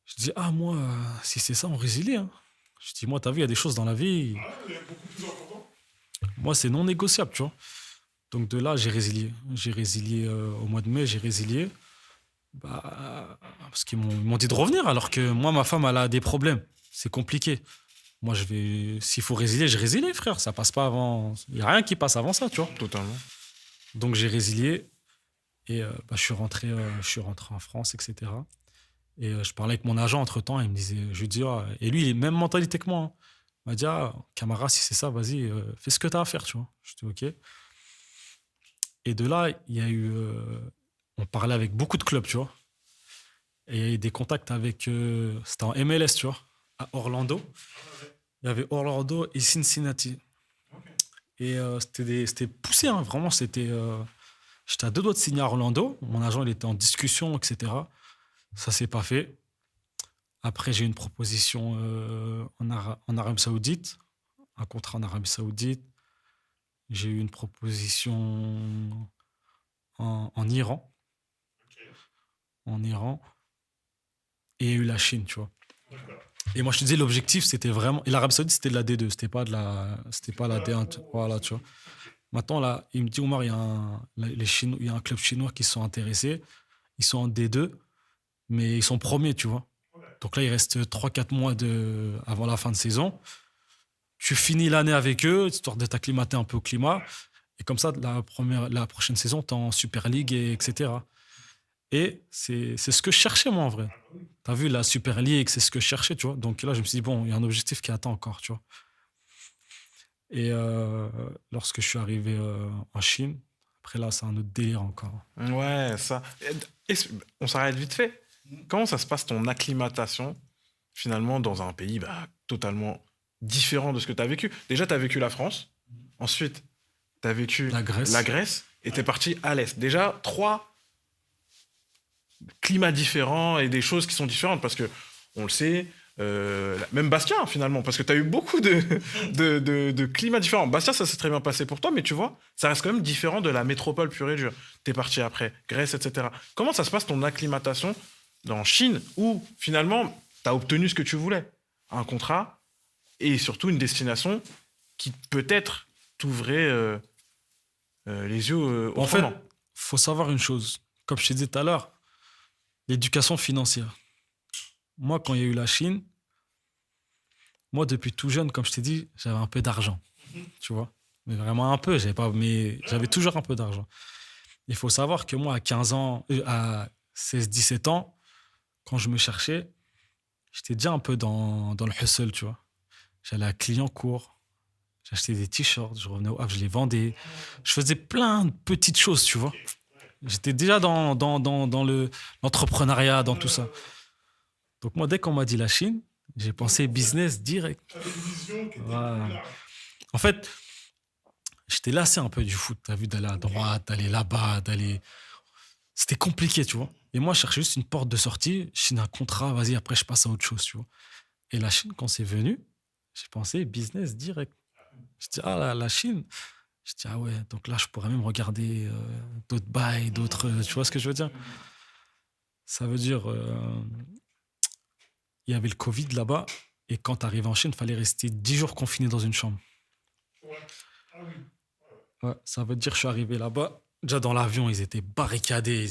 Speaker 2: Je dis, moi, si c'est ça, on résilie. Hein. Je dis, moi, t'as vu, il y a des choses dans la vie.
Speaker 3: il y a beaucoup plus important.
Speaker 2: Moi, c'est non négociable, tu vois. Donc de là, j'ai résilié. J'ai résilié au mois de mai, j'ai résilié. Parce qu'ils m'ont dit de revenir, alors que moi, ma femme, elle a des problèmes. C'est compliqué. Moi, s'il faut résilier, je résilie, frère. Ça passe pas avant. Il n'y a rien qui passe avant ça, tu vois.
Speaker 1: Totalement.
Speaker 2: Donc j'ai résilié. Et je suis rentré en France, etc. Et je parlais avec mon agent entre-temps, il me disait, je lui dis, et lui, il est même mentalité que moi. Hein. Il m'a dit, Camara, si c'est ça, vas-y, fais ce que tu as à faire, tu vois. Je dis, ok. Et de là, il y a eu. On parlait avec beaucoup de clubs, tu vois. Et il y a eu des contacts avec. C'était en MLS, tu vois, à Orlando. Il y avait Orlando et Cincinnati. Et c'était poussé, hein, vraiment. J'étais à 2 doigts de signer à Orlando. Mon agent, il était en discussion, etc. Ça s'est pas fait. Après, j'ai eu une proposition en Arabie Saoudite, un contrat en Arabie Saoudite. J'ai eu une proposition en Iran. En Iran. Et il y a eu la Chine, tu vois. Et moi, je te disais, l'objectif, c'était vraiment. Et l'Arabie Saoudite, c'était de la D2, c'était pas la D1. Voilà, tu vois. Maintenant, là, il me dit, Omar, il y a un club chinois qui sont intéressés. Ils sont en D2, mais ils sont premiers, tu vois. Donc là, il reste 3-4 mois avant la fin de saison. Tu finis l'année avec eux, histoire de t'acclimater un peu au climat. Et comme ça, la prochaine saison, tu es en Super League, etc. Et c'est ce que je cherchais, moi, en vrai. Tu as vu, la Super League, c'est ce que je cherchais, tu vois. Donc là, je me suis dit, bon, il y a un objectif qui attend encore, tu vois. Et lorsque je suis arrivé en Chine, après là, c'est un autre délire encore.
Speaker 1: Ouais, ça. On s'arrête vite fait. Comment ça se passe ton acclimatation, finalement, dans un pays totalement différent de ce que tu as vécu? Déjà, tu as vécu la France. Ensuite, tu as vécu
Speaker 2: La Grèce.
Speaker 1: Et tu es parti à l'Est. Déjà, 3 climats différents et des choses qui sont différentes parce que, on le sait, même Bastia, finalement, parce que tu as eu beaucoup de climats différents. Bastia, ça s'est très bien passé pour toi, mais tu vois, ça reste quand même différent de la métropole pure et dure. Tu es parti après, Grèce, etc. Comment ça se passe ton acclimatation en Chine où, finalement, tu as obtenu ce que tu voulais? Un contrat et surtout une destination qui peut-être t'ouvrait les yeux
Speaker 2: En fait,
Speaker 1: autrement.
Speaker 2: faut savoir une chose. Comme je t'ai dit tout à l'heure, l'éducation financière. Moi, quand il y a eu la Chine, moi, depuis tout jeune, comme je t'ai dit, j'avais un peu d'argent. Tu vois? Mais vraiment un peu, mais j'avais toujours un peu d'argent. Il faut savoir que moi, à 15 ans, à 16-17 ans, quand je me cherchais, j'étais déjà un peu dans le hustle, tu vois. J'allais à Clignancourt, j'achetais des t-shirts, je revenais au Havre, je les vendais. Je faisais plein de petites choses, tu vois. J'étais déjà dans l'entrepreneuriat, dans tout ça. Donc moi, dès qu'on m'a dit la Chine, j'ai pensé business direct. Voilà. En fait, j'étais lassé un peu du foot. T'as vu, d'aller à droite, d'aller là-bas, d'aller... C'était compliqué, tu vois. Et moi, je cherchais juste une porte de sortie. Je signe un contrat, vas-y, après, je passe à autre chose, tu vois. Et la Chine, quand c'est venu, j'ai pensé business direct. Je dis, ah, la Chine. Je dis, ah ouais, donc là, je pourrais même regarder d'autres bails, d'autres... tu vois ce que je veux dire? Ça veut dire... il y avait le Covid là-bas. Et quand tu arrives en Chine, il fallait rester 10 jours confiné dans une chambre. Ouais, ça veut dire que je suis arrivé là-bas. Déjà dans l'avion, ils étaient barricadés.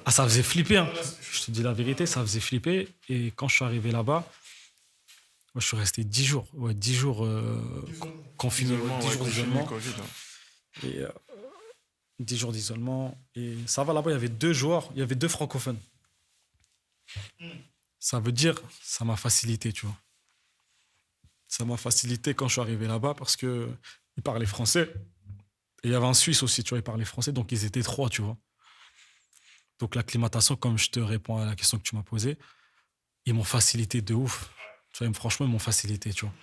Speaker 2: Ah, ça faisait flipper. Hein. Je te dis la vérité, ça faisait flipper. Et quand je suis arrivé là-bas, moi, je suis resté 10 jours. Ouais, 10 jours confiné. 10 jours d'isolement. Et 10 jours d'isolement. Et ça va là-bas, il y avait 2 joueurs, il y avait 2 francophones. Ça veut dire, ça m'a facilité, tu vois. Ça m'a facilité quand je suis arrivé là-bas parce qu'ils parlaient français. Et il y avait un Suisse aussi, tu vois, ils parlaient français, donc ils étaient 3, tu vois. Donc l'acclimatation, comme je te réponds à la question que tu m'as posée, ils m'ont facilité de ouf. Tu vois, franchement, ils m'ont facilité, tu vois.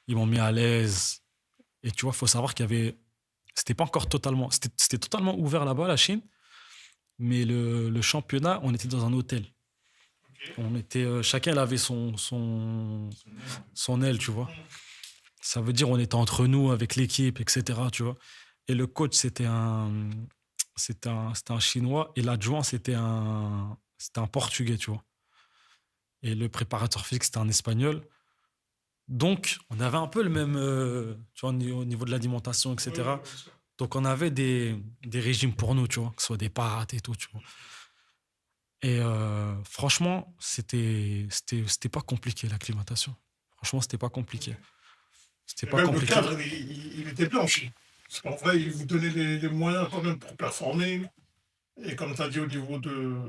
Speaker 2: Ils m'ont mis à l'aise. Et tu vois, il faut savoir qu'il y avait... C'était pas encore totalement... C'était totalement ouvert là-bas, la Chine. Mais le championnat, on était dans un hôtel. On était, chacun il avait son aile, tu vois. Ça veut dire on était entre nous avec l'équipe, etc. Tu vois. Et le coach c'était un Chinois et l'adjoint c'était un Portugais, tu vois. Et le préparateur physique c'était un Espagnol. Donc on avait un peu le même, tu vois, au niveau de l'alimentation, etc. Donc on avait des régimes pour nous, tu vois, que ce soit des pâtes et tout, tu vois. Et franchement, c'était pas compliqué l'acclimatation. Franchement, c'était pas compliqué.
Speaker 3: C'était pas compliqué. Le cadre, il était blanchi. Parce qu'en vrai, il vous donnait les moyens quand même pour performer. Et comme tu as dit au niveau de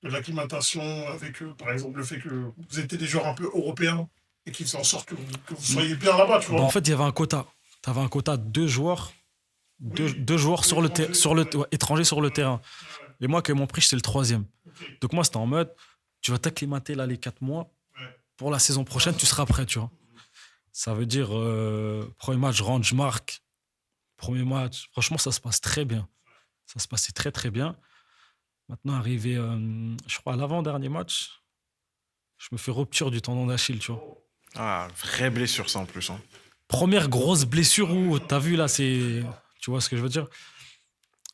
Speaker 3: l'acclimatation, avec par exemple le fait que vous étiez des joueurs un peu européens et qui faisaient en sorte que vous soyez bien là-bas, tu vois.
Speaker 2: En fait, il y avait un quota. Tu avais un quota de 2 joueurs deux joueurs étrangers sur le terrain. Et moi, quand ils m'ont pris, j'étais le troisième. Donc moi, c'était en mode, tu vas t'acclimater là les 4 mois. Pour la saison prochaine, tu seras prêt, tu vois. Ça veut dire, premier match, je rentre, je marque. Premier match, franchement, ça se passe très bien. Ça se passait très, très bien. Maintenant, arrivé, je crois, à l'avant-dernier match, je me fais rupture du tendon d'Achille, tu vois.
Speaker 1: Ah, vraie blessure, ça en plus. Hein.
Speaker 2: Première grosse blessure où, t'as vu, là, c'est... Tu vois ce que je veux dire?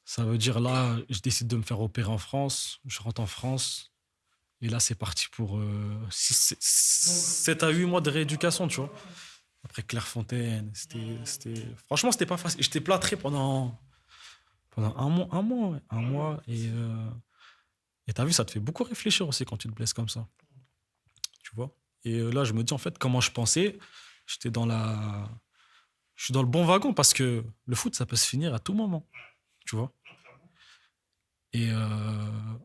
Speaker 2: Ça veut dire, là, je décide de me faire opérer en France. Je rentre en France. Et là, c'est parti pour 7 à 8 mois de rééducation, tu vois. Après Clairefontaine, franchement, c'était pas facile. J'étais plâtré pendant un mois, ouais. Un mois. Et t'as vu, ça te fait beaucoup réfléchir aussi quand tu te blesses comme ça. Tu vois. Et là, je me dis, en fait, comment je pensais, j'étais dans la... Je suis dans le bon wagon parce que le foot, ça peut se finir à tout moment. Tu vois. Et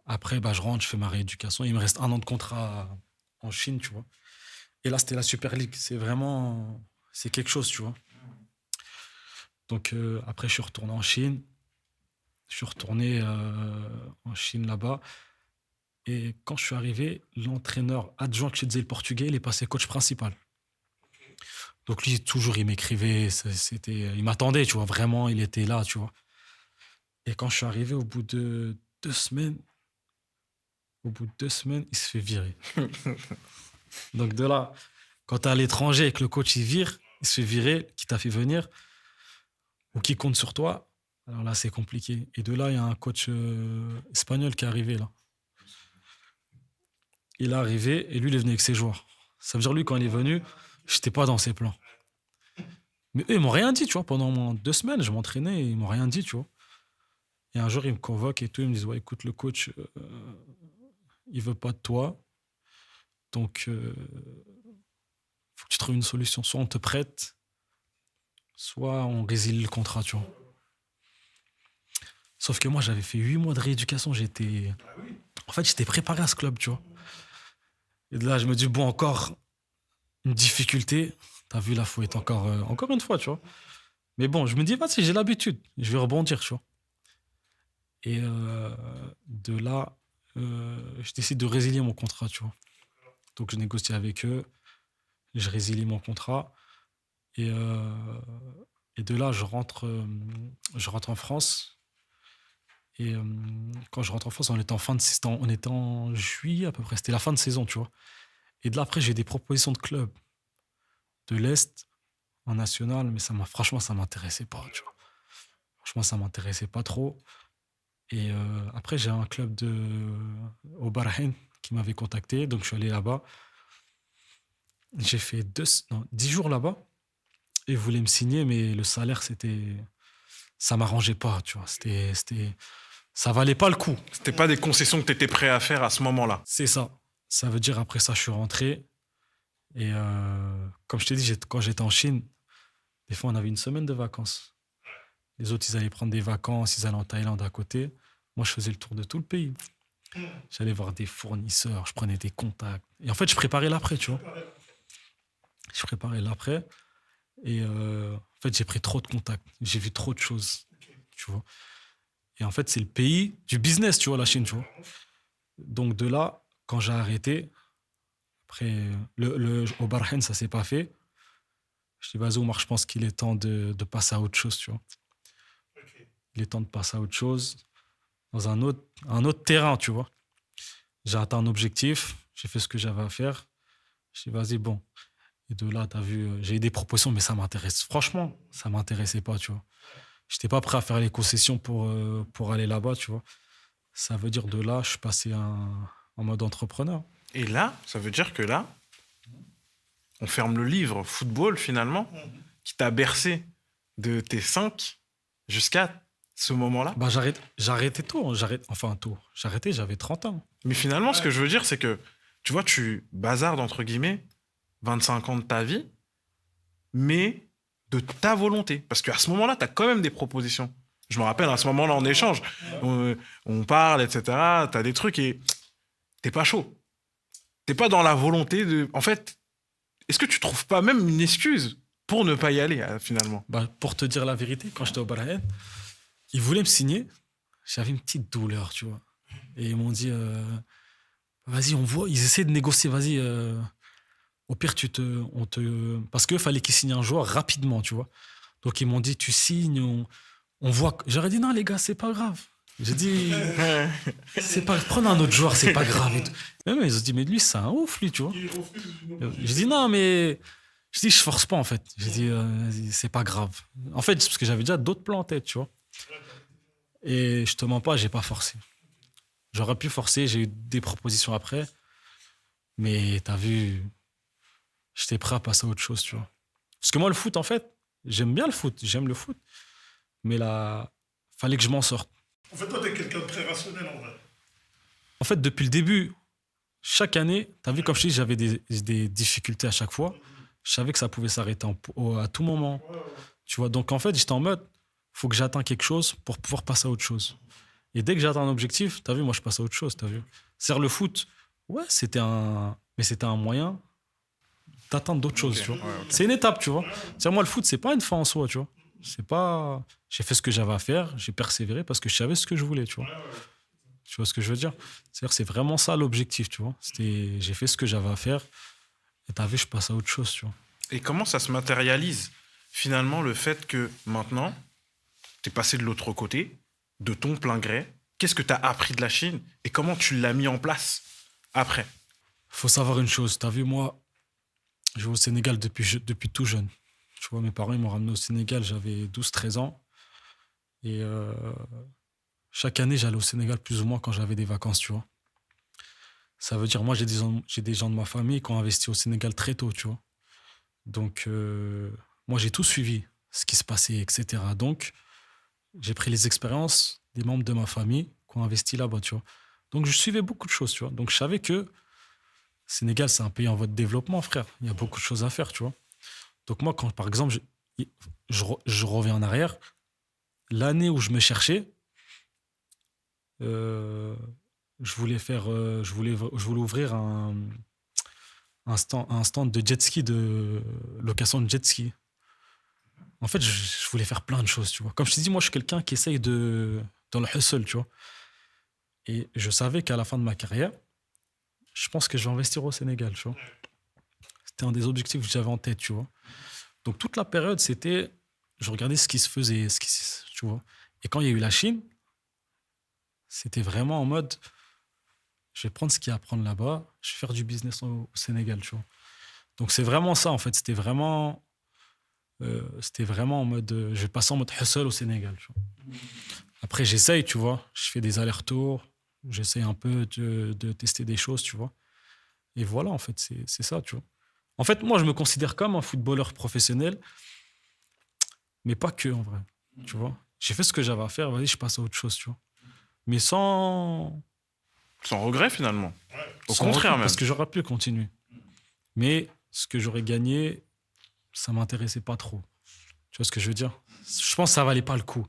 Speaker 2: après, bah, je rentre, je fais ma rééducation. Il me reste 1 an de contrat en Chine, tu vois. Et là, c'était la Super League. C'est vraiment... C'est quelque chose, tu vois. Donc, après, je suis retourné en Chine. Je suis retourné en Chine, là-bas. Et quand je suis arrivé, l'entraîneur adjoint qui faisait le portugais, il est passé coach principal. Donc, lui, toujours, il m'écrivait. Il m'attendait, tu vois. Vraiment, il était là, tu vois. Et quand je suis arrivé, au bout de 2 semaines, il se fait virer. Donc de là, quand t'es à l'étranger et que le coach il vire, il se fait virer, qui t'a fait venir, ou qui compte sur toi, alors là c'est compliqué. Et de là, il y a un coach espagnol qui est arrivé là. Il est arrivé et lui, il est venu avec ses joueurs. Ça veut dire, lui, quand il est venu, j'étais pas dans ses plans. Mais eux, ils m'ont rien dit, tu vois. Pendant 2 semaines, je m'entraînais et ils m'ont rien dit, tu vois. Et un jour, ils me convoquent et tout, ils me disent, ouais, écoute, le coach, il veut pas de toi. Donc, faut que tu trouves une solution. Soit on te prête, soit on résilie le contrat, tu vois. Sauf que moi, j'avais fait 8 mois de rééducation. En fait, j'étais préparé à ce club, tu vois. Et de là, je me dis, bon, encore une difficulté. T'as vu, là, faut être encore une fois, tu vois. Mais bon, je me dis, vas-y, j'ai l'habitude. Je vais rebondir, tu vois. Et de là, je décide de résilier mon contrat, tu vois. Donc, je négocie avec eux. Je résilie mon contrat. Et de là, je rentre en France. Et quand je rentre en France, on était on était en juillet à peu près. C'était la fin de saison, tu vois. Et de là, après, j'ai des propositions de clubs de l'Est en national, mais franchement, ça m'intéressait pas, tu vois. Franchement, ça m'intéressait pas trop. Et après, j'ai un club au Bahreïn qui m'avait contacté, donc je suis allé là-bas. J'ai fait 10 jours là-bas. Et ils voulaient me signer, mais le salaire, ça m'arrangeait pas, tu vois. Ça valait pas le coup.
Speaker 1: C'était pas des concessions que tu étais prêt à faire à ce moment-là.
Speaker 2: C'est ça. Ça veut dire, après ça, je suis rentré. Et comme je t'ai dit, quand j'étais en Chine, des fois, on avait une semaine de vacances. Les autres, ils allaient prendre des vacances, ils allaient en Thaïlande à côté. Moi, je faisais le tour de tout le pays. J'allais voir des fournisseurs, je prenais des contacts. Et en fait, je préparais l'après, tu vois. Je préparais l'après. Et en fait, j'ai pris trop de contacts. J'ai vu trop de choses, tu vois. Et en fait, c'est le pays du business, tu vois, la Chine, tu vois. Donc de là, quand j'ai arrêté, après, au Bahreïn, ça s'est pas fait. Je dis, vas-y, Omar, je pense qu'il est temps de passer à autre chose, tu vois. Il est temps de passer à autre chose, dans un autre terrain, tu vois. J'ai atteint un objectif, j'ai fait ce que j'avais à faire. Je dis, vas-y, bon. Et de là, t'as vu, j'ai eu des propositions, mais ça m'intéresse. Franchement, ça m'intéressait pas, tu vois. J'étais pas prêt à faire les concessions pour aller là-bas, tu vois. Ça veut dire, de là, je suis passé en mode entrepreneur.
Speaker 1: Et là, ça veut dire que là, on ferme le livre football, finalement, qui t'a bercé de tes 5 jusqu'à ce moment-là.
Speaker 2: Bah, j'arrêtais tôt. J'arrêtais, j'avais 30 ans.
Speaker 1: Mais finalement, ce que je veux dire, c'est que, tu vois, tu bazardes, entre guillemets, 25 ans de ta vie, mais de ta volonté. Parce qu'à ce moment-là, tu as quand même des propositions. Je me rappelle, à ce moment-là, on échange. On parle, etc. Tu as des trucs et t'es pas chaud. T'es pas dans la volonté de... En fait, est-ce que tu trouves pas même une excuse pour ne pas y aller, finalement?
Speaker 2: Bah, pour te dire la vérité, quand j'étais au Bahreïn, ils voulaient me signer. J'avais une petite douleur, tu vois. Et ils m'ont dit, vas-y, on voit. Ils essaient de négocier, vas-y. Au pire, parce qu'il fallait qu'ils signent un joueur rapidement, tu vois. Donc ils m'ont dit, tu signes, on voit. J'aurais dit, non, les gars, c'est pas grave. J'ai dit, c'est pas, prenez un autre joueur, c'est pas grave. Et tout. Même ils ont dit, mais lui, c'est un ouf, lui, tu vois. J'ai dit, non, mais. Je dis, je force pas, en fait. J'ai dit, c'est pas grave. En fait, c'est parce que j'avais déjà d'autres plans en tête, tu vois. Et je te mens pas, j'ai pas forcé. J'aurais pu forcer, j'ai eu des propositions après. Mais t'as vu, j'étais prêt à passer à autre chose, tu vois. Parce que moi, le foot, en fait, j'aime bien le foot, j'aime le foot. Mais là, fallait que je m'en sorte.
Speaker 3: En fait, toi, t'es quelqu'un de très rationnel, en vrai.
Speaker 2: En fait, depuis le début, chaque année, t'as vu, comme je te dis, j'avais des difficultés à chaque fois. Je savais que ça pouvait s'arrêter à tout moment. Tu vois, donc en fait, j'étais en mode, faut que j'atteigne quelque chose pour pouvoir passer à autre chose. Et dès que j'atteins un objectif, t'as vu, moi, je passe à autre chose, t'as vu. C'est-à-dire, le foot, ouais, mais c'était un moyen d'atteindre d'autres choses, tu vois.
Speaker 1: Ouais, ok.
Speaker 2: C'est une étape, tu vois. C'est-à-dire, moi, le foot, c'est pas une fin en soi, tu vois. C'est pas. J'ai fait ce que j'avais à faire, j'ai persévéré parce que je savais ce que je voulais, tu vois. Tu vois ce que je veux dire? C'est-à-dire, c'est vraiment ça l'objectif, tu vois. J'ai fait ce que j'avais à faire et t'as vu, je passe à autre chose, tu vois.
Speaker 1: Et comment ça se matérialise, finalement, le fait que maintenant, t'es passé de l'autre côté, de ton plein gré? Qu'est-ce que t'as appris de la Chine et comment tu l'as mis en place après?
Speaker 2: Faut savoir une chose, t'as vu, moi, je vais au Sénégal depuis tout jeune. Tu vois, mes parents, ils m'ont ramené au Sénégal, j'avais 12 13 ans. Et chaque année, j'allais au Sénégal plus ou moins quand j'avais des vacances, tu vois. Ça veut dire, moi, j'ai des gens de ma famille qui ont investi au Sénégal très tôt, tu vois. Donc, moi, j'ai tout suivi, ce qui se passait, etc. Donc, j'ai pris les expériences des membres de ma famille qui ont investi là-bas, tu vois. Donc, je suivais beaucoup de choses, tu vois. Donc, je savais que Sénégal, c'est un pays en voie de développement, frère. Il y a beaucoup de choses à faire, tu vois. Donc, moi, quand, par exemple, je reviens en arrière, l'année où je me cherchais, euh, je voulais ouvrir un stand de jet ski, de location de jet ski. En fait, je voulais faire plein de choses, tu vois. Comme je t'ai dit, moi, je suis quelqu'un qui essaye dans le hustle, tu vois. Et je savais qu'à la fin de ma carrière, je pense que je vais investir au Sénégal, tu vois. C'était un des objectifs que j'avais en tête, tu vois. Donc, toute la période, je regardais ce qui se faisait, tu vois. Et quand il y a eu la Chine, c'était vraiment en mode, je vais prendre ce qu'il y a à prendre là-bas, je vais faire du business au Sénégal, tu vois. Donc, c'est vraiment ça, en fait. C'était vraiment en mode, je vais passer en mode hustle au Sénégal, tu vois. Après, j'essaye, tu vois. Je fais des allers-retours, j'essaye un peu de tester des choses, tu vois. Et voilà, en fait, c'est ça, tu vois. En fait, moi, je me considère comme un footballeur professionnel, mais pas que, en vrai, tu vois. J'ai fait ce que j'avais à faire, vas-y, je passe à autre chose, tu vois. Mais
Speaker 1: Sans regret, finalement. Au
Speaker 2: sans
Speaker 1: contraire,
Speaker 2: recul,
Speaker 1: même.
Speaker 2: parce que j'aurais pu continuer. Mais ce que j'aurais gagné, ça m'intéressait pas trop. Tu vois ce que je veux dire? Je pense que ça valait pas le coup.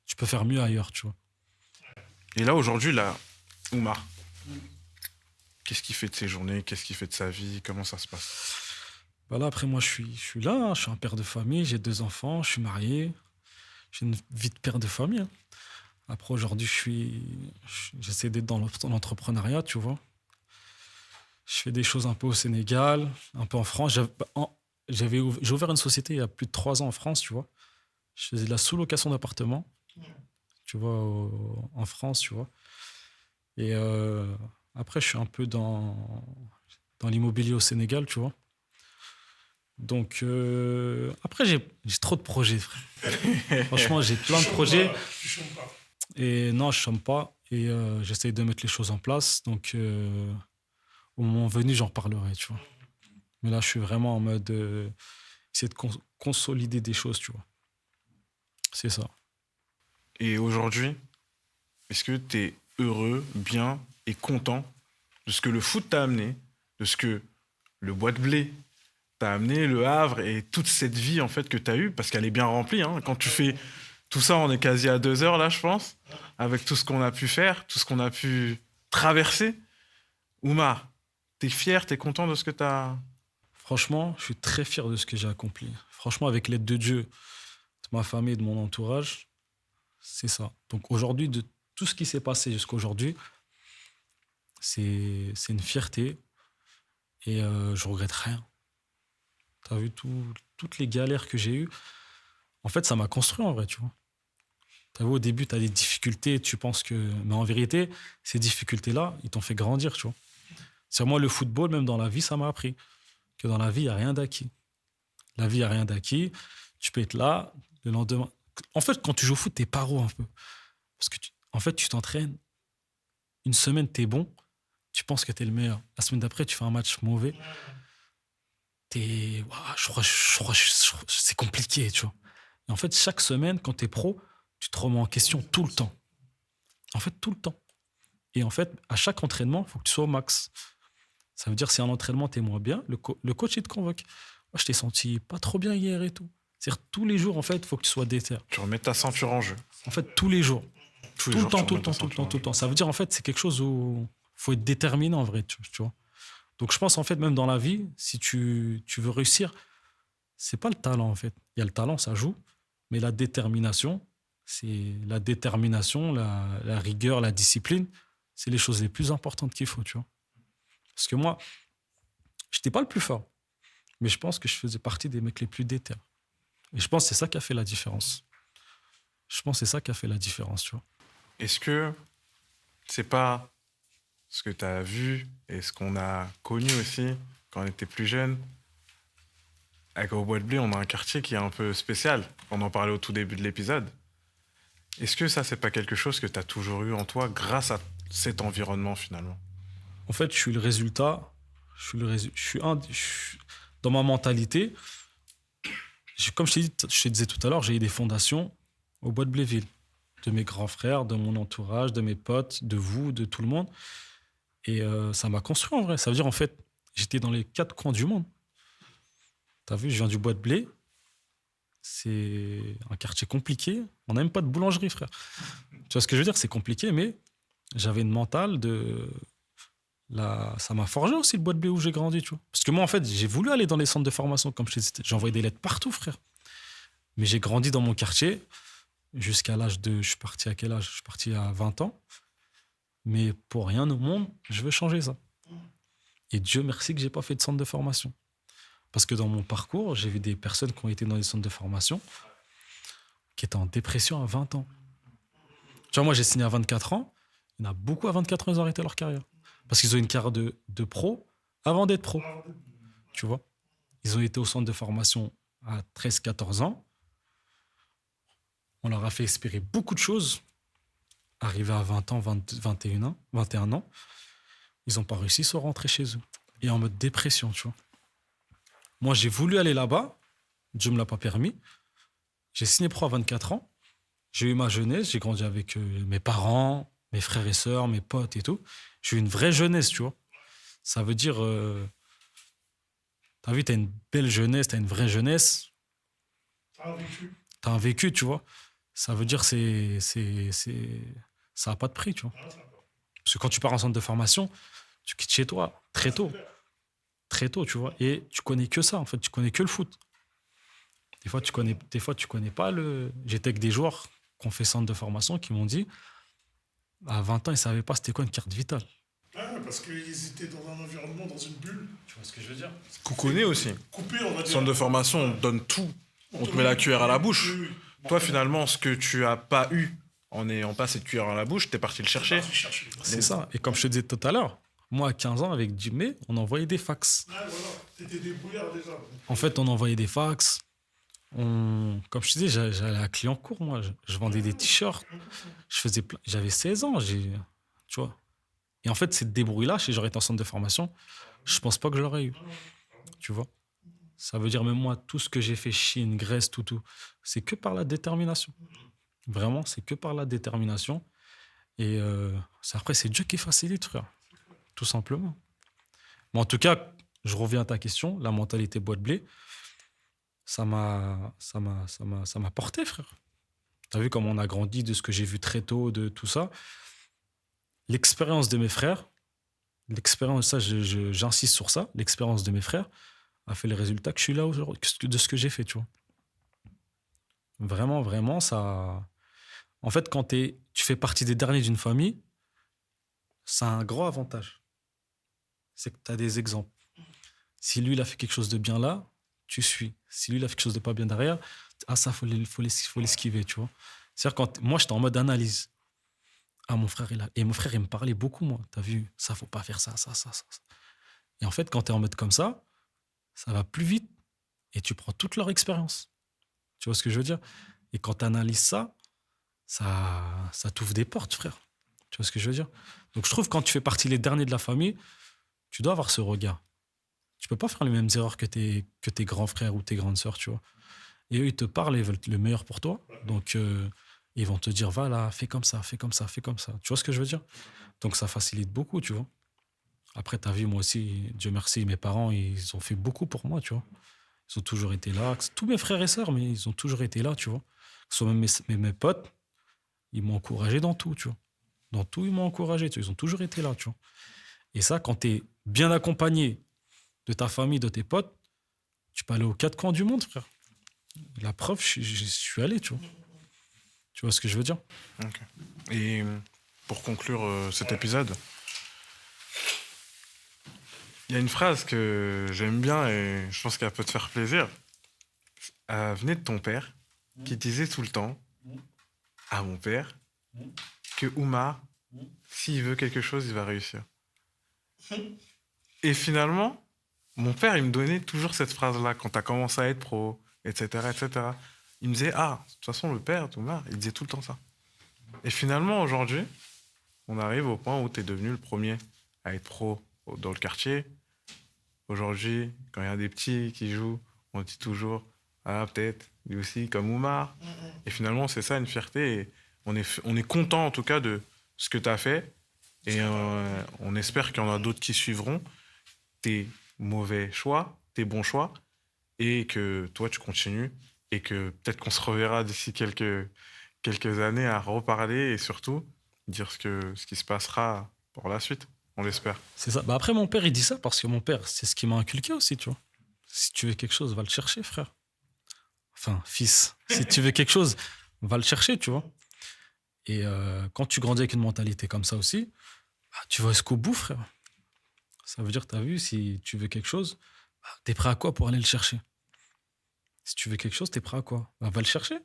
Speaker 2: Tu peux faire mieux ailleurs, tu vois.
Speaker 1: Et là, aujourd'hui, là, Oumar, qu'est-ce qu'il fait de ses journées? Qu'est-ce qu'il fait de sa vie? Comment ça se passe?
Speaker 2: Bah là, après, moi, je suis là, hein. Je suis un père de famille, j'ai 2 enfants, je suis marié, j'ai une vie de père de famille, hein. Après, aujourd'hui, j'essaie d'être dans l'entrepreneuriat, tu vois. Je fais des choses un peu au Sénégal, un peu en France. J'ai ouvert une société il y a plus de 3 ans en France, tu vois. Je faisais de la sous-location d'appartements, tu vois, en France, tu vois. Et après, je suis un peu dans l'immobilier au Sénégal, tu vois. Donc, après, j'ai trop de projets, frère. Franchement, j'ai plein de projets.
Speaker 3: Tu chantes pas.
Speaker 2: Et non, je ne chôme pas. Et j'essaye de mettre les choses en place. Donc, au moment venu, j'en parlerai, tu vois. Mais là, je suis vraiment en mode essayer de consolider des choses, tu vois. C'est ça.
Speaker 1: Et aujourd'hui, est-ce que tu es heureux, bien et content de ce que le foot t'a amené, de ce que le Bois de Blé t'a amené, le Havre et toute cette vie en fait que tu as eue, parce qu'elle est bien remplie, hein. Quand tu fais tout ça, on est quasi à 2 heures là, je pense, avec tout ce qu'on a pu faire, tout ce qu'on a pu traverser. Oumar, t'es fier, t'es content de ce que t'as
Speaker 2: Franchement, je suis très fier de ce que j'ai accompli. Franchement, avec l'aide de Dieu, de ma famille, de mon entourage, c'est ça. Donc aujourd'hui, de tout ce qui s'est passé jusqu'à aujourd'hui, c'est une fierté et je regrette rien. T'as vu toutes les galères que j'ai eues. En fait, ça m'a construit en vrai, tu vois. T'as vu, au début, t'as des difficultés, tu penses que... Mais en vérité, ces difficultés-là, ils t'ont fait grandir, tu vois. C'est moi, le football, même dans la vie, ça m'a appris que dans la vie, il n'y a rien d'acquis. La vie, il n'y a rien d'acquis. Tu peux être là, le lendemain... En fait, quand tu joues au foot, t'es paro un peu. Parce que, en fait, tu t'entraînes. Une semaine, t'es bon. Tu penses que t'es le meilleur. La semaine d'après, tu fais un match mauvais. Ouah, c'est compliqué, tu vois. Et en fait, chaque semaine, quand t'es pro, tu te remets en question tout le temps. En fait, tout le temps. Et en fait, à chaque entraînement, il faut que tu sois au max. Ça veut dire, si un entraînement, t'es moins bien, le coach, il te convoque. Moi, je t'ai senti pas trop bien hier et tout. C'est-à-dire, tous les jours, en fait, il faut que tu sois déter.
Speaker 1: Tu remets ta ceinture en jeu.
Speaker 2: En fait, tous les jours.
Speaker 1: Tous
Speaker 2: Tout
Speaker 1: les
Speaker 2: le
Speaker 1: jours,
Speaker 2: temps,
Speaker 1: tu
Speaker 2: tout le
Speaker 1: remets
Speaker 2: temps,
Speaker 1: ta
Speaker 2: tout le
Speaker 1: ceinture
Speaker 2: temps,
Speaker 1: en
Speaker 2: tout le
Speaker 1: jeu.
Speaker 2: temps. Ça veut dire, en fait, c'est quelque chose où il faut être déterminé, en vrai, tu vois. Donc, je pense, en fait, même dans la vie, si tu veux réussir, c'est pas le talent, en fait. Il y a le talent, ça joue, mais la détermination, la rigueur, la discipline, c'est les choses les plus importantes qu'il faut, tu vois. Parce que moi, j'étais pas le plus fort, mais je pense que je faisais partie des mecs les plus déter. Et je pense que c'est ça qui a fait la différence. Je pense que c'est ça qui a fait la différence, tu vois.
Speaker 1: Est-ce que c'est pas ce que tu as vu et ce qu'on a connu aussi quand on était plus jeune? Avec au Bois de Blé, on a un quartier qui est un peu spécial. On en parlait au tout début de l'épisode. Est-ce que ça, c'est pas quelque chose que tu as toujours eu en toi grâce à cet environnement finalement?
Speaker 2: En fait, je suis le résultat. Dans ma mentalité, comme je te disais tout à l'heure, j'ai eu des fondations au Bois de Bléville. De mes grands frères, de mon entourage, de mes potes, de vous, de tout le monde. Et ça m'a construit en vrai. Ça veut dire, en fait, j'étais dans les 4 coins du monde. T'as vu, je viens du Bois de Blé. C'est un quartier compliqué. On n'a même pas de boulangerie, frère. Tu vois ce que je veux dire? C'est compliqué, mais j'avais une mentale de... Ça m'a forgé aussi le Bois de Blé où j'ai grandi, tu vois. Parce que moi, en fait, j'ai voulu aller dans les centres de formation, comme je te disais. J'ai envoyé des lettres partout, frère. Mais j'ai grandi dans mon quartier jusqu'à l'âge de... Je suis parti à quel âge? Je suis parti à 20 ans. Mais pour rien au monde, je veux changer ça. Et Dieu merci que j'ai pas fait de centre de formation. Parce que dans mon parcours, j'ai vu des personnes qui ont été dans des centres de formation qui étaient en dépression à 20 ans. Tu vois, moi, j'ai signé à 24 ans. Il y en a beaucoup à 24 ans, ils ont arrêté leur carrière. Parce qu'ils ont une carrière de pro avant d'être pro. Tu vois, ils ont été au centre de formation à 13-14 ans. On leur a fait espérer beaucoup de choses. Arrivés à 20 ans, 21 ans, ils n'ont pas réussi, ils sont rentrés chez eux. Et en mode dépression, tu vois. Moi, j'ai voulu aller là-bas. Dieu ne me l'a pas permis. J'ai signé pro à 24 ans. J'ai eu ma jeunesse. J'ai grandi avec mes parents, mes frères et sœurs, mes potes et tout. J'ai eu une vraie jeunesse, tu vois. Ça veut dire... t'as vu, t'as une belle jeunesse, t'as une vraie jeunesse. T'as un vécu, tu vois. Ça veut dire ça n'a pas de prix, tu vois. Parce que quand tu pars en centre de formation, tu quittes chez toi très tôt. Très tôt, tu vois. Et tu connais que ça, en fait. Tu connais que le foot. Des fois, tu connais pas le... J'étais avec des joueurs qui ont fait centre de formation qui m'ont dit, à 20 ans, ils ne savaient pas c'était quoi une carte vitale.
Speaker 3: Ouais, parce qu'ils étaient dans un environnement, dans une bulle.
Speaker 2: Tu vois ce que je veux dire?
Speaker 1: Coucouné aussi.
Speaker 3: Coupé, on va dire.
Speaker 1: Centre de formation, on te donne tout. On te met la cuillère à la bouche.
Speaker 3: Oui, oui.
Speaker 1: Toi, finalement, ce que tu as pas eu en n'ayant pas cette cuillère à la bouche, t'es parti le chercher.
Speaker 2: C'est ça. Et comme je te disais tout à l'heure, moi, à 15 ans, avec Jimmy, on envoyait des fax.
Speaker 3: Ouais, voilà. T'étais débrouillard déjà.
Speaker 2: En fait, on envoyait des fax. Comme je te disais, j'allais à Clignancourt, moi. Je vendais des t-shirts. J'avais 16 ans. Tu vois. Et en fait, cette débrouille-là, si j'aurais été en centre de formation, je pense pas que je l'aurais eu. Tu vois. Ça veut dire, même moi, tout ce que j'ai fait, Chine, Grèce, tout, c'est que par la détermination. Vraiment, c'est que par la détermination. Et après, c'est Dieu qui facilite, frère. Tout simplement. Mais en tout cas, je reviens à ta question, la mentalité Bois de Blé, ça m'a porté, frère. Tu as vu comment on a grandi, de ce que j'ai vu très tôt, de tout ça. L'expérience de mes frères, ça, j'insiste sur ça, l'expérience de mes frères a fait les résultats que je suis là aujourd'hui, de ce que j'ai fait, tu vois. Vraiment, vraiment, ça... En fait, quand tu fais partie des derniers d'une famille, ça a un gros avantage. C'est que tu as des exemples. Si lui, il a fait quelque chose de bien là, tu suis. Si lui, il a fait quelque chose de pas bien derrière, ça, faut l'esquiver, tu vois. C'est-à-dire, moi, j'étais en mode analyse. Ah, mon frère est là. Et mon frère, il me parlait beaucoup, moi. T'as vu, ça, faut pas faire ça. Et en fait, quand tu es en mode comme ça va plus vite et tu prends toute leur expérience. Tu vois ce que je veux dire? Et quand tu analyses ça t'ouvre des portes, frère. Tu vois ce que je veux dire? Donc, je trouve que quand tu fais partie des derniers de la famille, tu dois avoir ce regard. Tu peux pas faire les mêmes erreurs que tes grands frères ou tes grandes sœurs, tu vois. Et eux, ils te parlent, ils veulent le meilleur pour toi. Donc, ils vont te dire, va là, fais comme ça, fais comme ça, fais comme ça. Tu vois ce que je veux dire? Donc, ça facilite beaucoup, tu vois. Après, t'as vu, moi aussi, Dieu merci, mes parents, ils ont fait beaucoup pour moi, tu vois. Ils ont toujours été là. Tous mes frères et sœurs, mais ils ont toujours été là, tu vois. Que ce soit même mes potes, ils m'ont encouragé dans tout, tu vois. Dans tout, ils m'ont encouragé, tu vois. Ils ont toujours été là, tu vois. Et ça, quand t'es bien accompagné de ta famille, de tes potes, tu peux aller aux quatre coins du monde, frère. La preuve, je suis allé, tu vois. Tu vois ce que je veux dire?
Speaker 1: Ok. Et pour conclure cet épisode, il y a une phrase que j'aime bien et je pense qu'elle peut te faire plaisir. Elle venait de ton père qui disait tout le temps à mon père que Oumar, s'il veut quelque chose, il va réussir. Et finalement, mon père, il me donnait toujours cette phrase-là quand tu as commencé à être pro, etc., etc. Il me disait, de toute façon, le père, Oumar, il disait tout le temps ça. Et finalement, aujourd'hui, on arrive au point où tu es devenu le premier à être pro dans le quartier. Aujourd'hui, quand il y a des petits qui jouent, on dit toujours, peut-être, lui aussi, comme Oumar. Et finalement, c'est ça, une fierté. Et on est content, en tout cas, de ce que tu as fait. Et on espère qu'il y en a d'autres qui suivront tes mauvais choix, tes bons choix, et que toi, tu continues. Et que peut-être qu'on se reverra d'ici quelques années à reparler et surtout dire ce qui se passera pour la suite. On l'espère.
Speaker 2: C'est ça. Bah après, mon père, il dit ça parce que mon père, c'est ce qui m'a inculqué aussi, tu vois. Si tu veux quelque chose, va le chercher, frère. Enfin, fils, si tu veux quelque chose, va le chercher, tu vois. Et quand tu grandis avec une mentalité comme ça aussi, tu vas jusqu'au bout, frère. Ça veut dire, t'as vu, si tu veux quelque chose, t'es prêt à quoi pour aller le chercher? Si tu veux quelque chose, t'es prêt à quoi? Va le chercher.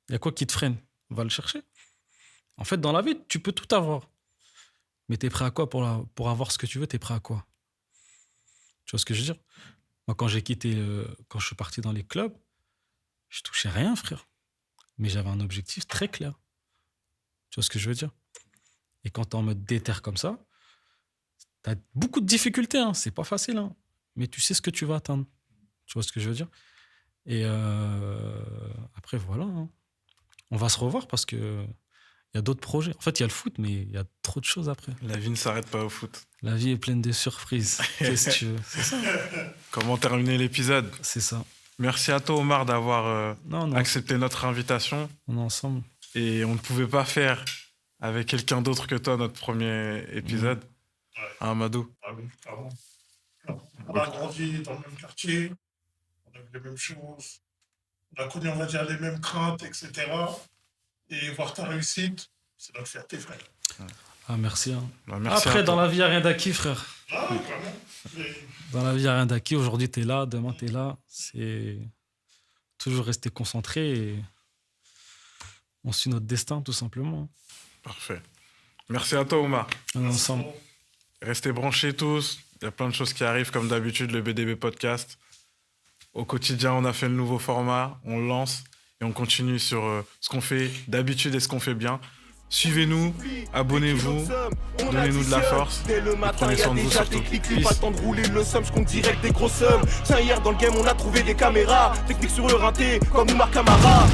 Speaker 2: Il y a quoi qui te freine? Va le chercher. En fait, dans la vie, tu peux tout avoir. Mais t'es prêt à quoi pour avoir ce que tu veux? T'es prêt à quoi? Tu vois ce que je veux dire? Moi, quand je suis parti dans les clubs, je touchais rien, frère. Mais j'avais un objectif très clair. Tu vois ce que je veux dire? Et quand t'es en mode déter comme ça, t'as beaucoup de difficultés, hein. C'est pas facile, hein. Mais tu sais ce que tu vas atteindre. Tu vois ce que je veux dire? Et après, voilà, hein. On va se revoir parce que il y a d'autres projets. En fait, il y a le foot, mais il y a trop de choses après.
Speaker 1: La vie ne s'arrête pas au foot.
Speaker 2: La vie est pleine de surprises. Qu'est-ce que tu veux? C'est ça.
Speaker 1: Comment terminer l'épisode?
Speaker 2: C'est ça.
Speaker 1: Merci à toi, Omar, d'avoir accepté notre invitation.
Speaker 2: On est ensemble.
Speaker 1: Et on ne pouvait pas faire avec quelqu'un d'autre que toi notre premier épisode. Hein, Amadou?
Speaker 3: Ah oui, clairement. On a grandi dans le même quartier, on a vu les mêmes choses, on a connu, on va dire, les mêmes craintes, etc. Et voir ta réussite, c'est notre fierté, frère.
Speaker 2: Ah, merci. Hein.
Speaker 1: Merci.
Speaker 2: Après, dans la vie, il n'y a rien d'acquis, frère.
Speaker 3: Ah oui, clairement.
Speaker 2: Dans la vie, il n'y a rien d'acquis. Aujourd'hui, tu es là, demain, tu es là. C'est toujours rester concentré et on suit notre destin, tout simplement.
Speaker 1: Parfait. Merci à toi, Omar.
Speaker 2: On est ensemble.
Speaker 1: Restez branchés tous. Il y a plein de choses qui arrivent, comme d'habitude, le BDB Podcast. Au quotidien, on a fait le nouveau format, on le lance et on continue sur ce qu'on fait d'habitude et ce qu'on fait bien. Suivez-nous, abonnez-vous, donnez-nous de la force et prenez soin de vous surtout.
Speaker 4: Pas le temps de rouler le seum, j'compte direct des grosses sommes. Tiens, hier dans le game, on a trouvé des caméras. Technique sur le rinté, comme Oumar Camara.